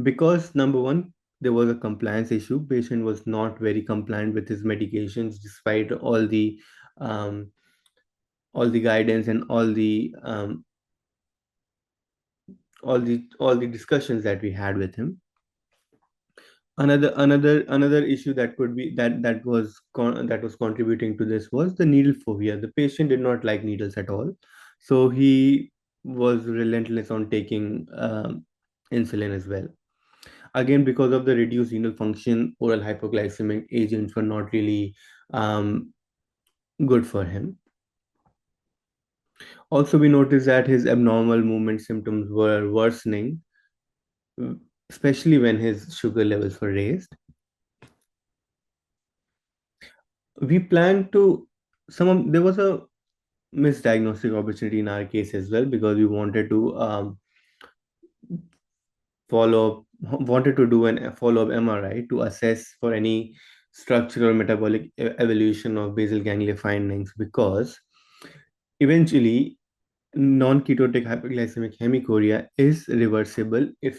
S13: because number one, there was a compliance issue. Patient was not very compliant with his medications despite um, all the guidance and all the discussions that we had with him. Another issue that could be that was contributing to this was the needle phobia. The patient did not like needles at all, so he was relentless on taking insulin as well. Again, because of the reduced renal function, oral hypoglycemic agents were not really good for him. Also, we noticed that his abnormal movement symptoms were worsening, especially when his sugar levels were raised. We planned to there was a misdiagnostic opportunity in our case as well, because we wanted to do a follow-up MRI to assess for any structural metabolic evolution of basal ganglia findings, because eventually non-ketotic hyperglycemic hemichorea is reversible if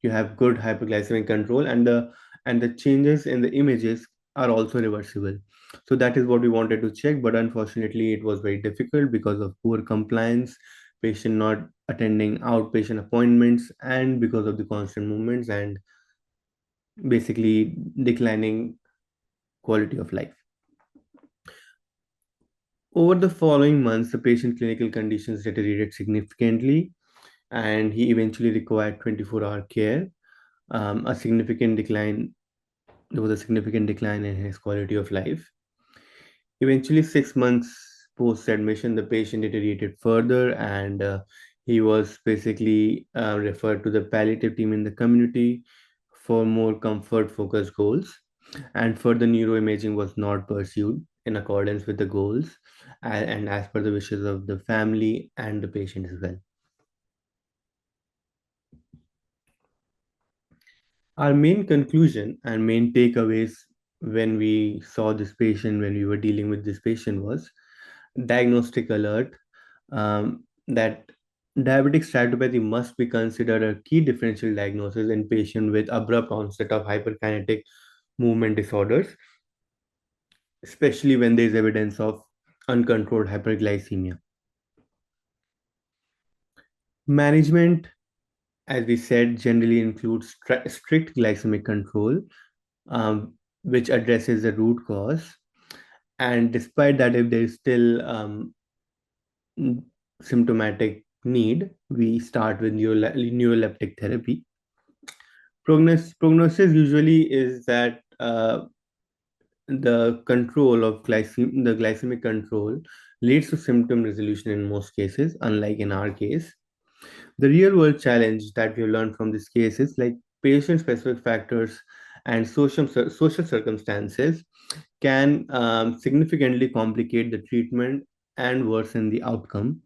S13: you have good hyperglycemic control, and the changes in the images are also reversible. So that is what we wanted to check, but unfortunately it was very difficult because of poor compliance, patient not attending outpatient appointments, and because of the constant movements and basically declining quality of life. Over the following months, the patient's clinical conditions deteriorated significantly, and he eventually required 24-hour care. There was a significant decline in his quality of life. Eventually, 6 months post-admission, the patient deteriorated further, and he was basically referred to the palliative team in the community for more comfort-focused goals. And further neuroimaging was not pursued in accordance with the goals and as per the wishes of the family and the patient as well. Our main conclusion and main takeaways when we saw this patient, when we were dealing with this patient, was diagnostic alert, that diabetic steatopathy must be considered a key differential diagnosis in patients with abrupt onset of hyperkinetic movement disorders, especially when there is evidence of uncontrolled hyperglycemia. Management, as we said, generally includes strict glycemic control, which addresses the root cause. And despite that, if there is still symptomatic need, we start with neuroleptic therapy. Prognosis usually is that the control of the glycemic control leads to symptom resolution in most cases, unlike in our case. The real world challenge that we learned from this case is like patient specific factors and social circumstances can significantly complicate the treatment and worsen the outcome.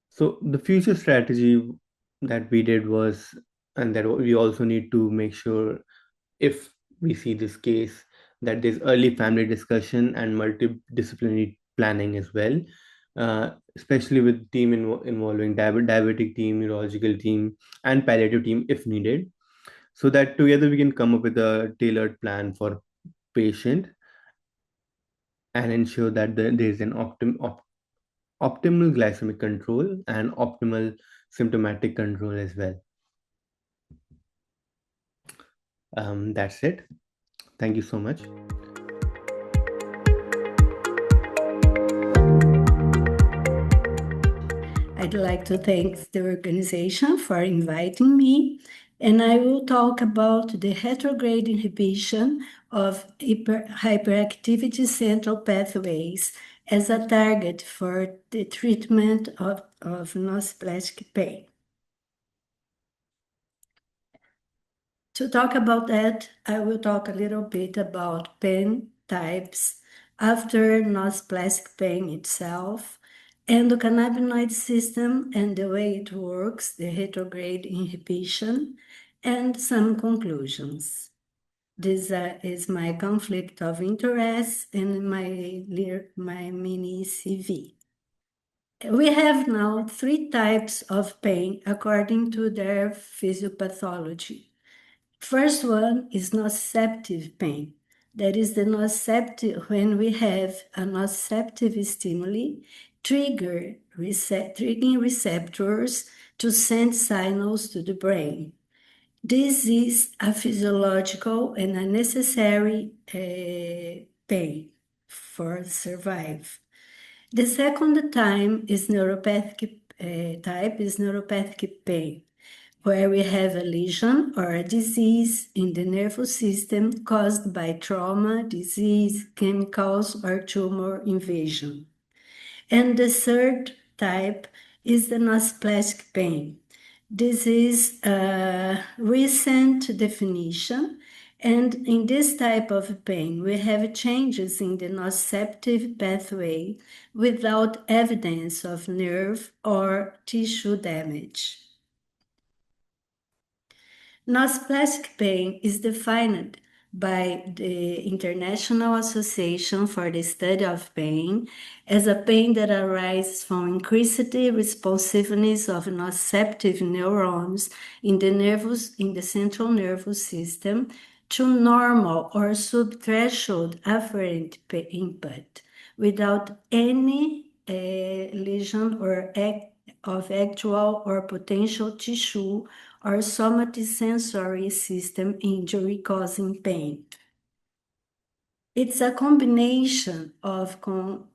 S13: So the future strategy that we did was, and that we also need to make sure, if we see this case, that there's early family discussion and multidisciplinary planning as well. especially with team involving diabetic team, neurological team, and palliative team if needed, so that together we can come up with a tailored plan for patient and ensure that there is an optimal glycemic control and optimal symptomatic control as well. That's it. Thank you so much.
S14: I'd like to thank the organization for inviting me, and I will talk about the retrograde inhibition of hyperactivity central pathways as a target for the treatment of nonspecific pain. To talk about that, I will talk a little bit about pain types after nonspecific pain itself, endocannabinoid system and the way it works, the retrograde inhibition, and some conclusions. This is my conflict of interest and my mini CV. We have now 3 types of pain according to their physiopathology. First one is nociceptive pain. That is the nociceptive, when we have a nociceptive stimuli triggering receptors to send signals to the brain. This is a physiological and a necessary pain for survive. The second type is neuropathic pain, where we have a lesion or a disease in the nervous system caused by trauma, disease, chemicals, or tumor invasion. And the third type is the nonspecific pain. This is a recent definition, and in this type of pain, we have changes in the nociceptive pathway without evidence of nerve or tissue damage. Nonspecific pain is defined by the International Association for the Study of Pain as a pain that arises from increased responsiveness of nociceptive neurons in the central nervous system to normal or subthreshold afferent input without any lesion or of actual or potential tissue or somatosensory system injury causing pain. It's a combination of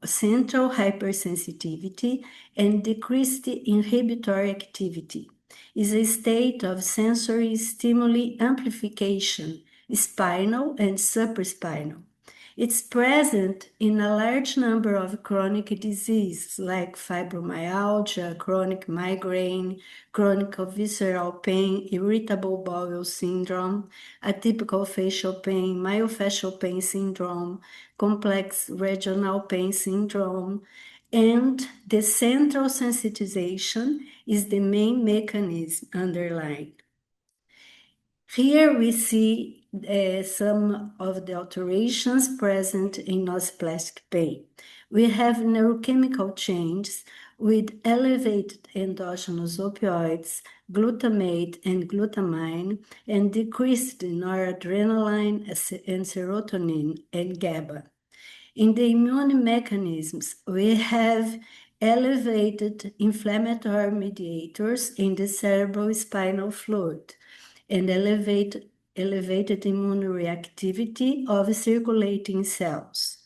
S14: central hypersensitivity and decreased inhibitory activity. It's a state of sensory stimuli amplification, spinal and supraspinal. It's present in a large number of chronic diseases like fibromyalgia, chronic migraine, chronic visceral pain, irritable bowel syndrome, atypical facial pain, myofascial pain syndrome, complex regional pain syndrome, and the central sensitization is the main mechanism underlying. Here we see some of the alterations present in nonspecific pain. We have neurochemical changes with elevated endogenous opioids, glutamate and glutamine, and decreased noradrenaline and serotonin and GABA. In the immune mechanisms, we have elevated inflammatory mediators in the cerebrospinal fluid and elevated immune reactivity of circulating cells.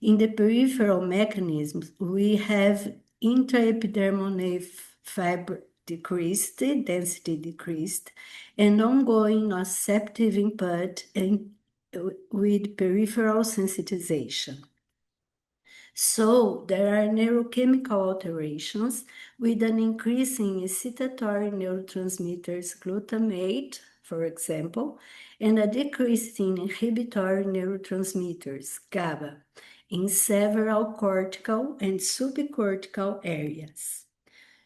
S14: In the peripheral mechanisms, we have intraepidermal fiber decreased, density decreased, and ongoing nociceptive input with peripheral sensitization. So there are neurochemical alterations with an increase in excitatory neurotransmitters glutamate, for example, and a decrease in inhibitory neurotransmitters GABA in several cortical and subcortical areas.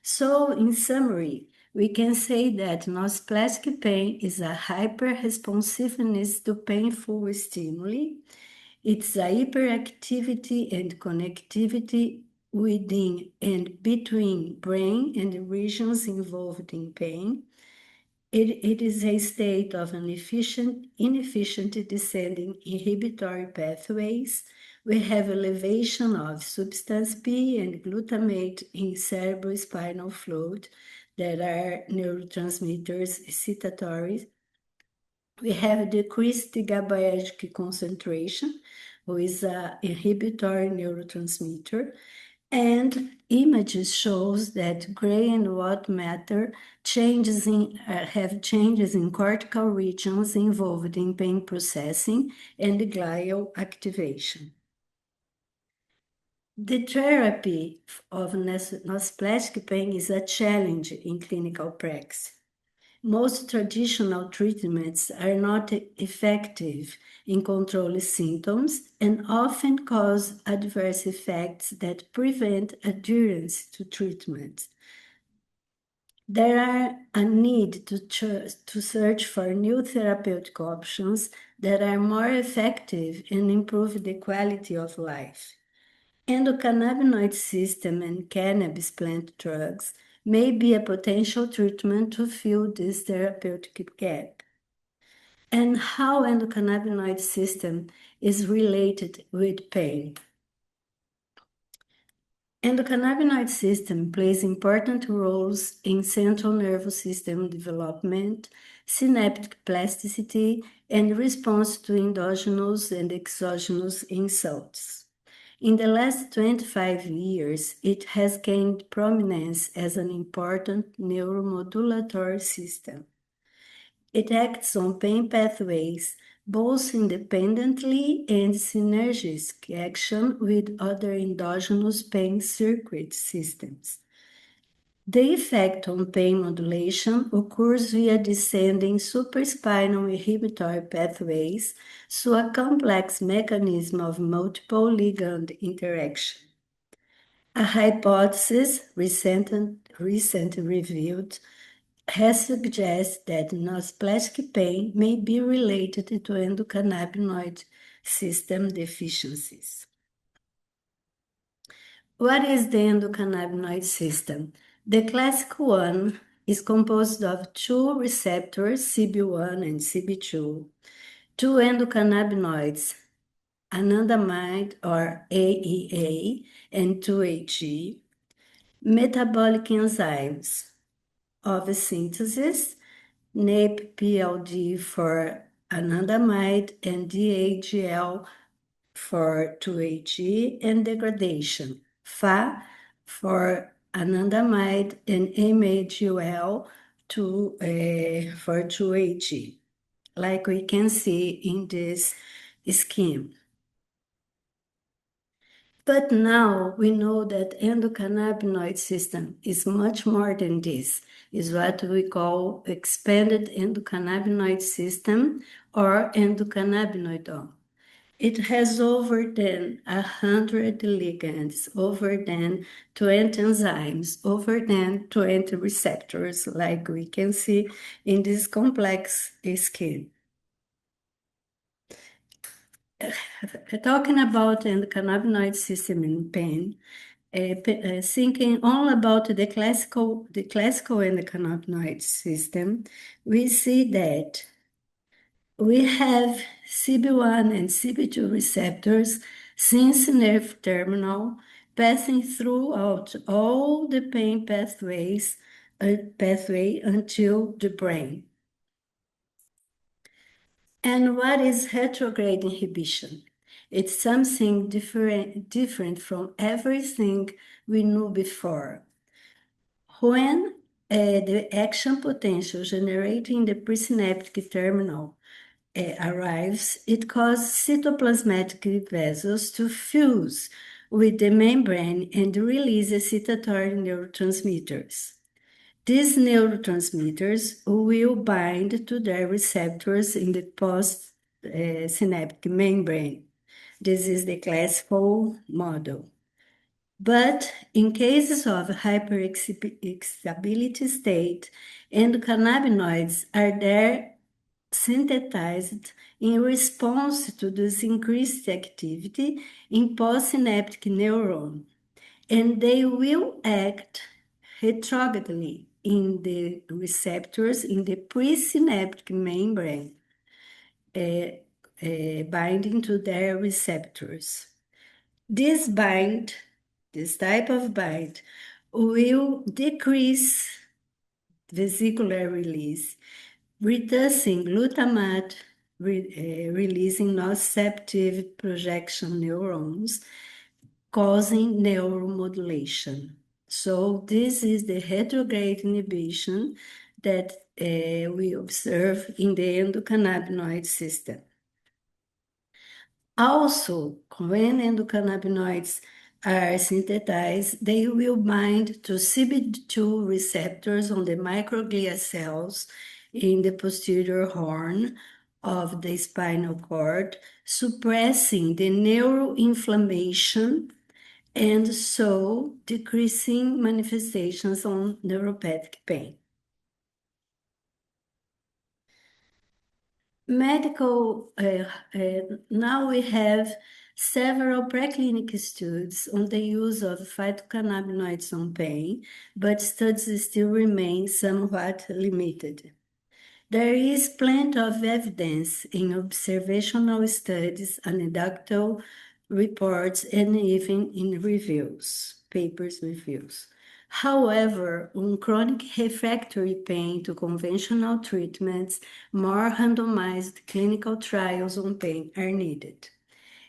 S14: So in summary, we can say that nonspecific pain is a hyperresponsiveness to painful stimuli. It's a hyperactivity and connectivity within and between brain and the regions involved in pain. It is a state of inefficient descending inhibitory pathways. We have elevation of substance P and glutamate in cerebrospinal fluid that are neurotransmitters excitatory. We have decreased GABAergic concentration, who is an inhibitory neurotransmitter, and images shows that gray and white matter have changes in cortical regions involved in pain processing and glial activation. The therapy of nosplastic pain is a challenge in clinical practice. Most traditional treatments are not effective in controlling symptoms and often cause adverse effects that prevent adherence to treatment. There are a need to search for new therapeutic options that are more effective and improve the quality of life. Endocannabinoid system and cannabis plant drugs may be a potential treatment to fill this therapeutic gap. And how endocannabinoid system is related with pain. Endocannabinoid system plays important roles in central nervous system development, synaptic plasticity, and response to endogenous and exogenous insults. In the last 25 years, it has gained prominence as an important neuromodulatory system. It acts on pain pathways, both independently and synergistic action with other endogenous pain circuit systems. The effect on pain modulation occurs via descending supraspinal inhibitory pathways through a complex mechanism of multiple ligand interaction. A hypothesis recently revealed has suggested that nosplastic pain may be related to endocannabinoid system deficiencies. What is the endocannabinoid system? The classic one is composed of two receptors, CB1 and CB2, two endocannabinoids, anandamide or AEA and 2-AG, metabolic enzymes of synthesis, NAP-PLD for anandamide and DAGL for 2-AG, and degradation, Fa for anandamide and MAGL for 2-AG, like we can see in this scheme. But now we know that endocannabinoid system is much more than this. Is what we call expanded endocannabinoid system or endocannabinoidome. It has over than 100 ligands, over than 20 enzymes, over than 20 receptors, like we can see in this complex scheme. Talking about the cannabinoid system in pain, thinking all about the classical endocannabinoid system, we see that we have CB1 and CB2 receptors since nerve terminal, passing throughout all the pain pathway until the brain. And what is retrograde inhibition? It's something different from everything we knew before. When the action potential generating the presynaptic terminal arrives, it causes cytoplasmatic vessels to fuse with the membrane and release excitatory neurotransmitters. These neurotransmitters will bind to their receptors in the post-synaptic membrane. This is the classical model. But in cases of hyperexcitability state, endocannabinoids are there synthesized in response to this increased activity in postsynaptic neuron. and they will act retrogradely in the receptors in the presynaptic membrane, binding to their receptors. This type of bind, will decrease vesicular release, reducing glutamate, releasing nociceptive projection neurons, causing neuromodulation. So this is the retrograde inhibition that we observe in the endocannabinoid system. Also, when endocannabinoids are synthesized, they will bind to CB2 receptors on the microglia cells in the posterior horn of the spinal cord, suppressing the neuroinflammation and so decreasing manifestations on neuropathic pain. Now we have several preclinical studies on the use of phytocannabinoids on pain, but studies still remain somewhat limited. There is plenty of evidence in observational studies, anecdotal reports, and even in papers reviews. However, on chronic refractory pain to conventional treatments, more randomized clinical trials on pain are needed.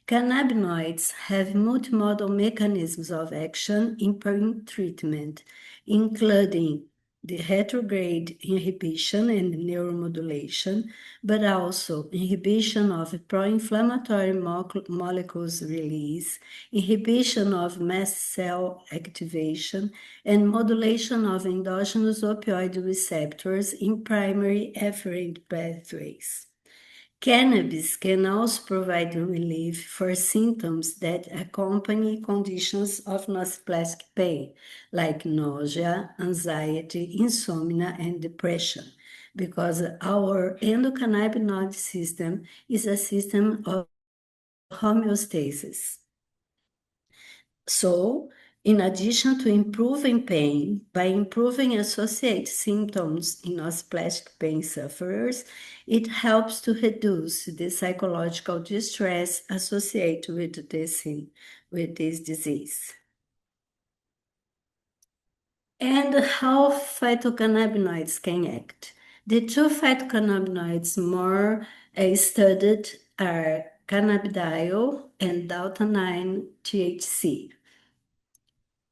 S14: Cannabinoids have multimodal mechanisms of action in pain treatment, including the retrograde inhibition and neuromodulation, but also inhibition of pro-inflammatory molecules release, inhibition of mast cell activation, and modulation of endogenous opioid receptors in primary efferent pathways. Cannabis can also provide relief for symptoms that accompany conditions of nociplastic pain, like nausea, anxiety, insomnia, and depression, because our endocannabinoid system is a system of homeostasis. So, in addition to improving pain, by improving associated symptoms in nociplastic pain sufferers, it helps to reduce the psychological distress associated with this disease. And how phytocannabinoids can act. The two phytocannabinoids more studied are cannabidiol and daltonine THC.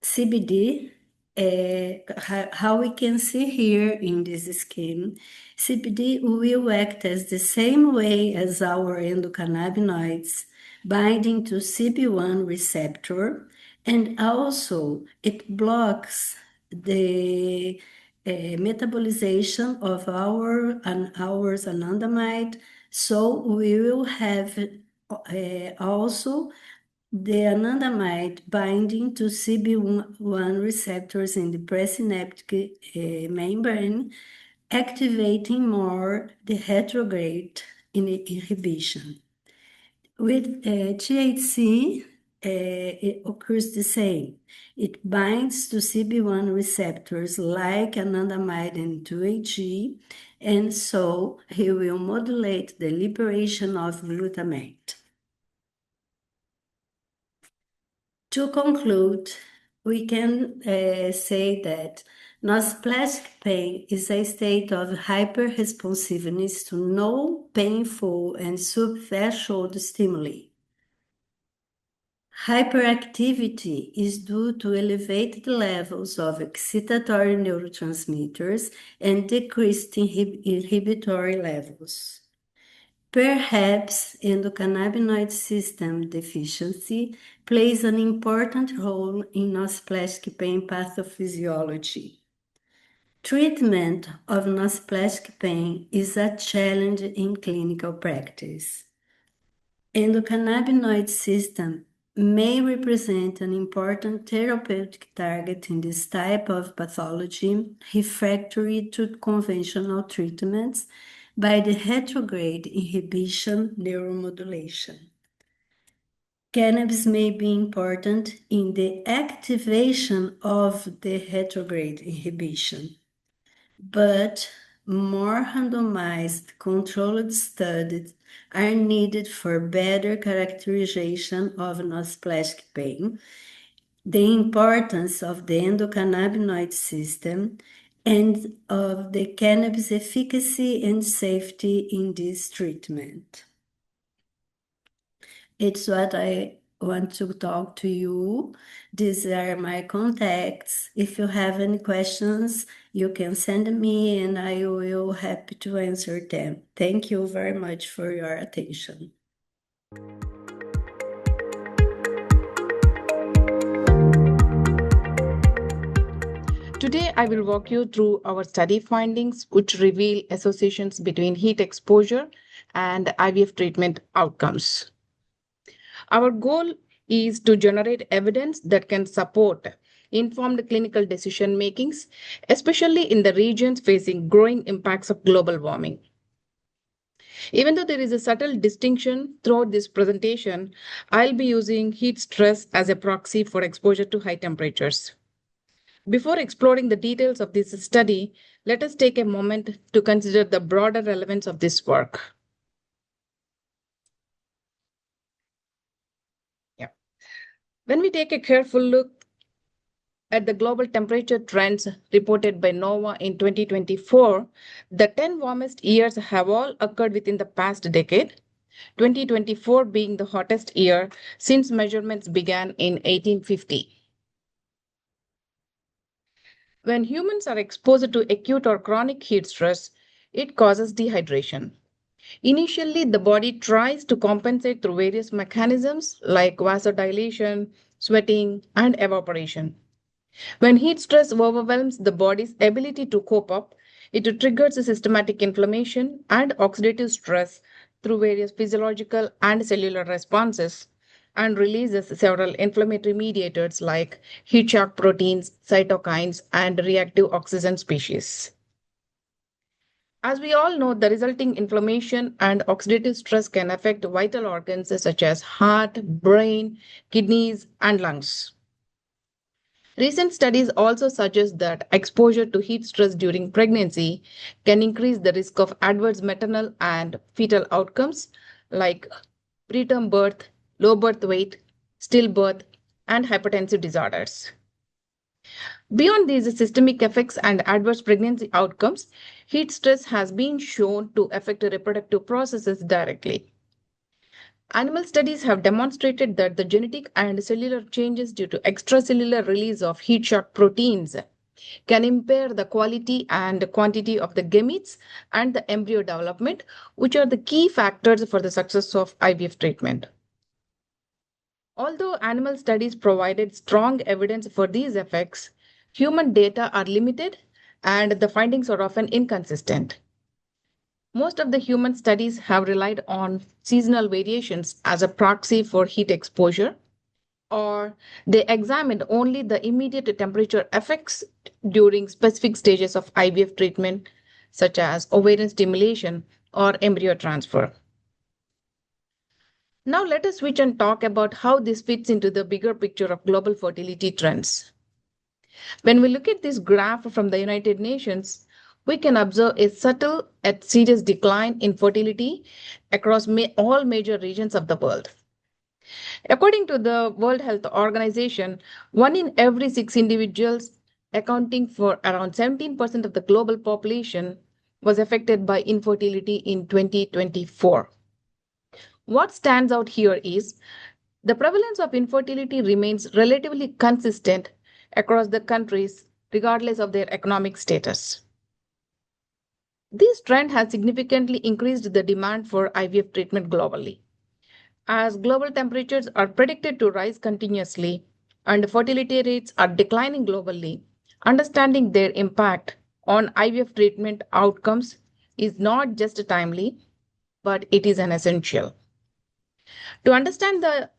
S14: CBD, how we can see here in this scheme, CBD will act as the same way as our endocannabinoids, binding to CB1 receptor, and also it blocks the metabolization of our anandamide, so we will have also the anandamide binding to CB1 receptors in the presynaptic membrane, activating more the retrograde inhibition. With THC, it occurs the same. It binds to CB1 receptors like anandamide and 2-HG, and so he will modulate the liberation of glutamate. To conclude, we can say that nociplastic pain is a state of hyperresponsiveness to no painful and subthreshold stimuli. Hyperactivity is due to elevated levels of excitatory neurotransmitters and decreased inhibitory levels. Perhaps endocannabinoid system deficiency plays an important role in nociplastic pain pathophysiology. Treatment of nociplastic pain is a challenge in clinical practice. Endocannabinoid system may represent an important therapeutic target in this type of pathology refractory to conventional treatments by the retrograde inhibition neuromodulation. Cannabis may be important in the activation of the retrograde inhibition, but more randomized controlled studies are needed for better characterization of noseplastic pain, the importance of the endocannabinoid system, and of the cannabis efficacy and safety in this treatment. It's what I want to talk to you. These are my contacts. If you have any questions, you can send me and I will happy to answer them. Thank you very much for your attention.
S15: Today, I will walk you through our study findings, which reveal associations between heat exposure and IVF treatment outcomes. Our goal is to generate evidence that can support informed clinical decision makings, especially in the regions facing growing impacts of global warming. Even though there is a subtle distinction throughout this presentation, I'll be using heat stress as a proxy for exposure to high temperatures. Before exploring the details of this study, let us take a moment to consider the broader relevance of this work. When we take a careful look at the global temperature trends reported by NOAA in 2024, the 10 warmest years have all occurred within the past decade, 2024 being the hottest year since measurements began in 1850. When humans are exposed to acute or chronic heat stress, it causes dehydration. Initially, the body tries to compensate through various mechanisms like vasodilation, sweating, and evaporation. When heat stress overwhelms the body's ability to cope up, it triggers a systematic inflammation and oxidative stress through various physiological and cellular responses and releases several inflammatory mediators like heat shock proteins, cytokines, and reactive oxygen species. As we all know, the resulting inflammation and oxidative stress can affect vital organs such as heart, brain, kidneys, and lungs. Recent studies also suggest that exposure to heat stress during pregnancy can increase the risk of adverse maternal and fetal outcomes like preterm birth, low birth weight, stillbirth, and hypertensive disorders. Beyond these systemic effects and adverse pregnancy outcomes, heat stress has been shown to affect reproductive processes directly. Animal studies have demonstrated that the genetic and cellular changes due to extracellular release of heat shock proteins can impair the quality and quantity of the gametes and the embryo development, which are the key factors for the success of IVF treatment. Although animal studies provided strong evidence for these effects, human data are limited and the findings are often inconsistent. Most of the human studies have relied on seasonal variations as a proxy for heat exposure, or they examined only the immediate temperature effects during specific stages of IVF treatment, such as ovarian stimulation or embryo transfer. Now let us switch and talk about how this fits into the bigger picture of global fertility trends. When we look at this graph from the United Nations, we can observe a subtle yet serious decline in fertility across all major regions of the world. According to the World Health Organization, 1 in every 6 individuals, accounting for around 17% of the global population, was affected by infertility in 2024. What stands out here is the prevalence of infertility remains relatively consistent across the countries, regardless of their economic status. This trend has significantly increased the demand for IVF treatment globally. As global temperatures are predicted to rise continuously and fertility rates are declining globally, understanding their impact on IVF treatment outcomes is not just timely, but it is an essential. To understand the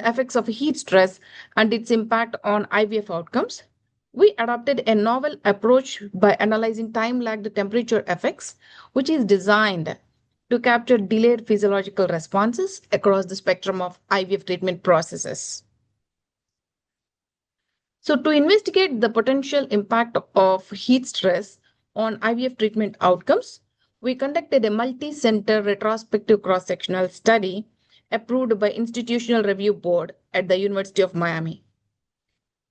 S15: effects of heat stress and its impact on IVF outcomes, we adopted a novel approach by analyzing time-lagged temperature effects, which is designed to capture delayed physiological responses across the spectrum of IVF treatment processes. So to investigate the potential impact of heat stress on IVF treatment outcomes, we conducted a multi-center retrospective cross-sectional study approved by Institutional Review Board at the University of Miami.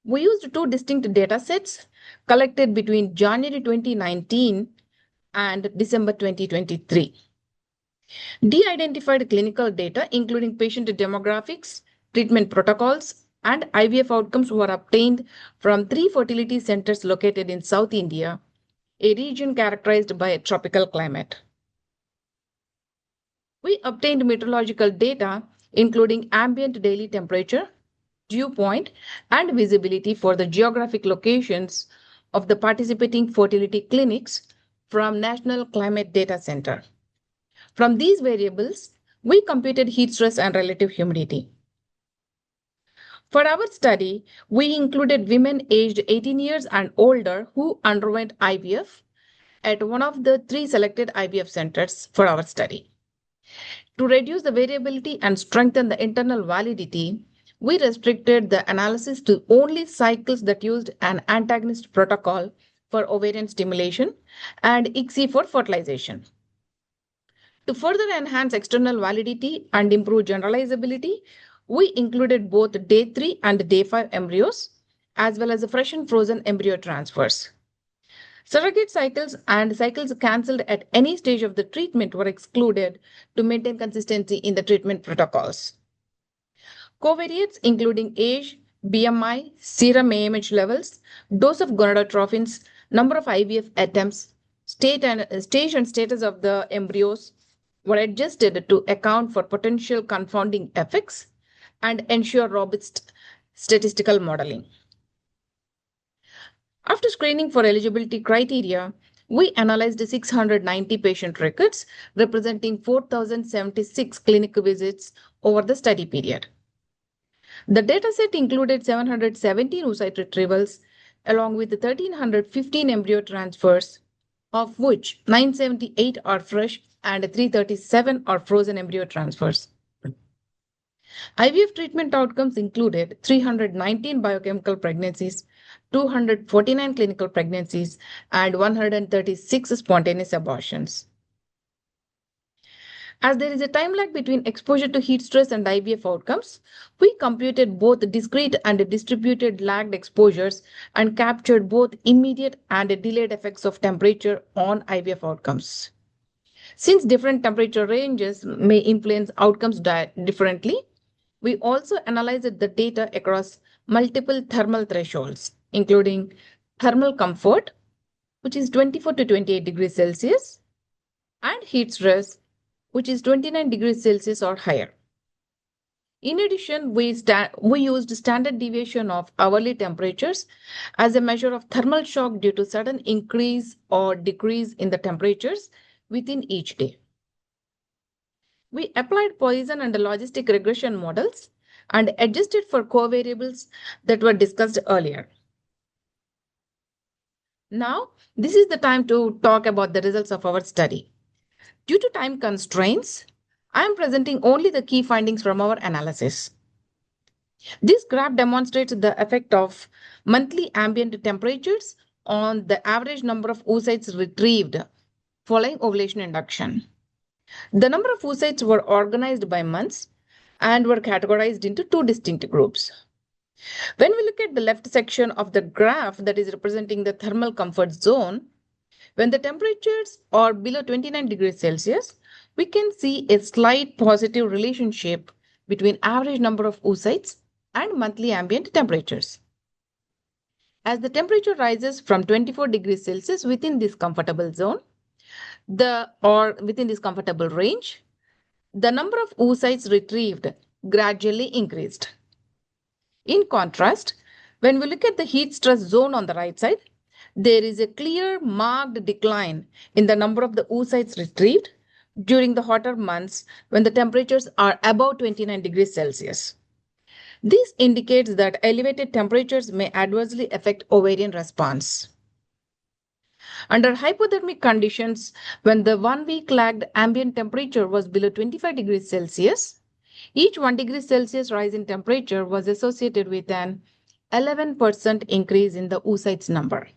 S15: We used two distinct data sets collected between January 2019 and December 2023. De-identified clinical data, including patient demographics, treatment protocols, and IVF outcomes were obtained from 3 fertility centers located in South India, a region characterized by a tropical climate. We obtained meteorological data, including ambient daily temperature, dew point, and visibility for the geographic locations of the participating fertility clinics from National Climate Data Center. From these variables, we computed heat stress and relative humidity. For our study, we included women aged 18 years and older who underwent IVF at one of the 3 selected IVF centers for our study. To reduce the variability and strengthen the internal validity, we restricted the analysis to only cycles that used an antagonist protocol for ovarian stimulation and ICSI for fertilization. To further enhance external validity and improve generalizability, we included both day 3 and day 5 embryos, as well as fresh and frozen embryo transfers. Surrogate cycles and cycles cancelled at any stage of the treatment were excluded to maintain consistency in the treatment protocols. Covariates including age, BMI, serum AMH levels, dose of gonadotrophins, number of IVF attempts, stage and status of the embryos were adjusted to account for potential confounding effects and ensure robust statistical modeling. After screening for eligibility criteria, we analyzed 690 patient records representing 4,076 clinical visits over the study period. The dataset included 717 oocyte retrievals along with 1,315 embryo transfers, of which 978 are fresh and 337 are frozen embryo transfers. IVF treatment outcomes included 319 biochemical pregnancies, 249 clinical pregnancies, and 136 spontaneous abortions. As there is a time lag between exposure to heat stress and IVF outcomes, we computed both discrete and distributed lagged exposures and captured both immediate and delayed effects of temperature on IVF outcomes. Since different temperature ranges may influence outcomes differently, we also analyzed the data across multiple thermal thresholds, including thermal comfort, which is 24 to 28 degrees Celsius, and heat stress, which is 29 degrees Celsius or higher. In addition, we used standard deviation of hourly temperatures as a measure of thermal shock due to sudden increase or decrease in the temperatures within each day. We applied Poisson and logistic regression models and adjusted for covariables that were discussed earlier. Now, this is the time to talk about the results of our study. Due to time constraints, I am presenting only the key findings from our analysis. This graph demonstrates the effect of monthly ambient temperatures on the average number of oocytes retrieved following ovulation induction. The number of oocytes were organized by months and were categorized into 2 distinct groups. When we look at the left section of the graph that is representing the thermal comfort zone, when the temperatures are below 29 degrees Celsius, we can see a slight positive relationship between average number of oocytes and monthly ambient temperatures. As the temperature rises from 24 degrees Celsius within this comfortable zone, within this comfortable range, the number of oocytes retrieved gradually increased. In contrast, when we look at the heat stress zone on the right side, there is a clear marked decline in the number of the oocytes retrieved during the hotter months when the temperatures are above 29 degrees Celsius. This indicates that elevated temperatures may adversely affect ovarian response. Under hypothermic conditions, when the 1 week lagged ambient temperature was below 25 degrees Celsius, each 1 degree Celsius rise in temperature was associated with an 11% increase in the oocytes number.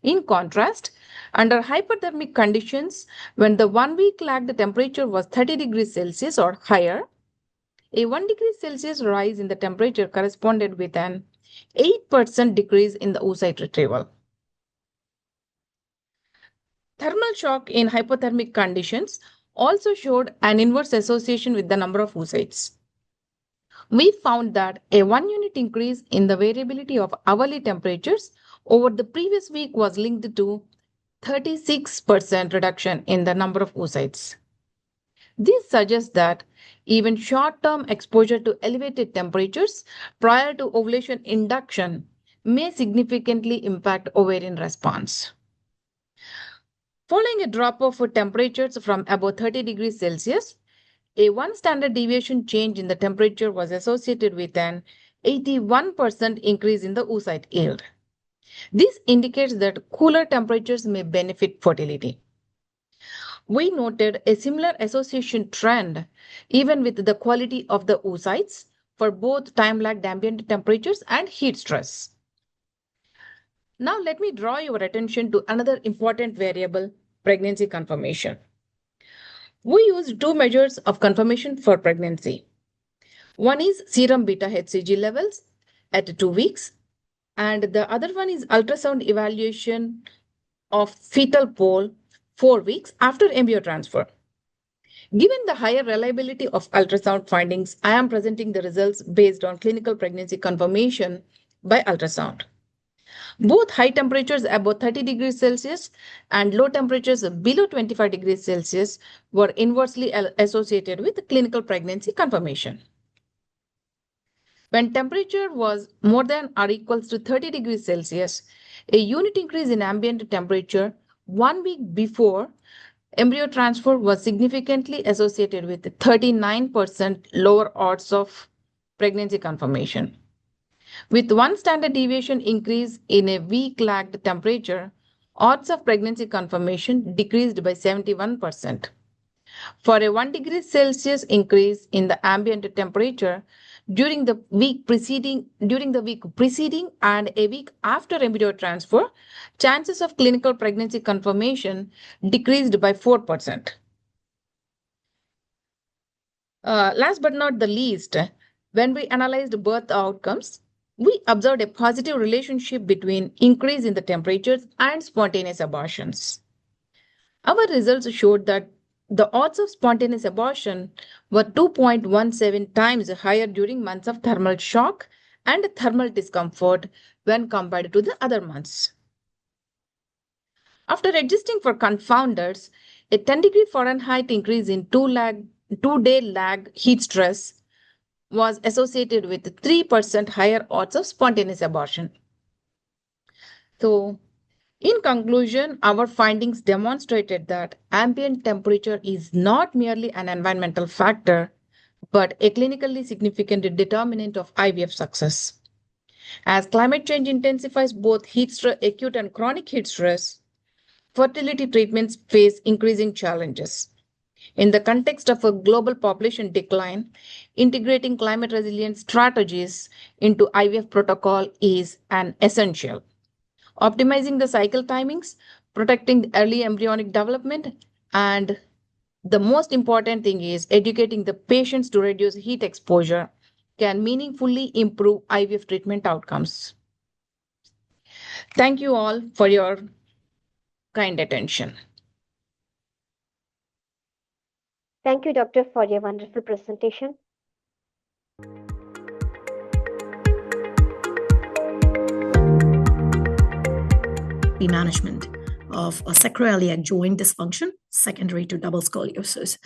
S15: In contrast, under hyperthermic conditions, when the 1 week lagged temperature was 30 degrees Celsius or higher, a 1 degree Celsius rise in the temperature corresponded with an 8% decrease in the oocyte retrieval. Thermal shock in hypothermic conditions also showed an inverse association with the number of oocytes. We found that a 1 unit increase in the variability of hourly temperatures over the previous week was linked to 36% reduction in the number of oocytes. This suggests that even short-term exposure to elevated temperatures prior to ovulation induction may significantly impact ovarian response. Following a drop-off of temperatures from above 30 degrees Celsius, a 1 standard deviation change in the temperature was associated with an 81% increase in the oocyte yield. This indicates that cooler temperatures may benefit fertility. We noted a similar association trend even with the quality of the oocytes for both time-lagged ambient temperatures and heat stress. Now let me draw your attention to another important variable, pregnancy confirmation. We used 2 measures of confirmation for pregnancy. One is serum beta HCG levels at 2 weeks, and the other one is ultrasound evaluation of fetal pole 4 weeks after embryo transfer. Given the higher reliability of ultrasound findings, I am presenting the results based on clinical pregnancy confirmation by ultrasound. Both high temperatures above 30 degrees Celsius and low temperatures below 25 degrees Celsius were inversely associated with clinical pregnancy confirmation. When temperature was more than or equals to 30 degrees Celsius, a unit increase in ambient temperature 1 week before embryo transfer was significantly associated with 39% lower odds of pregnancy confirmation. With 1 standard deviation increase in a week lagged temperature, odds of pregnancy confirmation decreased by 71%. For a 1 degree Celsius increase in the ambient temperature during the week preceding and a week after embryo transfer, chances of clinical pregnancy confirmation decreased by 4%. Last but not the least, when we analyzed birth outcomes, we observed a positive relationship between increase in the temperatures and spontaneous abortions. Our results showed that the odds of spontaneous abortion were 2.17 times higher during months of thermal shock and thermal discomfort when compared to the other months. After adjusting for confounders, a 10 degree Fahrenheit increase in 2-day lag heat stress was associated with 3% higher odds of spontaneous abortion. So, in conclusion, our findings demonstrated that ambient temperature is not merely an environmental factor, but a clinically significant determinant of IVF success. As climate change intensifies both acute and chronic heat stress, fertility treatments face increasing challenges. In the context of a global population decline, integrating climate resilient strategies into IVF protocol is an essential. Optimizing the cycle timings, protecting the early embryonic development, and the most important thing is educating the patients to reduce heat exposure can meaningfully improve IVF treatment outcomes. Thank you all for your kind attention.
S10: Thank you, Doctor, for your wonderful presentation.
S16: Management of a sacroiliac joint dysfunction secondary to double scoliosis.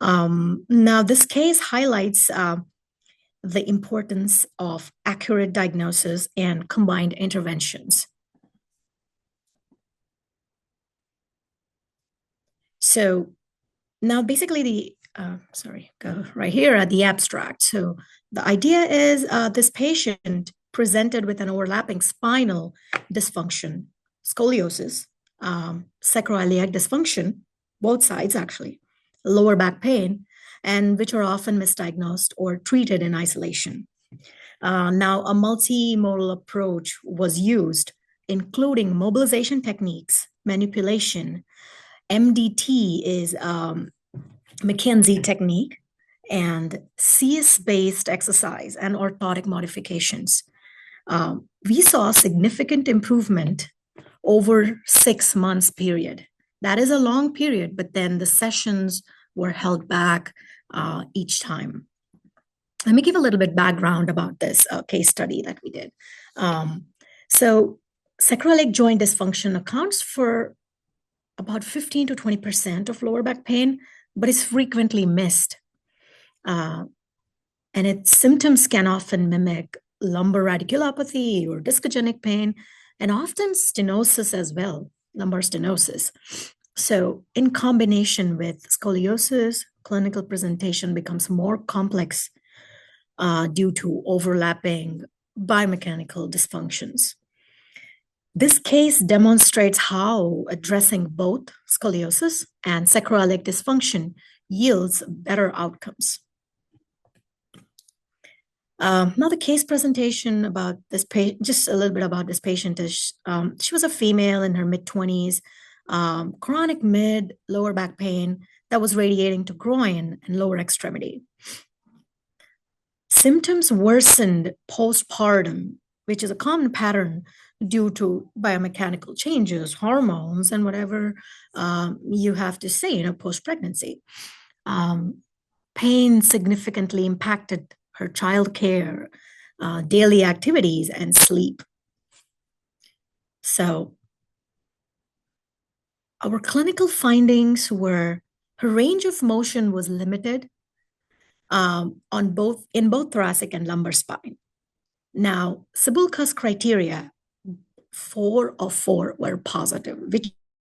S16: Now, this case highlights the importance of accurate diagnosis and combined interventions. So now basically go right here at the abstract. So the idea is this patient presented with an overlapping spinal dysfunction, scoliosis, sacroiliac dysfunction, both sides actually, lower back pain, and which are often misdiagnosed or treated in isolation. Now, a multimodal approach was used, including mobilization techniques, manipulation. MDT is McKenzie technique, and CS-based exercise and orthotic modifications. We saw significant improvement over 6 months period. That is a long period, but then the sessions were held back each time. Let me give a little bit background about this case study that we did. So sacroiliac joint dysfunction accounts for about 15 to 20% of lower back pain, but is frequently missed. And its symptoms can often mimic lumbar radiculopathy or discogenic pain, and often stenosis as well, lumbar stenosis. So in combination with scoliosis, clinical presentation becomes more complex due to overlapping biomechanical dysfunctions. This case demonstrates how addressing both scoliosis and sacroiliac dysfunction yields better outcomes. Now the case presentation about this patient, just a little bit about this patient is, she was a female in her mid-20s, chronic lower back pain that was radiating to groin and lower extremity. Symptoms worsened postpartum, which is a common pattern due to biomechanical changes, hormones, and whatever you have to say, post-pregnancy. Pain significantly impacted her childcare, daily activities, and sleep. So our clinical findings were her range of motion was limited in both thoracic and lumbar spine. Now, Cebulka's criteria, 4 of 4 were positive, which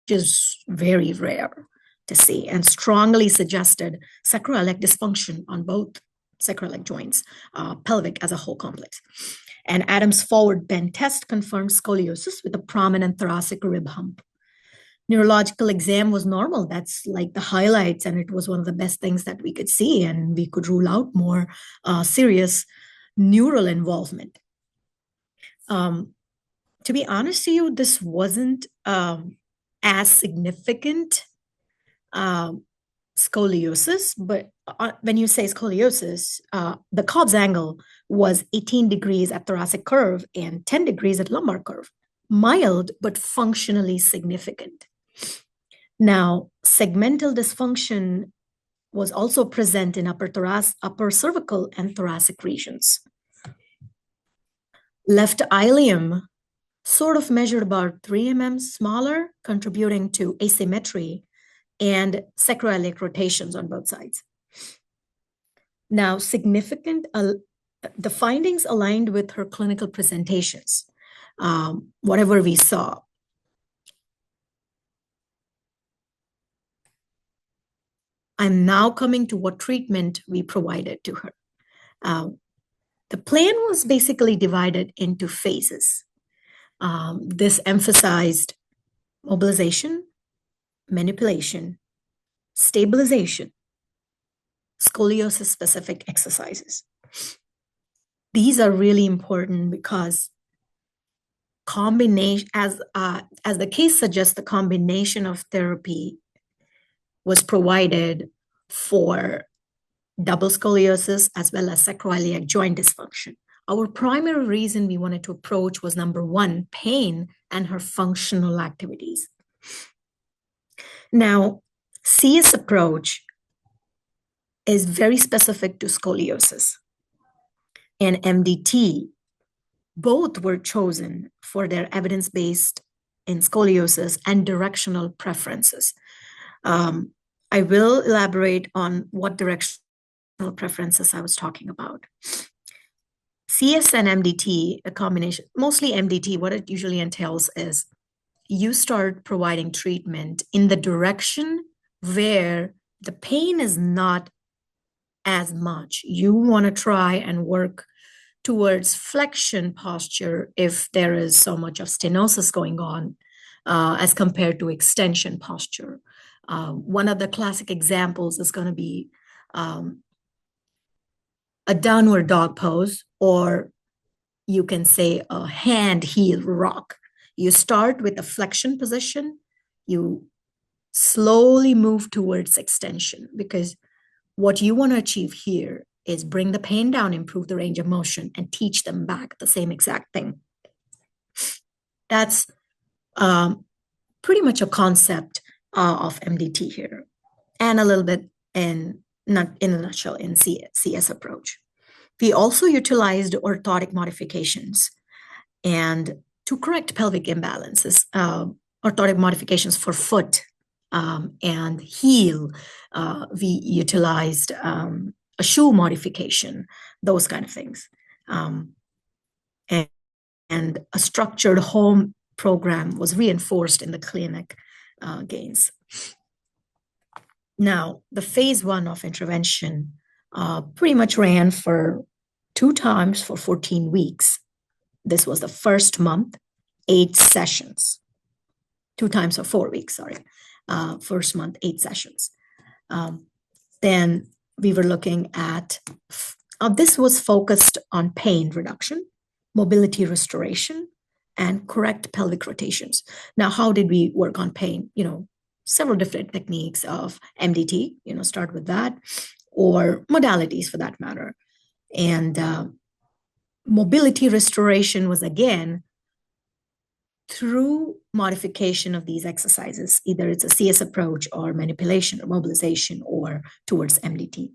S16: is very rare to see, and strongly suggested sacroiliac dysfunction on both sacroiliac joints, pelvic as a whole complex. And Adams forward bend test confirmed scoliosis with a prominent thoracic rib hump. Neurological exam was normal. That's like the highlights, and it was one of the best things that we could see, and we could rule out more serious neural involvement. To be honest to you, this wasn't as significant scoliosis, but when you say scoliosis, the Cobb's angle was 18 degrees at thoracic curve and 10 degrees at lumbar curve. Mild, but functionally significant. Now, segmental dysfunction was also present in upper cervical and thoracic regions. Left ilium sort of measured about 3 mm smaller, contributing to asymmetry and sacroiliac rotations on both sides. Now, the findings aligned with her clinical presentations, whatever we saw. I'm now coming to what treatment we provided to her. The plan was basically divided into phases. This emphasized mobilization, manipulation, stabilization, scoliosis-specific exercises. These are really important because combination, as the case suggests, the combination of therapy was provided for double scoliosis as well as sacroiliac joint dysfunction. Our primary reason we wanted to approach was number 1, pain and her functional activities. Now, CS approach is very specific to scoliosis, and MDT, both were chosen for their evidence-based in scoliosis and directional preferences. I will elaborate on what directional preferences I was talking about. CS and MDT, a combination, mostly MDT, what it usually entails is you start providing treatment in the direction where the pain is not as much. You want to try and work towards flexion posture if there is so much of stenosis going on as compared to extension posture. One of the classic examples is going to be a downward dog pose, or you can say a hand heel rock. You start with a flexion position, you slowly move towards extension, because what you want to achieve here is bring the pain down, improve the range of motion, and teach them back the same exact thing. That's pretty much a concept of MDT here, and a little bit not in a nutshell in CS approach. We also utilized orthotic modifications and to correct pelvic imbalances, orthotic modifications for foot and heel. We utilized a shoe modification, those kind of things. And a structured home program was reinforced in the clinic gains. Now, the phase 1 of intervention pretty much ran for 2 times for 14 weeks. This was the first month, 8 sessions. 2 times for 4 weeks, sorry. First month, 8 sessions. Then we were looking at, this was focused on pain reduction, mobility restoration, and correct pelvic rotations. Now, how did we work on pain? Several different techniques of MDT, start with that, or modalities for that matter. And mobility restoration was again through modification of these exercises. Either it's a CS approach or manipulation or mobilization or towards MDT.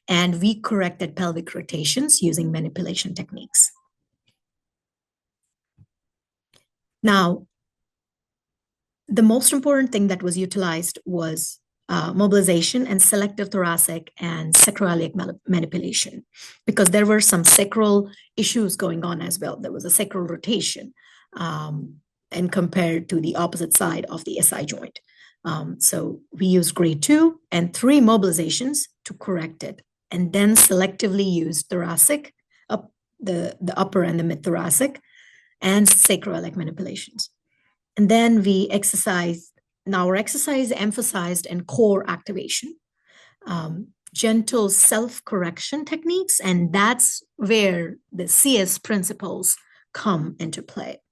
S16: And we corrected pelvic rotations using manipulation techniques. Now, the most important thing that was utilized was mobilization and selective thoracic and sacroiliac manipulation, because there were some sacral issues going on as well. There was a sacral rotation and compared to the opposite side of the SI joint. So we used grade 2 and 3 mobilizations to correct it, and then selectively used thoracic, the upper and the mid-thoracic, and sacroiliac manipulations. And then we exercised. Now our exercise emphasized in core activation, gentle self-correction techniques, and that's where the CS principles come into play.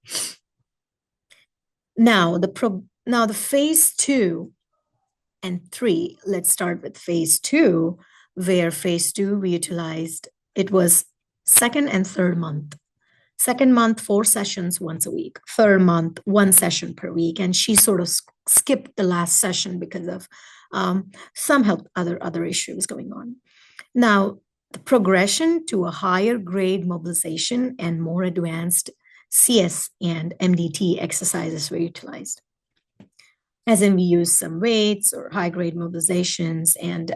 S16: Now the phase 2 and 3, let's start with phase 2, where phase 2 we utilized, it was 2nd and 3rd month. 2nd month, 4 sessions once a week. 3rd month, 1 session per week. And she sort of skipped the last session because of some health, other issues going on. Now, the progression to a higher grade mobilization and more advanced CS and MDT exercises were utilized. As in, we used some weights or high grade mobilizations and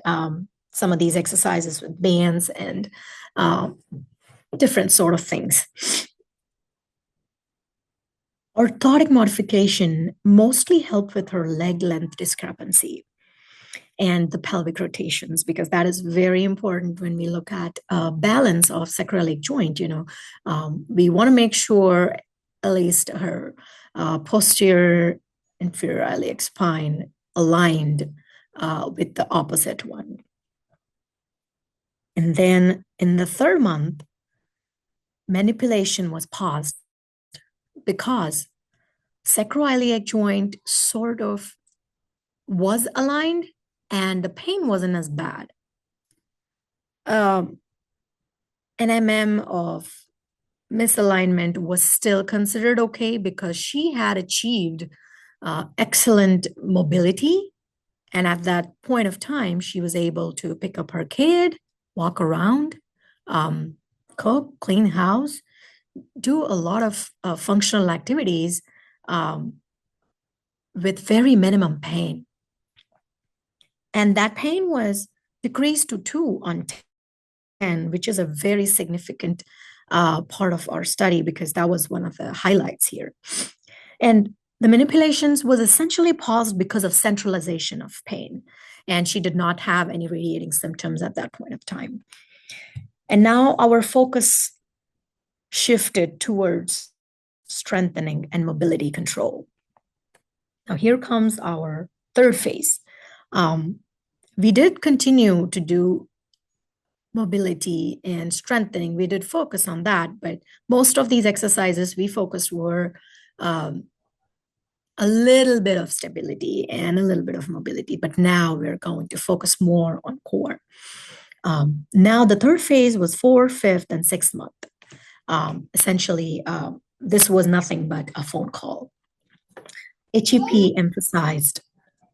S16: some of these exercises with bands and different sort of things. Orthotic modification mostly helped with her leg length discrepancy and the pelvic rotations, because that is very important when we look at balance of sacroiliac joint. We want to make sure at least her posterior inferior iliac spine aligned with the opposite one. And then in the 3rd month, manipulation was paused because sacroiliac joint sort of was aligned and the pain wasn't as bad. An MM of misalignment was still considered okay because she had achieved excellent mobility. And at that point of time, she was able to pick up her kid, walk around, cook, clean house, do a lot of functional activities with very minimum pain. And that pain was decreased to 2 on 10, which is a very significant part of our study, because that was one of the highlights here. And the manipulations was essentially paused because of centralization of pain. And she did not have any radiating symptoms at that point of time. And now our focus shifted towards strengthening and mobility control. Now here comes our third phase. We did continue to do mobility and strengthening. We did focus on that, but most of these exercises we focused were a little bit of stability and a little bit of mobility, but now we're going to focus more on core. Now the third phase was 4th, 5th, and 6th month. Essentially, this was nothing but a phone call. HEP emphasized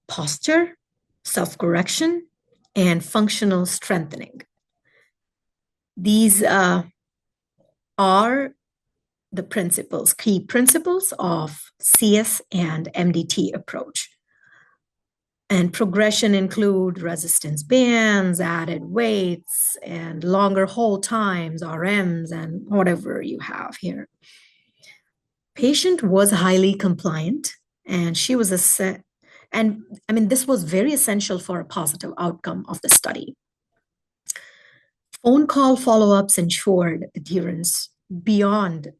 S16: posture, self-correction, and functional strengthening. These are the principles, key principles of CS and MDT approach. And progression include resistance bands, added weights, and longer hold times, RMs, and whatever you have here. Patient was highly compliant, and she was this was very essential for a positive outcome of the study. Phone call follow-ups ensured adherence beyond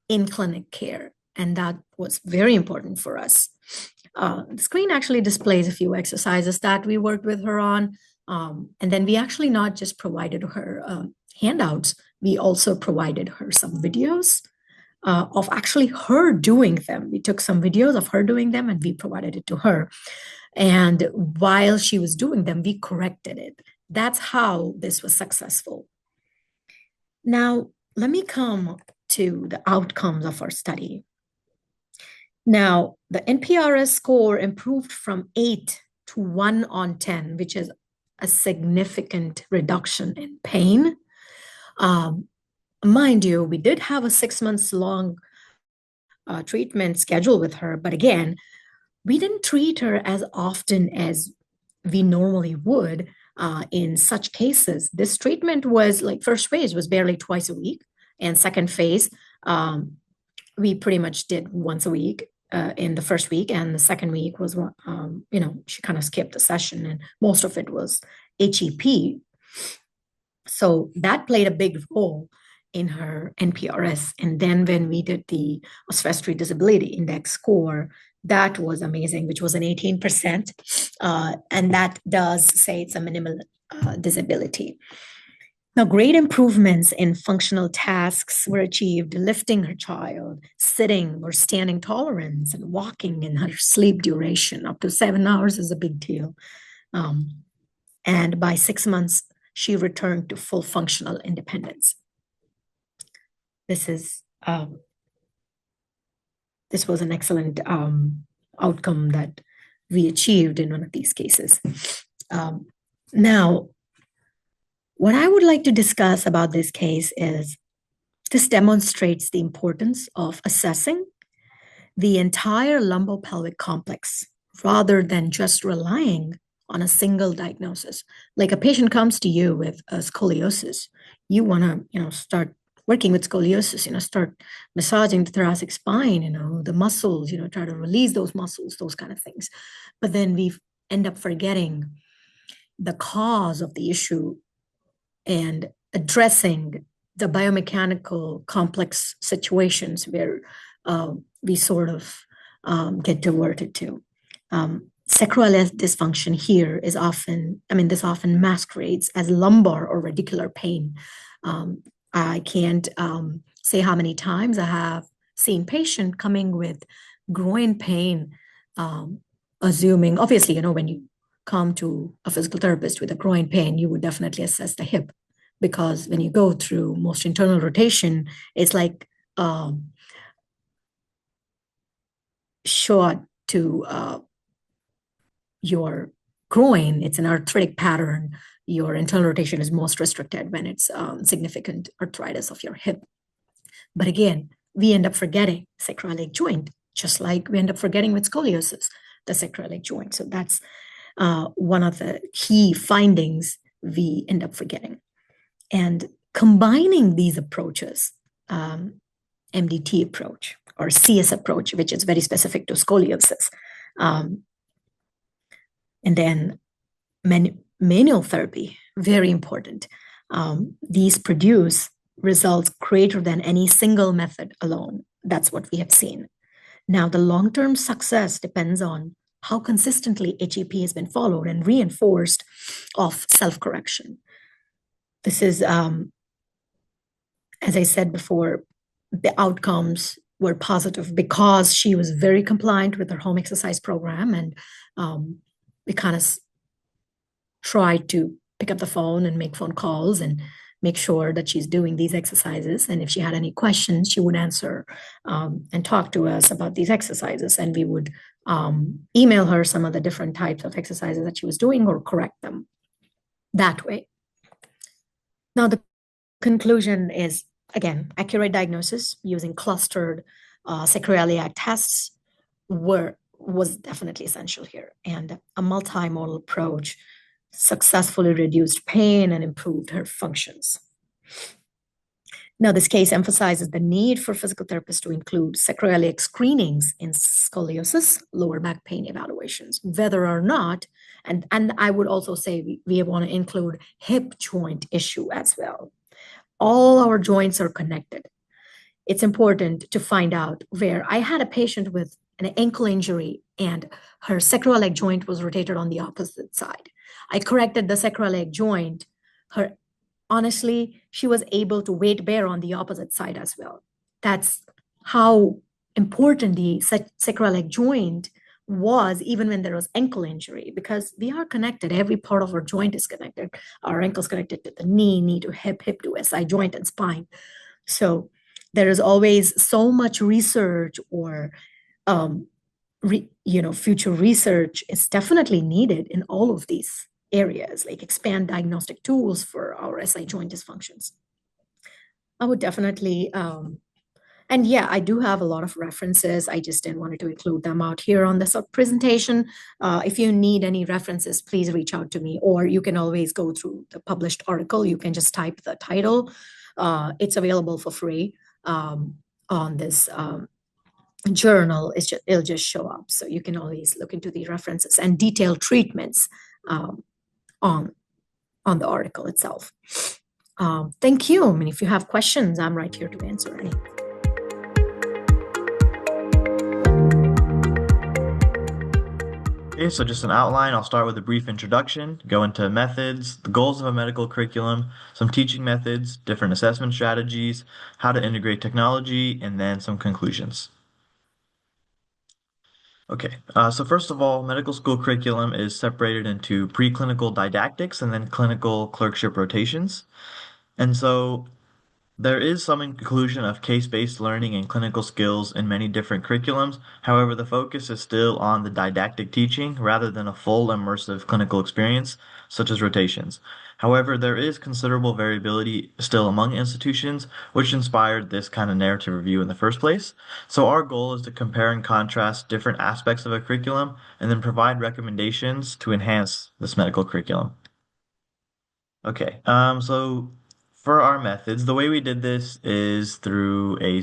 S16: in-clinic care, and that was very important for us. The screen actually displays a few exercises that we worked with her on, and then we actually not just provided her handouts, we also provided her some videos of actually her doing them. We took some videos of her doing them and we provided it to her. And while she was doing them, we corrected it. That's how this was successful. Now, let me come to the outcomes of our study. Now, the NPRS score improved from 8 to 1 on 10, which is a significant reduction in pain. Mind you, we did have a 6 months long treatment schedule with her, but again, we didn't treat her as often as we normally would in such cases. This treatment was like first phase was barely twice a week, and second phase, we pretty much did once a week in the first week, and the second week was, she kind of skipped a session, and most of it was HEP. So that played a big role in her NPRS. And then when we did the Oswestry Disability Index score, that was amazing, which was an 18%. And that does say it's a minimal disability. Now, great improvements in functional tasks were achieved, lifting her child, sitting or standing tolerance, and walking, in her sleep duration. Up to 7 hours is a big deal. And by 6 months, she returned to full functional independence. This was an excellent outcome that we achieved in one of these cases. Now, what I would like to discuss about this case is this demonstrates the importance of assessing the entire lumbopelvic complex rather than just relying on a single diagnosis. Like a patient comes to you with a scoliosis, you want to, start working with scoliosis, start massaging the thoracic spine, the muscles, try to release those muscles, those kind of things. But then we end up forgetting the cause of the issue and addressing the biomechanical complex situations where we sort of get diverted to. Sacral dysfunction here is often, this often masquerades as lumbar or radicular pain. I can't say how many times I have seen patient coming with groin pain, assuming, obviously, when you come to a physical therapist with a groin pain, you would definitely assess the hip, because when you go through most internal rotation, it's like short to your groin. It's an arthritic pattern. Your internal rotation is most restricted when it's significant arthritis of your hip. But again, we end up forgetting sacroiliac joint, just like we end up forgetting with scoliosis, the sacroiliac joint. So that's one of the key findings we end up forgetting. And combining these approaches, MDT approach or CS approach, which is very specific to scoliosis, and then manual therapy, very important. These produce results greater than any single method alone. That's what we have seen. Now, the long-term success depends on how consistently HEP has been followed and reinforced of self-correction. This is, as I said before, the outcomes were positive because she was very compliant with her home exercise program, and we kind of tried to pick up the phone and make phone calls and make sure that she's doing these exercises. And if she had any questions, she would answer and talk to us about these exercises. And we would email her some of the different types of exercises that she was doing or correct them that way. Now, the conclusion is, again, accurate diagnosis using clustered sacroiliac tests was definitely essential here. And a multimodal approach successfully reduced pain and improved her functions. Now, this case emphasizes the need for physical therapists to include sacroiliac screenings in scoliosis, lower back pain evaluations, whether or not, and I would also say we want to include hip joint issue as well. All our joints are connected. It's important to find out where I had a patient with an ankle injury and her sacroiliac joint was rotated on the opposite side. I corrected the sacroiliac joint. Honestly, she was able to weight bear on the opposite side as well. That's how important the sacroiliac joint was, even when there was ankle injury, because we are connected. Every part of our joint is connected. Our ankle's connected to the knee to hip, hip to SI joint and spine. So there is always so much research or future research is definitely needed in all of these areas, like expand diagnostic tools for our SI joint dysfunctions. I would definitely, and yeah, I do have a lot of references. I just didn't want to include them out here on this presentation. If you need any references, please reach out to me, or you can always go through the published article. You can just type the title. It's available for free on this journal. It'll just show up. So you can always look into the references and detailed treatments on the article itself. Thank you. I mean, if you have questions, I'm right here to answer any.
S17: Okay, so just an outline. I'll start with a brief introduction, go into methods, the goals of a medical curriculum, some teaching methods, different assessment strategies, how to integrate technology, and then some conclusions. Okay, so first of all, medical school curriculum is separated into preclinical didactics and then clinical clerkship rotations. And so there is some inclusion of case-based learning and clinical skills in many different curriculums. However, the focus is still on the didactic teaching rather than a full immersive clinical experience, such as rotations. However, there is considerable variability still among institutions, which inspired this kind of narrative review in the first place. So our goal is to compare and contrast different aspects of a curriculum and then provide recommendations to enhance this medical curriculum. Okay, so for our methods, the way we did this is through a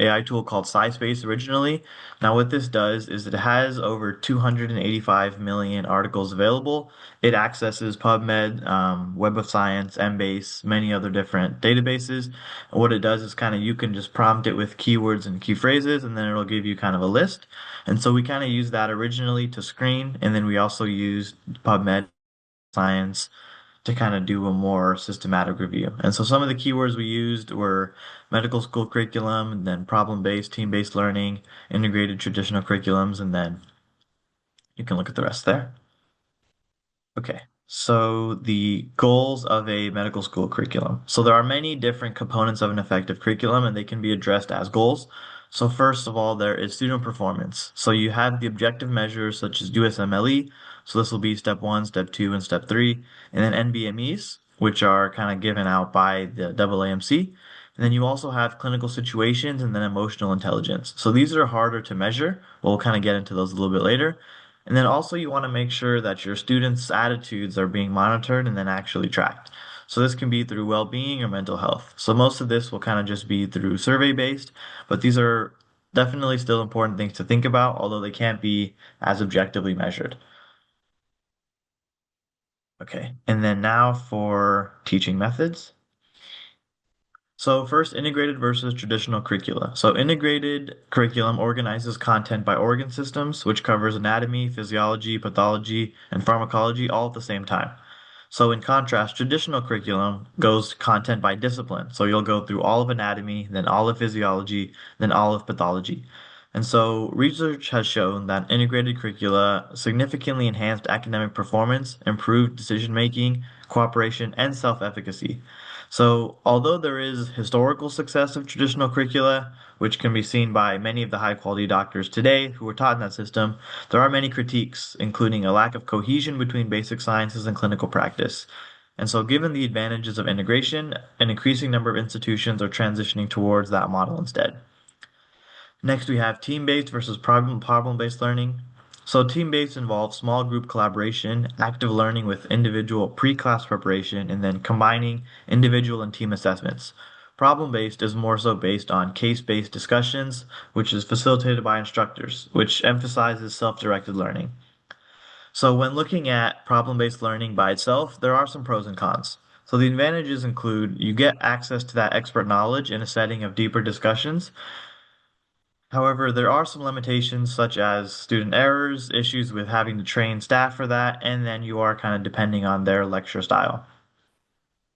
S17: AI tool called SciSpace originally. Now what this does is it has over 285 million articles available. It accesses PubMed, Web of Science, Embase, many other different databases. And what it does is kind of you can just prompt it with keywords and key phrases, and then it'll give you kind of a list. And so we kind of used that originally to screen, and then we also used PubMed Science to kind of do a more systematic review. And so some of the keywords we used were medical school curriculum, and then problem-based, team-based learning, integrated traditional curriculums, and then you can look at the rest there. Okay, so the goals of a medical school curriculum. So there are many different components of an effective curriculum, and they can be addressed as goals. So first of all, there is student performance. So you have the objective measures such as USMLE. So this will be step 1, step 2, and step 3. And then NBMEs, which are kind of given out by the AAMC. And then you also have clinical situations and then emotional intelligence. So these are harder to measure. We'll kind of get into those a little bit later. And then also you want to make sure that your students' attitudes are being monitored and then actually tracked. So this can be through well-being or mental health. So most of this will kind of just be through survey-based, but these are definitely still important things to think about, although they can't be as objectively measured. Okay, and then now for teaching methods. So first, integrated versus traditional curricula. So integrated curriculum organizes content by organ systems, which covers anatomy, physiology, pathology, and pharmacology all at the same time. So in contrast, traditional curriculum goes content by discipline. So you'll go through all of anatomy, then all of physiology, then all of pathology. And so research has shown that integrated curricula significantly enhanced academic performance, improved decision making, cooperation, and self-efficacy. So although there is historical success of traditional curricula, which can be seen by many of the high quality doctors today who were taught in that system, there are many critiques, including a lack of cohesion between basic sciences and clinical practice. And so, given the advantages of integration, an increasing number of institutions are transitioning towards that model instead. Next, we have team-based versus problem-based learning. So team-based involves small group collaboration, active learning with individual pre-class preparation, and then combining individual and team assessments. Problem-based is more so based on case-based discussions, which is facilitated by instructors, which emphasizes self-directed learning. So when looking at problem-based learning by itself, there are some pros and cons. So the advantages include you get access to that expert knowledge in a setting of deeper discussions. However, there are some limitations such as student errors, issues with having to train staff for that, and then you are kind of depending on their lecture style.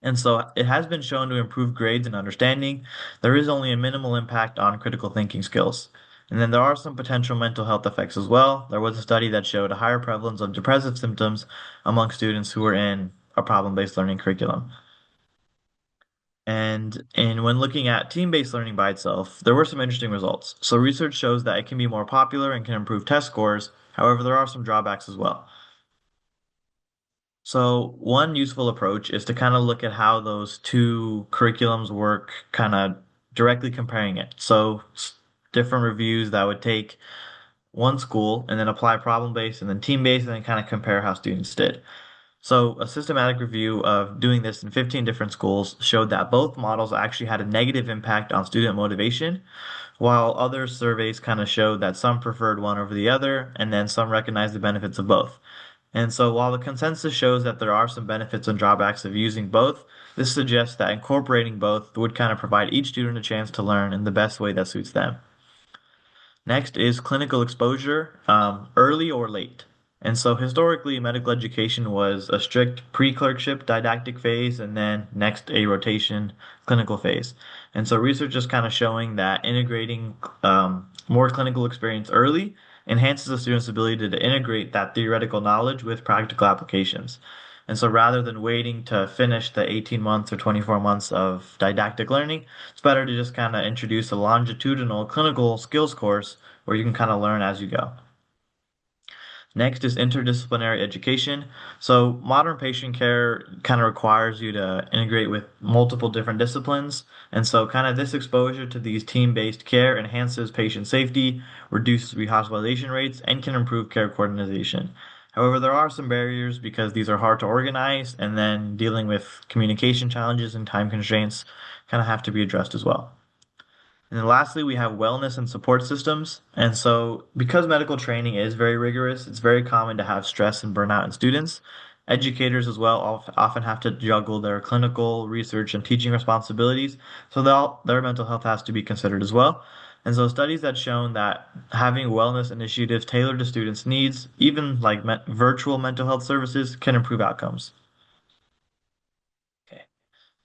S17: And so it has been shown to improve grades and understanding. There is only a minimal impact on critical thinking skills. And then there are some potential mental health effects as well. There was a study that showed a higher prevalence of depressive symptoms among students who were in a problem-based learning curriculum. And when looking at team-based learning by itself, there were some interesting results. So research shows that it can be more popular and can improve test scores. However, there are some drawbacks as well. So one useful approach is to kind of look at how those two curriculums work, kind of directly comparing it. So different reviews that would take one school and then apply problem-based and then team-based and then kind of compare how students did. So a systematic review of doing this in 15 different schools showed that both models actually had a negative impact on student motivation, while other surveys kind of showed that some preferred one over the other, and then some recognized the benefits of both. And so while the consensus shows that there are some benefits and drawbacks of using both, this suggests that incorporating both would kind of provide each student a chance to learn in the best way that suits them. Next is clinical exposure, early or late. And so historically, medical education was a strict pre-clerkship didactic phase and then next a rotation clinical phase. And so research is kind of showing that integrating more clinical experience early enhances a student's ability to integrate that theoretical knowledge with practical applications. And so rather than waiting to finish the 18 months or 24 months of didactic learning, it's better to just kind of introduce a longitudinal clinical skills course where you can kind of learn as you go. Next is interdisciplinary education. So modern patient care kind of requires you to integrate with multiple different disciplines. And so kind of this exposure to these team-based care enhances patient safety, reduces rehospitalization rates, and can improve care coordination. However, there are some barriers because these are hard to organize, and then dealing with communication challenges and time constraints kind of have to be addressed as well. And then lastly, we have wellness and support systems. And so because medical training is very rigorous, it's very common to have stress and burnout in students. Educators as well often have to juggle their clinical, research, and teaching responsibilities. So their mental health has to be considered as well. And so studies have shown that having wellness initiatives tailored to students' needs, even like virtual mental health services, can improve outcomes. Okay.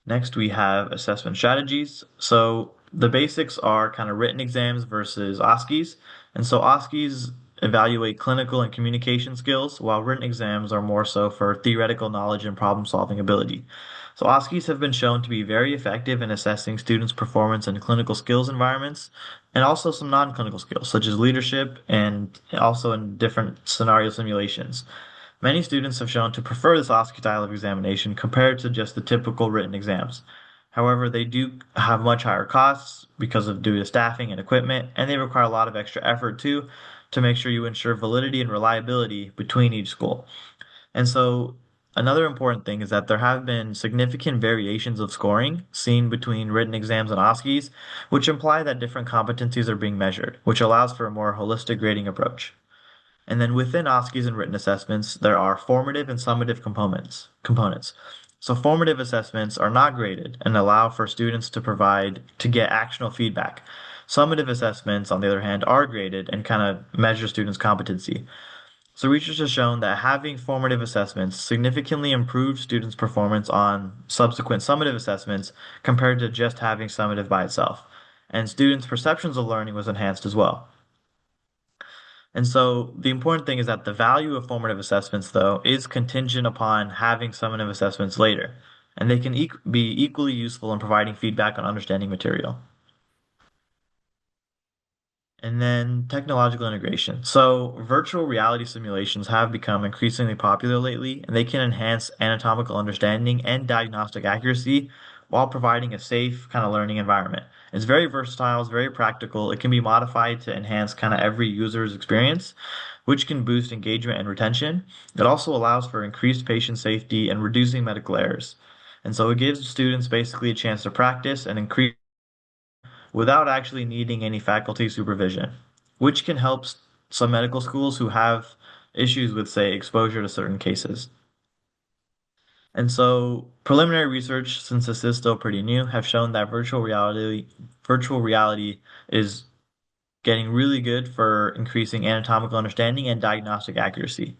S17: Next, we have assessment strategies. So the basics are kind of written exams versus OSCEs. And so OSCEs evaluate clinical and communication skills, while written exams are more so for theoretical knowledge and problem-solving ability. So OSCEs have been shown to be very effective in assessing students' performance in clinical skills environments, and also some non-clinical skills, such as leadership and also in different scenario simulations. Many students have shown to prefer this OSCE style of examination compared to just the typical written exams. However, they do have much higher costs because of due to staffing and equipment, and they require a lot of extra effort too to make sure you ensure validity and reliability between each school. And so another important thing is that there have been significant variations of scoring seen between written exams and OSCEs, which imply that different competencies are being measured, which allows for a more holistic grading approach. And then within OSCEs and written assessments, there are formative and summative components. So formative assessments are not graded and allow for students to get actionable feedback. Summative assessments, on the other hand, are graded and kind of measure students' competency. So research has shown that having formative assessments significantly improves students' performance on subsequent summative assessments compared to just having summative by itself. And students' perceptions of learning was enhanced as well. And so the important thing is that the value of formative assessments, though, is contingent upon having summative assessments later, and they can be equally useful in providing feedback on understanding material. And then technological integration. So virtual reality simulations have become increasingly popular lately, and they can enhance anatomical understanding and diagnostic accuracy while providing a safe kind of learning environment. It's very versatile, it's very practical. It can be modified to enhance kind of every user's experience, which can boost engagement and retention. It also allows for increased patient safety and reducing medical errors. And so it gives students basically a chance to practice and increase without actually needing any faculty supervision, which can help some medical schools who have issues with, say, exposure to certain cases. And so preliminary research, since this is still pretty new, have shown that virtual reality is getting really good for increasing anatomical understanding and diagnostic accuracy.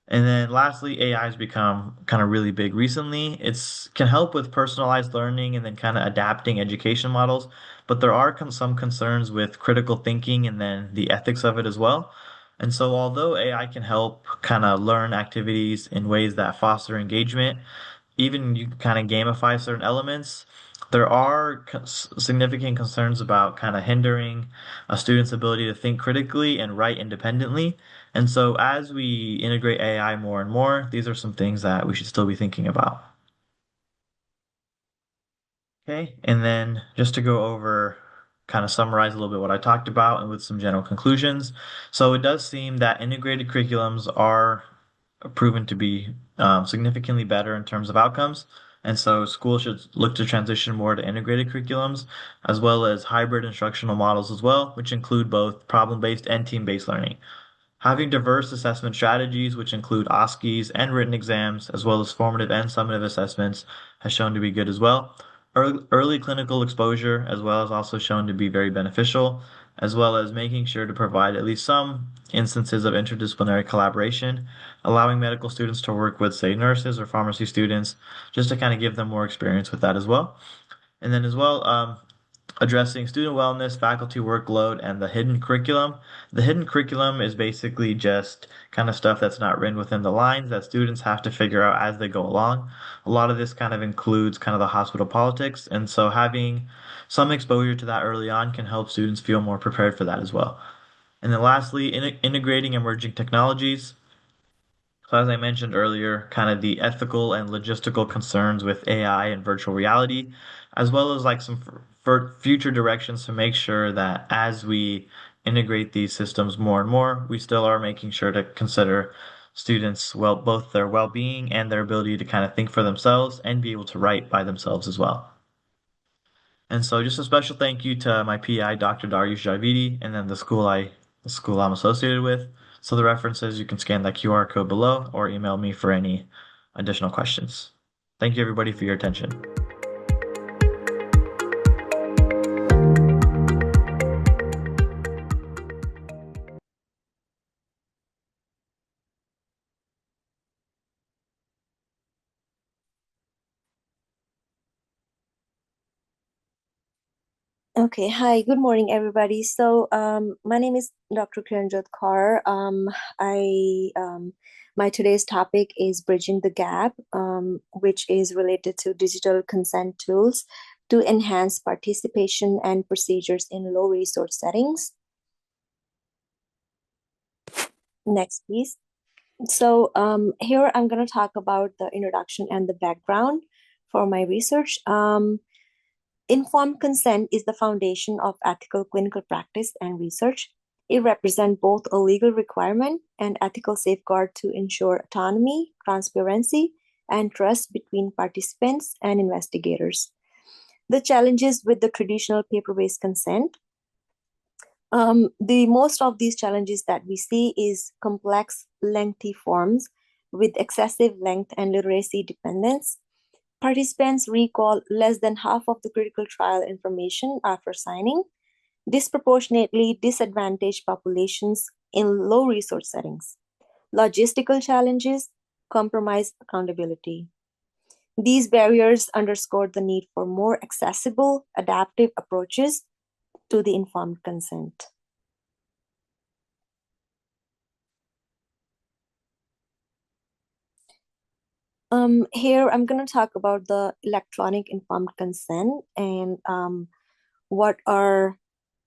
S17: And then lastly, AI has become kind of really big recently. It's can help with personalized learning and then kind of adapting education models, but there are some concerns with critical thinking and then the ethics of it as well. And so although AI can help kind of learn activities in ways that foster engagement, even you can kind of gamify certain elements, there are significant concerns about kind of hindering a student's ability to think critically and write independently. And so as we integrate AI more and more, these are some things that we should still be thinking about. Okay, and then just to go over, kind of summarize a little bit what I talked about and with some general conclusions. So it does seem that integrated curriculums are proven to be significantly better in terms of outcomes. And so schools should look to transition more to integrated curriculums, as well as hybrid instructional models as well, which include both problem-based and team-based learning. Having diverse assessment strategies, which include OSCEs and written exams, as well as formative and summative assessments, has shown to be good as well. Early clinical exposure, as well, as also shown to be very beneficial, as well as making sure to provide at least some instances of interdisciplinary collaboration, allowing medical students to work with, say, nurses or pharmacy students, just to kind of give them more experience with that as well. And then as well, addressing student wellness, faculty workload, and the hidden curriculum. The hidden curriculum is basically just kind of stuff that's not written within the lines that students have to figure out as they go along. A lot of this kind of includes kind of the hospital politics, and so having some exposure to that early on can help students feel more prepared for that as well. And then lastly, integrating emerging technologies. So as I mentioned earlier, kind of the ethical and logistical concerns with AI and virtual reality, as well as like some for future directions to make sure that as we integrate these systems more and more, we still are making sure to consider students, well, both their well-being and their ability to kind of think for themselves and be able to write by themselves as well. And so just a special thank you to my PI, Dr. Dariush Javidi, and then the school I'm associated with. So the references, you can scan that QR code below or email me for any additional questions. Thank you everybody for your attention.
S18: Okay, hi, good morning, everybody. So, my name is Dr. Kiranjot Kaur. My today's topic is bridging the gap, which is related to digital consent tools to enhance participation and procedures in low resource settings. Next, please. So, here I'm going to talk about the introduction and the background for my research. Informed consent is the foundation of ethical clinical practice and research. It represents both a legal requirement and ethical safeguard to ensure autonomy, transparency, and trust between participants and investigators. The challenges with the traditional paper-based consent. The most of these challenges that we see is complex, lengthy forms with excessive length and literacy dependence, Participants recall less than half of the critical trial information after signing, disproportionately disadvantaged populations in low resource settings. Logistical challenges compromise accountability. These barriers underscore the need for more accessible, adaptive approaches to the informed consent. Here, I'm going to talk about the electronic informed consent and what are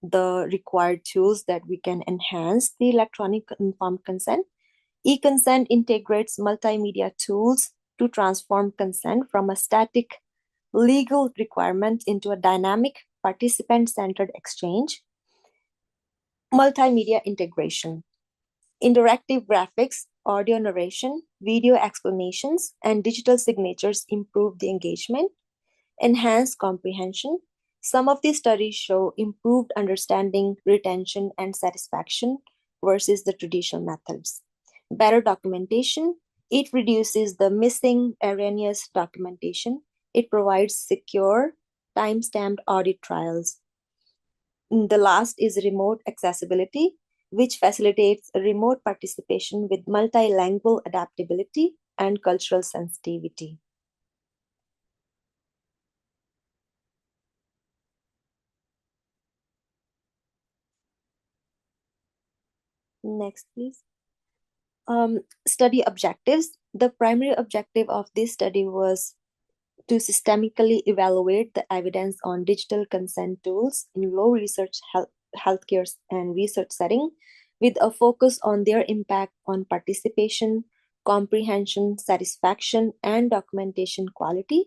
S18: the required tools that we can enhance the electronic informed consent. E-consent integrates multimedia tools to transform consent from a static legal requirement into a dynamic participant-centered exchange. Multimedia integration. Interactive graphics, audio narration, video explanations, and digital signatures improve the engagement, enhance comprehension. Some of these studies show improved understanding, retention, and satisfaction versus the traditional methods. Better documentation. It reduces the missing erroneous documentation. It provides secure, time-stamped audit trials. The last is remote accessibility, which facilitates remote participation with multilingual adaptability and cultural sensitivity. Next, please. Study objectives. The primary objective of this study was to systemically evaluate the evidence on digital consent tools in low research healthcare and research setting, with a focus on their impact on participation, comprehension, satisfaction, and documentation quality,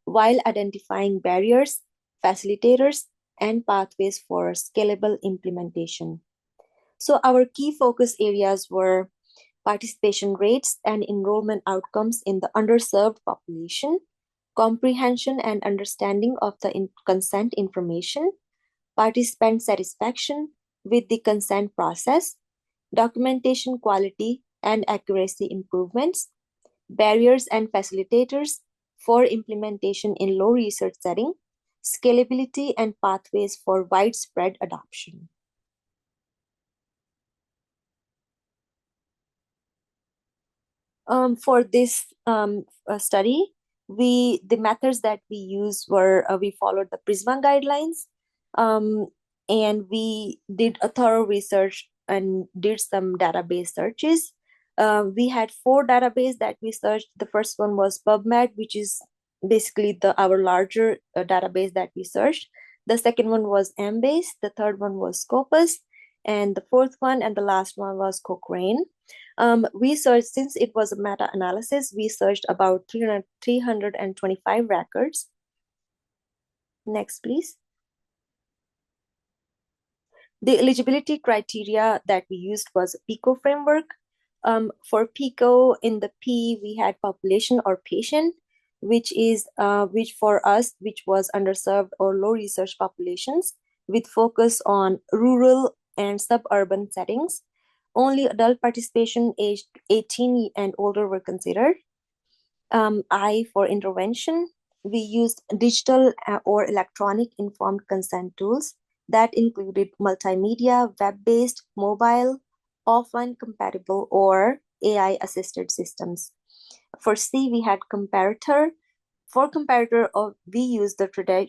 S18: while identifying barriers, facilitators, and pathways for scalable implementation. So our key focus areas were participation rates and enrollment outcomes in the underserved population, comprehension and understanding of the consent information, participant satisfaction with the consent process, documentation quality and accuracy improvements, barriers and facilitators for implementation in low research setting, scalability and pathways for widespread adoption. For this study, the methods that we used were we followed the PRISMA guidelines, and we did a thorough research and did some database searches. We had 4 databases that we searched. The first one was PubMed, which is basically our larger database that we searched. The second one was Embase. The third one was Scopus, and the fourth one and the last one was Cochrane. We searched, since it was a meta-analysis, we searched about 325 records. Next, please. The eligibility criteria that we used was a PICO framework. For PICO, in the P, we had population or patient, which for us, which was underserved or low research populations, with focus on rural and suburban settings. Only adult participation aged 18 and older were considered. I, for intervention, we used digital or electronic informed consent tools that included multimedia, web-based, mobile, offline compatible, or AI-assisted systems. For C, we had comparator. For comparator, we used the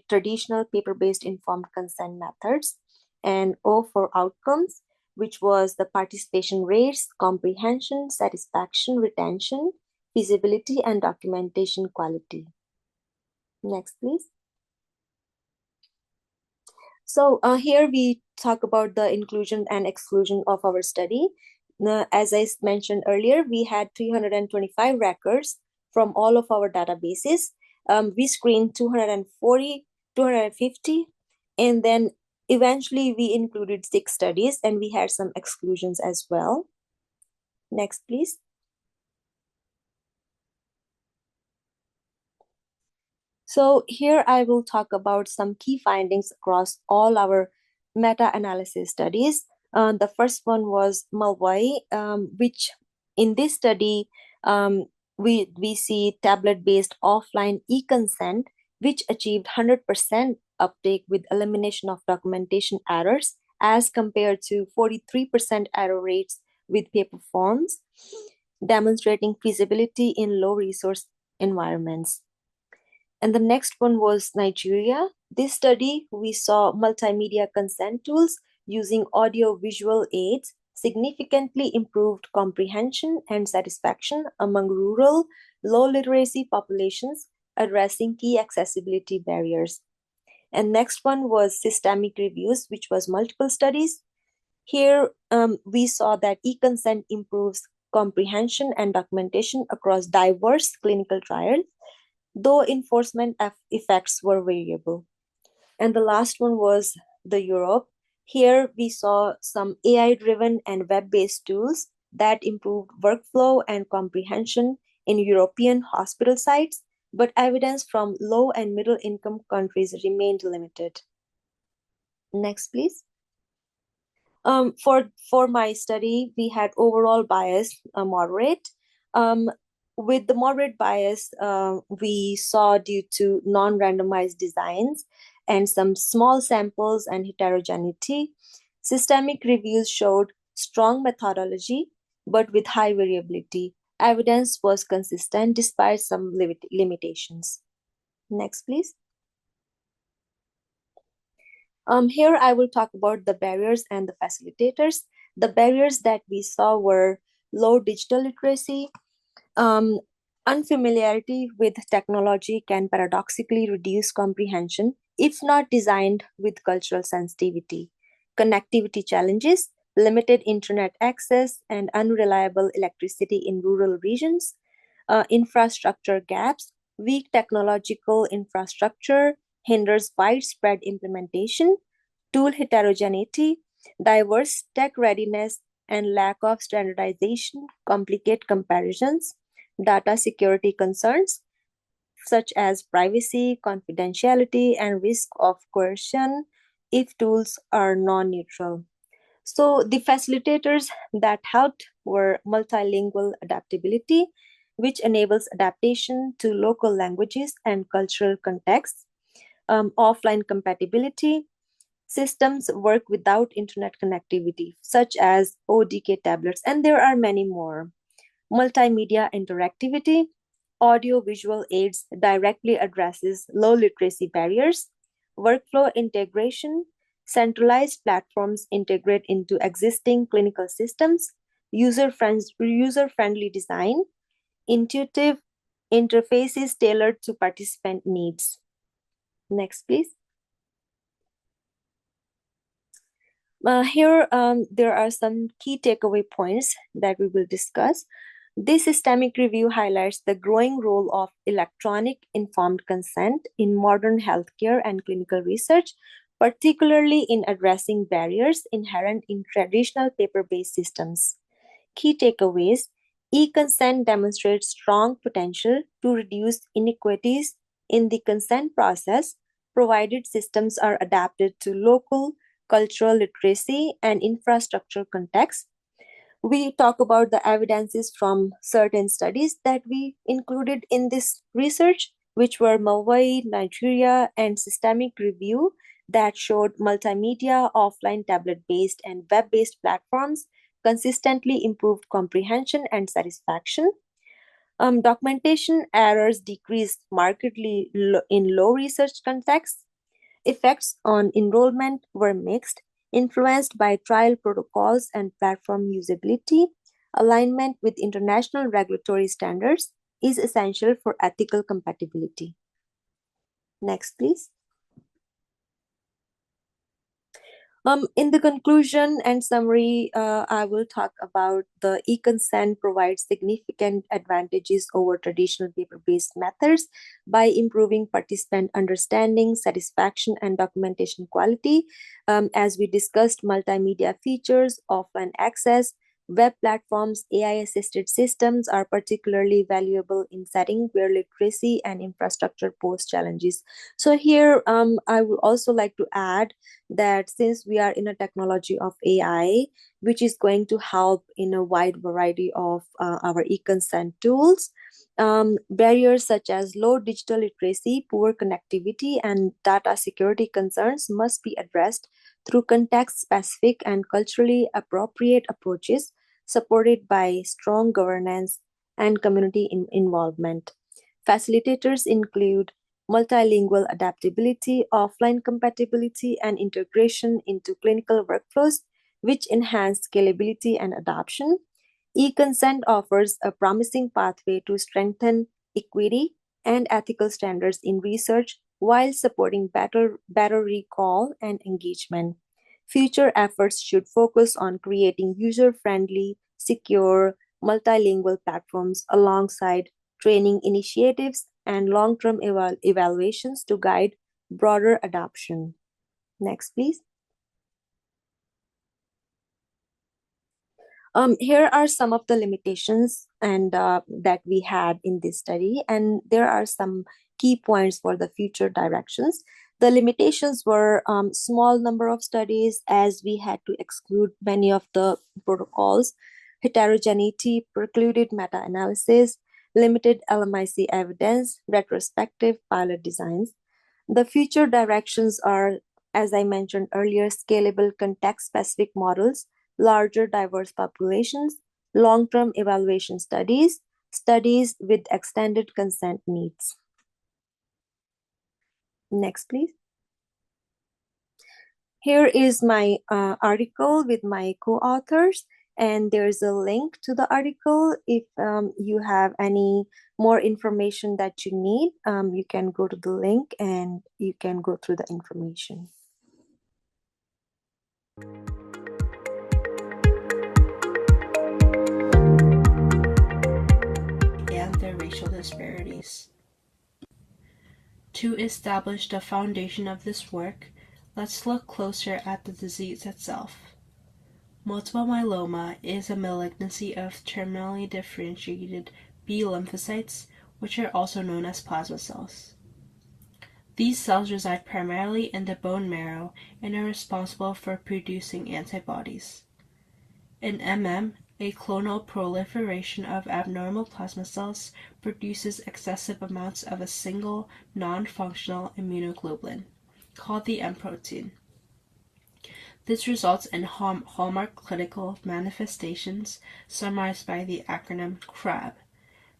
S18: traditional paper-based informed consent methods. And O for outcomes, which was the participation rates, comprehension, satisfaction, retention, feasibility, and documentation quality. Next, please. So here we talk about the inclusion and exclusion of our study. As I mentioned earlier, we had 325 records from all of our databases. We screened 240, 250, and then eventually we included 6 studies, and we had some exclusions as well. Next, please. So here I will talk about some key findings across all our meta-analysis studies. The first one was Malwai, which in this study, we see tablet-based offline e-consent, which achieved 100% uptake with elimination of documentation errors as compared to 43% error rates with paper forms, demonstrating feasibility in low resource environments. And the next one was Nigeria. This study, we saw multimedia consent tools using audio-visual aids significantly improved comprehension and satisfaction among rural, low literacy populations, addressing key accessibility barriers. And next one was systemic reviews, which was multiple studies. Here, we saw that e-consent improves comprehension and documentation across diverse clinical trials, though enforcement effects were variable. And the last one was the Europe. Here we saw some AI-driven and web-based tools that improved workflow and comprehension in European hospital sites, but evidence from low and middle income countries remained limited. Next, please. For my study, we had overall bias moderate. With the moderate bias, we saw due to non-randomized designs and some small samples and heterogeneity. Systemic reviews showed strong methodology, but with high variability. Evidence was consistent despite some limitations. Next, please. Here I will talk about the barriers and the facilitators. The barriers that we saw were low digital literacy. Unfamiliarity with technology can paradoxically reduce comprehension if not designed with cultural sensitivity. Connectivity challenges, limited internet access, and unreliable electricity in rural regions. Infrastructure gaps, weak technological infrastructure hinders widespread implementation. Tool heterogeneity, diverse tech readiness, and lack of standardization complicate comparisons. Data security concerns, such as privacy, confidentiality, and risk of coercion if tools are non-neutral. So the facilitators that helped were multilingual adaptability, which enables adaptation to local languages and cultural contexts. Offline compatibility, systems work without internet connectivity, such as ODK tablets, and there are many more. Multimedia interactivity, audio-visual aids directly addresses low literacy barriers. Workflow integration, centralized platforms integrate into existing clinical systems. User-friendly design, intuitive interfaces tailored to participant needs. Next, please. Here, there are some key takeaway points that we will discuss. This systemic review highlights the growing role of electronic informed consent in modern healthcare and clinical research, particularly in addressing barriers inherent in traditional paper-based systems. Key takeaways: e-consent demonstrates strong potential to reduce inequities in the consent process, provided systems are adapted to local cultural literacy and infrastructure contexts. We talk about the evidences from certain studies that we included in this research, which were Mawai, Nigeria, and systemic review that showed multimedia, offline tablet-based, and web-based platforms consistently improved comprehension and satisfaction. Documentation errors decreased markedly in low research contexts. Effects on enrollment were mixed, influenced by trial protocols and platform usability. Alignment with international regulatory standards is essential for ethical compatibility. Next, please. In the conclusion and summary, I will talk about the e-consent provides significant advantages over traditional paper-based methods by improving participant understanding, satisfaction, and documentation quality. As we discussed, multimedia features, offline access, web platforms, AI-assisted systems are particularly valuable in settings where literacy and infrastructure pose challenges. So here, I would also like to add that since we are in a technology of AI, which is going to help in a wide variety of our e-consent tools, Barriers such as low digital literacy, poor connectivity, and data security concerns must be addressed through context-specific and culturally appropriate approaches supported by strong governance and community involvement. Facilitators include multilingual adaptability, offline compatibility, and integration into clinical workflows, which enhance scalability and adoption. E-consent offers a promising pathway to strengthen equity and ethical standards in research while supporting better recall and engagement. Future efforts should focus on creating user-friendly, secure, multilingual platforms alongside training initiatives and long-term evaluations to guide broader adoption. Next, please. Here are some of the limitations and that we had in this study, and there are some key points for the future directions. The limitations were small number of studies, as we had to exclude many of the protocols, heterogeneity, precluded meta-analysis, limited LMIC evidence, retrospective pilot designs. The future directions are, as I mentioned earlier, scalable context-specific models, larger diverse populations, long-term evaluation studies, studies with extended consent needs. Next, please. Here is my article with my co-authors, and there's a link to the article. If you have any more information that you need, you can go to the link and you can go through the information.
S19: And their racial disparities. To establish the foundation of this work, let's look closer at the disease itself. Multiple myeloma is a malignancy of terminally differentiated B lymphocytes, which are also known as plasma cells. These cells reside primarily in the bone marrow and are responsible for producing antibodies. In MM, a clonal proliferation of abnormal plasma cells produces excessive amounts of a single non-functional immunoglobulin, called the M protein. This results in hallmark clinical manifestations summarized by the acronym CRAB: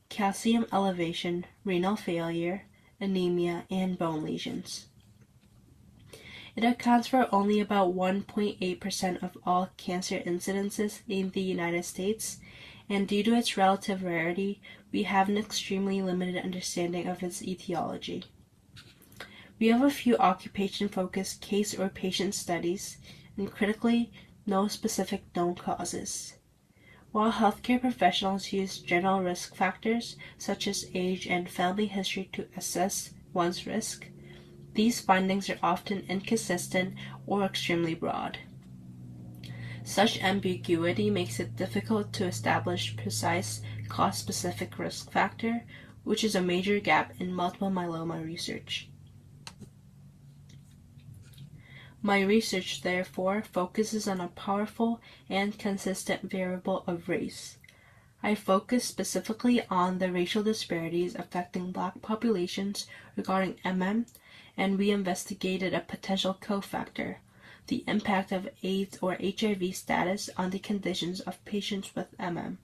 S19: calcium elevation, renal failure, anemia, and bone lesions. It accounts for only about 1.8% of all cancer incidences in the United States, and due to its relative rarity, we have an extremely limited understanding of its etiology. We have a few occupation-focused case or patient studies, and critically, no specific known causes. While healthcare professionals use general risk factors such as age and family history to assess one's risk, these findings are often inconsistent or extremely broad. Such ambiguity makes it difficult to establish precise cause-specific risk factor, which is a major gap in multiple myeloma research. My research, therefore, focuses on a powerful and consistent variable of race. I focus specifically on the racial disparities affecting Black populations regarding MM, and we investigated a potential cofactor, the impact of AIDS or HIV status on the conditions of patients with MM.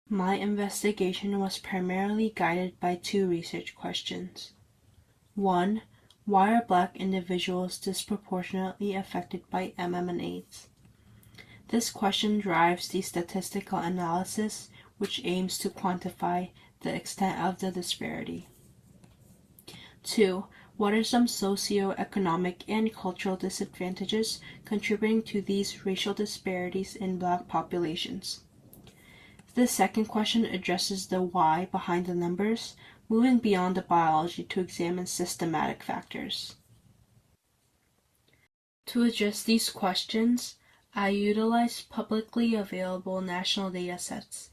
S19: My investigation was primarily guided by two research questions. 1. Why are Black individuals disproportionately affected by MM and AIDS? This question drives the statistical analysis, which aims to quantify the extent of the disparity. 2. What are some socioeconomic and cultural disadvantages contributing to these racial disparities in Black populations? The second question addresses the why behind the numbers, moving beyond the biology to examine systematic factors. To address these questions, I utilized publicly available national data sets.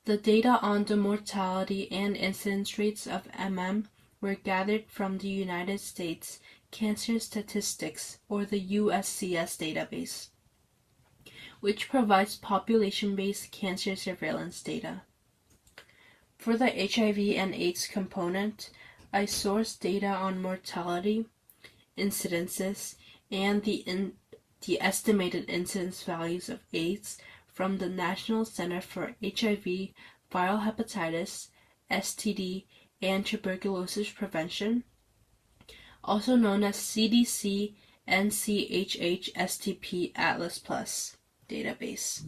S19: The data on the mortality and incidence rates of MM were gathered from the United States Cancer Statistics, or the USCS database. which provides population-based cancer surveillance data. For the HIV and AIDS component, I sourced data on mortality, incidences, and the estimated incidence values of AIDS from the National Center for HIV, Viral Hepatitis, STD, and Tuberculosis Prevention, also known as CDC NCHH STP Atlas Plus database.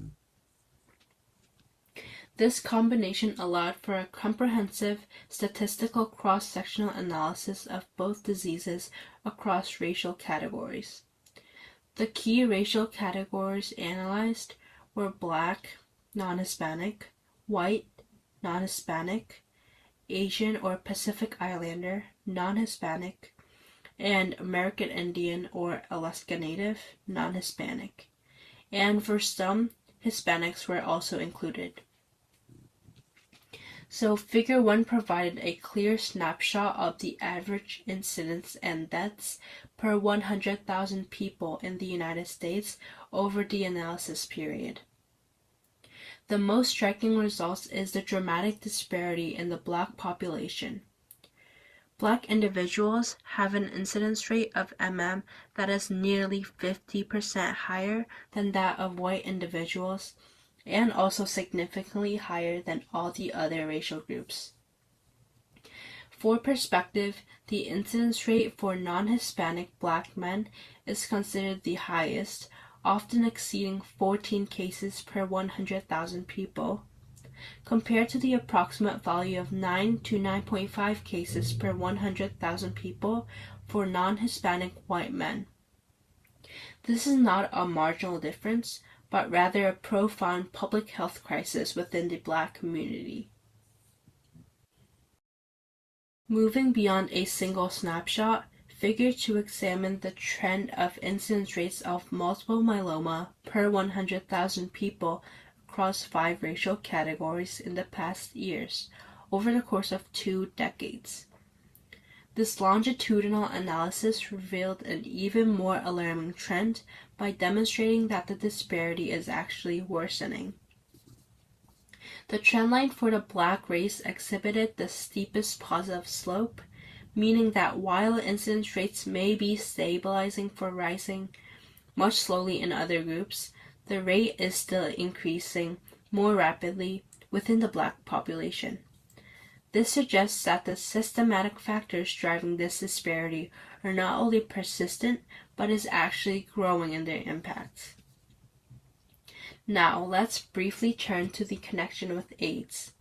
S19: This combination allowed for a comprehensive statistical cross-sectional analysis of both diseases across racial categories. The key racial categories analyzed were Black, non-Hispanic, White, non-Hispanic, Asian or Pacific Islander, non-Hispanic, and American Indian or Alaska Native, non-Hispanic. And for some, Hispanics were also included. So Figure 1 provided a clear snapshot of the average incidence and deaths per 100,000 people in the United States over the analysis period. The most striking results is the dramatic disparity in the Black population. Black individuals have an incidence rate of MM that is nearly 50% higher than that of white individuals, and also significantly higher than all the other racial groups. For perspective, the incidence rate for non-Hispanic Black men is considered the highest, often exceeding 14 cases per 100,000 people, compared to the approximate value of 9 to 9.5 cases per 100,000 people for non-Hispanic white men. This is not a marginal difference, but rather a profound public health crisis within the Black community. Moving beyond a single snapshot, Figure 2 examined the trend of incidence rates of multiple myeloma per 100,000 people across 5 racial categories in the past years, over the course of 2 decades. This longitudinal analysis revealed an even more alarming trend by demonstrating that the disparity is actually worsening. The trendline for the Black race exhibited the steepest positive slope, meaning that while incidence rates may be stabilizing for rising much slowly in other groups, the rate is still increasing more rapidly within the Black population. This suggests that the systematic factors driving this disparity are not only persistent, but is actually growing in their impact. Now, let's briefly turn to the connection with AIDS.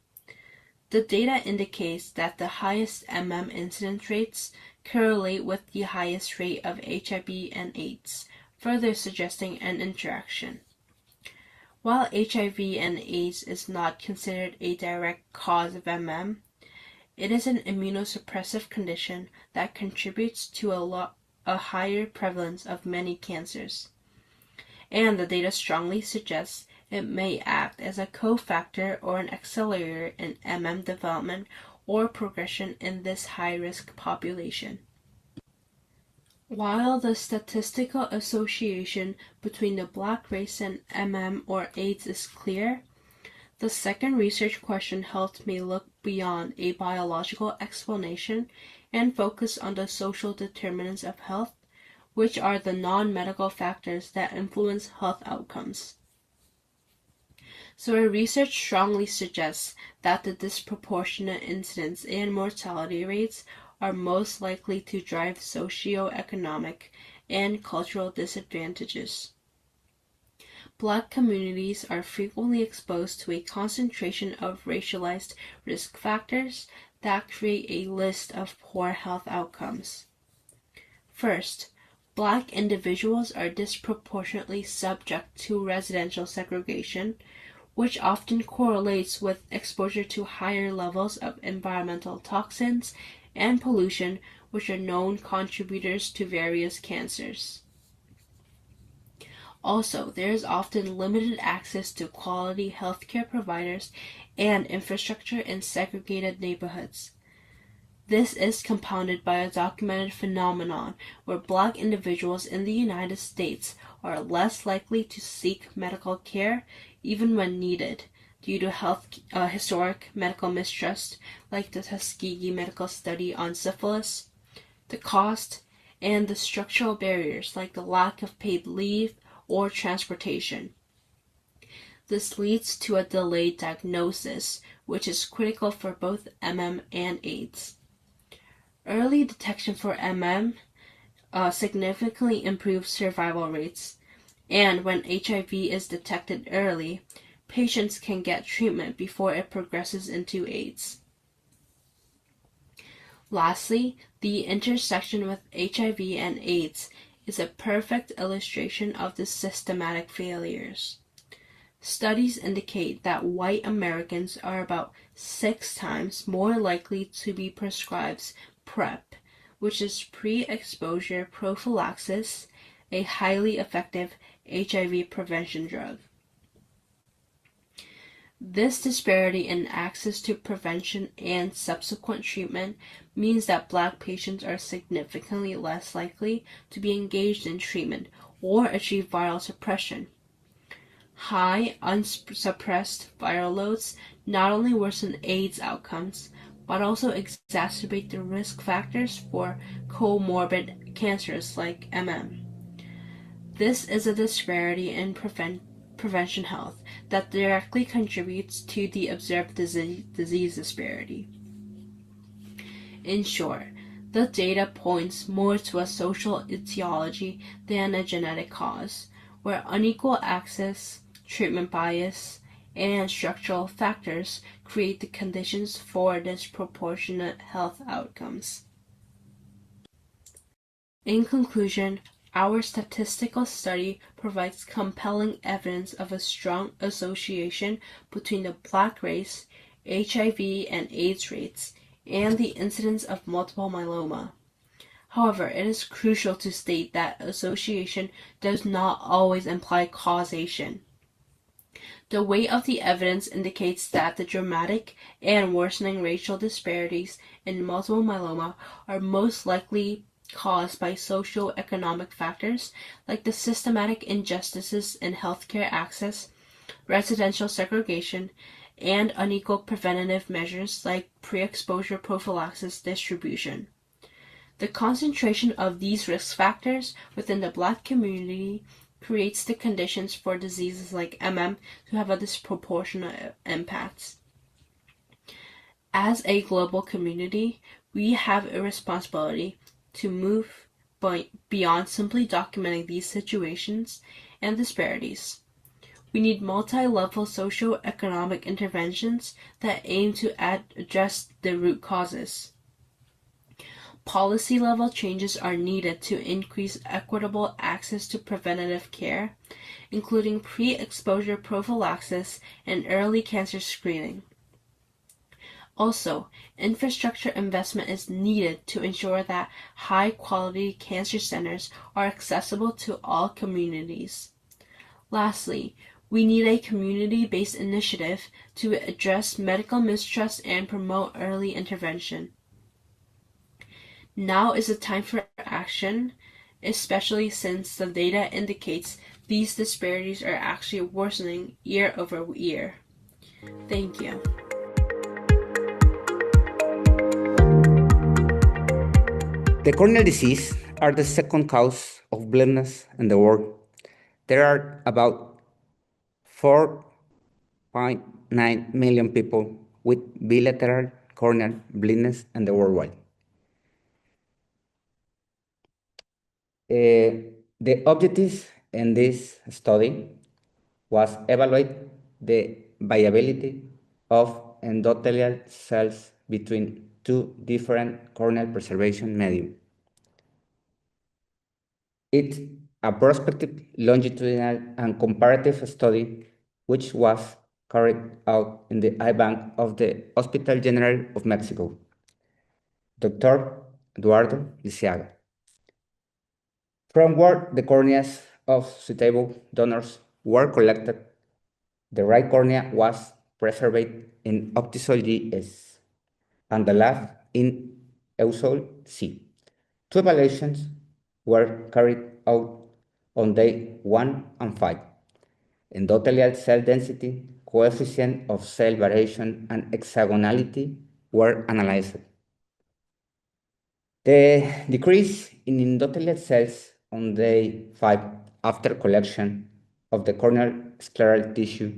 S19: The data indicates that the highest incidence rates correlate with the highest rate of HIV and AIDS, further suggesting an interaction. While HIV and AIDS is not considered a direct cause of it is an immunosuppressive condition that contributes to a higher prevalence of many cancers. And the data strongly suggests it may act as a cofactor or an accelerator in development or progression in this high-risk population. While the statistical association between the Black race and or AIDS is clear, the second research question helped me look beyond a biological explanation and focus on the social determinants of health, which are the non-medical factors that influence health outcomes. So our research strongly suggests that the disproportionate incidence and mortality rates are most likely to drive socioeconomic and cultural disadvantages. Black communities are frequently exposed to a concentration of racialized risk factors that create a list of poor health outcomes. First, Black individuals are disproportionately subject to residential segregation, which often correlates with exposure to higher levels of environmental toxins and pollution, which are known contributors to various cancers. Also, there is often limited access to quality healthcare providers and infrastructure in segregated neighborhoods. This is compounded by a documented phenomenon where Black individuals in the United States are less likely to seek medical care even when needed due to historic medical mistrust like the Tuskegee medical study on syphilis, the cost, and the structural barriers like the lack of paid leave or transportation. This leads to a delayed diagnosis, which is critical for both MM and AIDS. Early detection for MM significantly improves survival rates, and when HIV is detected early, patients can get treatment before it progresses into AIDS. Lastly, the intersection with HIV and AIDS is a perfect illustration of the systematic failures. Studies indicate that white Americans are about 6 times more likely to be prescribed PrEP, which is pre-exposure prophylaxis, a highly effective HIV prevention drug. This disparity in access to prevention and subsequent treatment means that Black patients are significantly less likely to be engaged in treatment or achieve viral suppression. High, unsuppressed viral loads not only worsen AIDS outcomes, but also exacerbate the risk factors for comorbid cancers like MM. This is a disparity in prevention health that directly contributes to the observed disease disparity. In short, the data points more to a social etiology than a genetic cause, where unequal access, treatment bias, and structural factors create the conditions for disproportionate health outcomes. In conclusion, our statistical study provides compelling evidence of a strong association between the Black race, HIV and AIDS rates, and the incidence of multiple myeloma. However, it is crucial to state that association does not always imply causation. The weight of the evidence indicates that the dramatic and worsening racial disparities in multiple myeloma are most likely caused by socio-economic factors like the systematic injustices in healthcare access, residential segregation, and unequal preventative measures like pre-exposure prophylaxis distribution. The concentration of these risk factors within the Black community creates the conditions for diseases like MM to have a disproportionate impact. As a global community, we have a responsibility to move beyond simply documenting these situations and disparities. We need multi-level socio-economic interventions that aim to address the root causes. Policy-level changes are needed to increase equitable access to preventative care, including pre-exposure prophylaxis and early cancer screening. Also, infrastructure investment is needed to ensure that high-quality cancer centers are accessible to all communities. Lastly, we need a community-based initiative to address medical mistrust and promote early intervention. Now is the time for action, especially since the data indicates these disparities are actually worsening year over year. Thank you.
S20: The corneal disease are the second cause of blindness in the world. There are about 4.9 million people with bilateral corneal blindness in the worldwide. The objectives in this study was evaluate the viability of endothelial cells between two different corneal preservation medium. It's a prospective, longitudinal, and comparative study which was carried out in the eye bank of the Hospital General of Mexico, Dr. Eduardo Lisiaga. From where the corneas of suitable donors were collected, the right cornea was preserved in Optisol-GS, and the left in Eusol-C. Two evaluations were carried out on day 1 and 5. Endothelial cell density, coefficient of cell variation, and hexagonality were analyzed. The decrease in endothelial cells on day 5 after collection of the corneal scleral tissue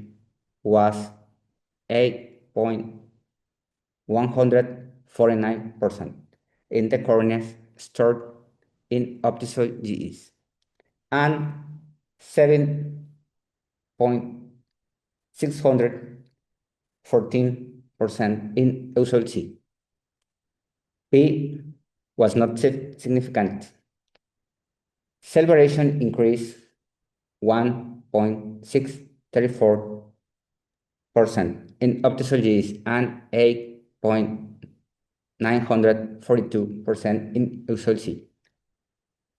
S20: was 8.149% in the corneas stored in Optisol-GS and 7.614% in Eusol-C. P was not significant. Cell variation increased 1.634% in Optisol-GS and 8.942% in Eusol-C.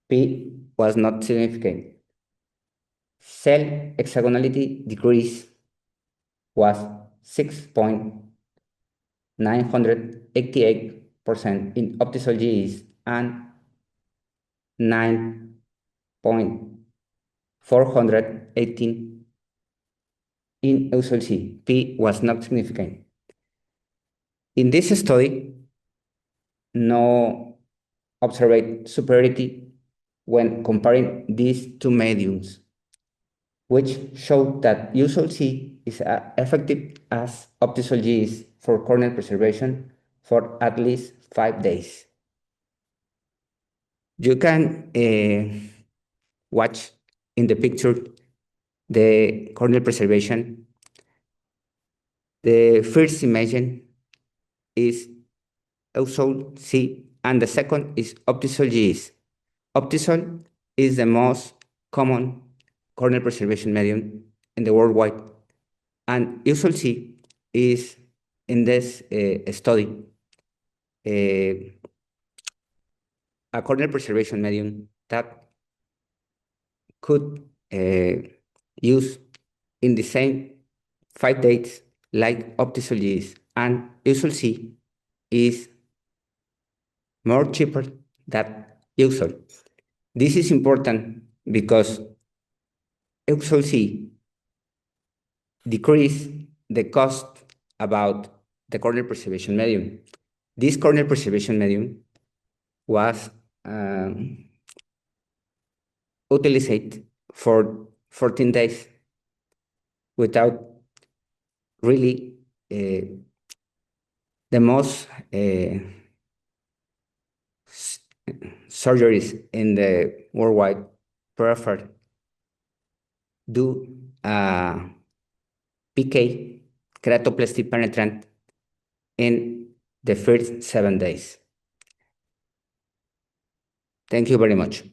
S20: P was not significant. Cell hexagonality decrease was 6.988% in Optisol-GS and 9.418 in Eusol-C. P was not significant. In this study, no observed superiority when comparing these two mediums, which showed that Eusol-C is effective as Optisol-GS for corneal preservation for at least 5 days. You can watch in the picture the corneal preservation. The first image is Eusol-C and the second is Optisol-GS. Optisol is the most common corneal preservation medium in the worldwide, and Eusol-C is in this study a corneal preservation medium that could use in the same 5 days like Optisol-GS, and Eusol-C is more cheaper than Eusol. This is important because Eusol-C decrease the cost about the corneal preservation medium. This corneal preservation medium was utilized for 14 days without really the most surgeries in the worldwide preferred do PK keratoplasty penetrant in the first 7 days. Thank you very much.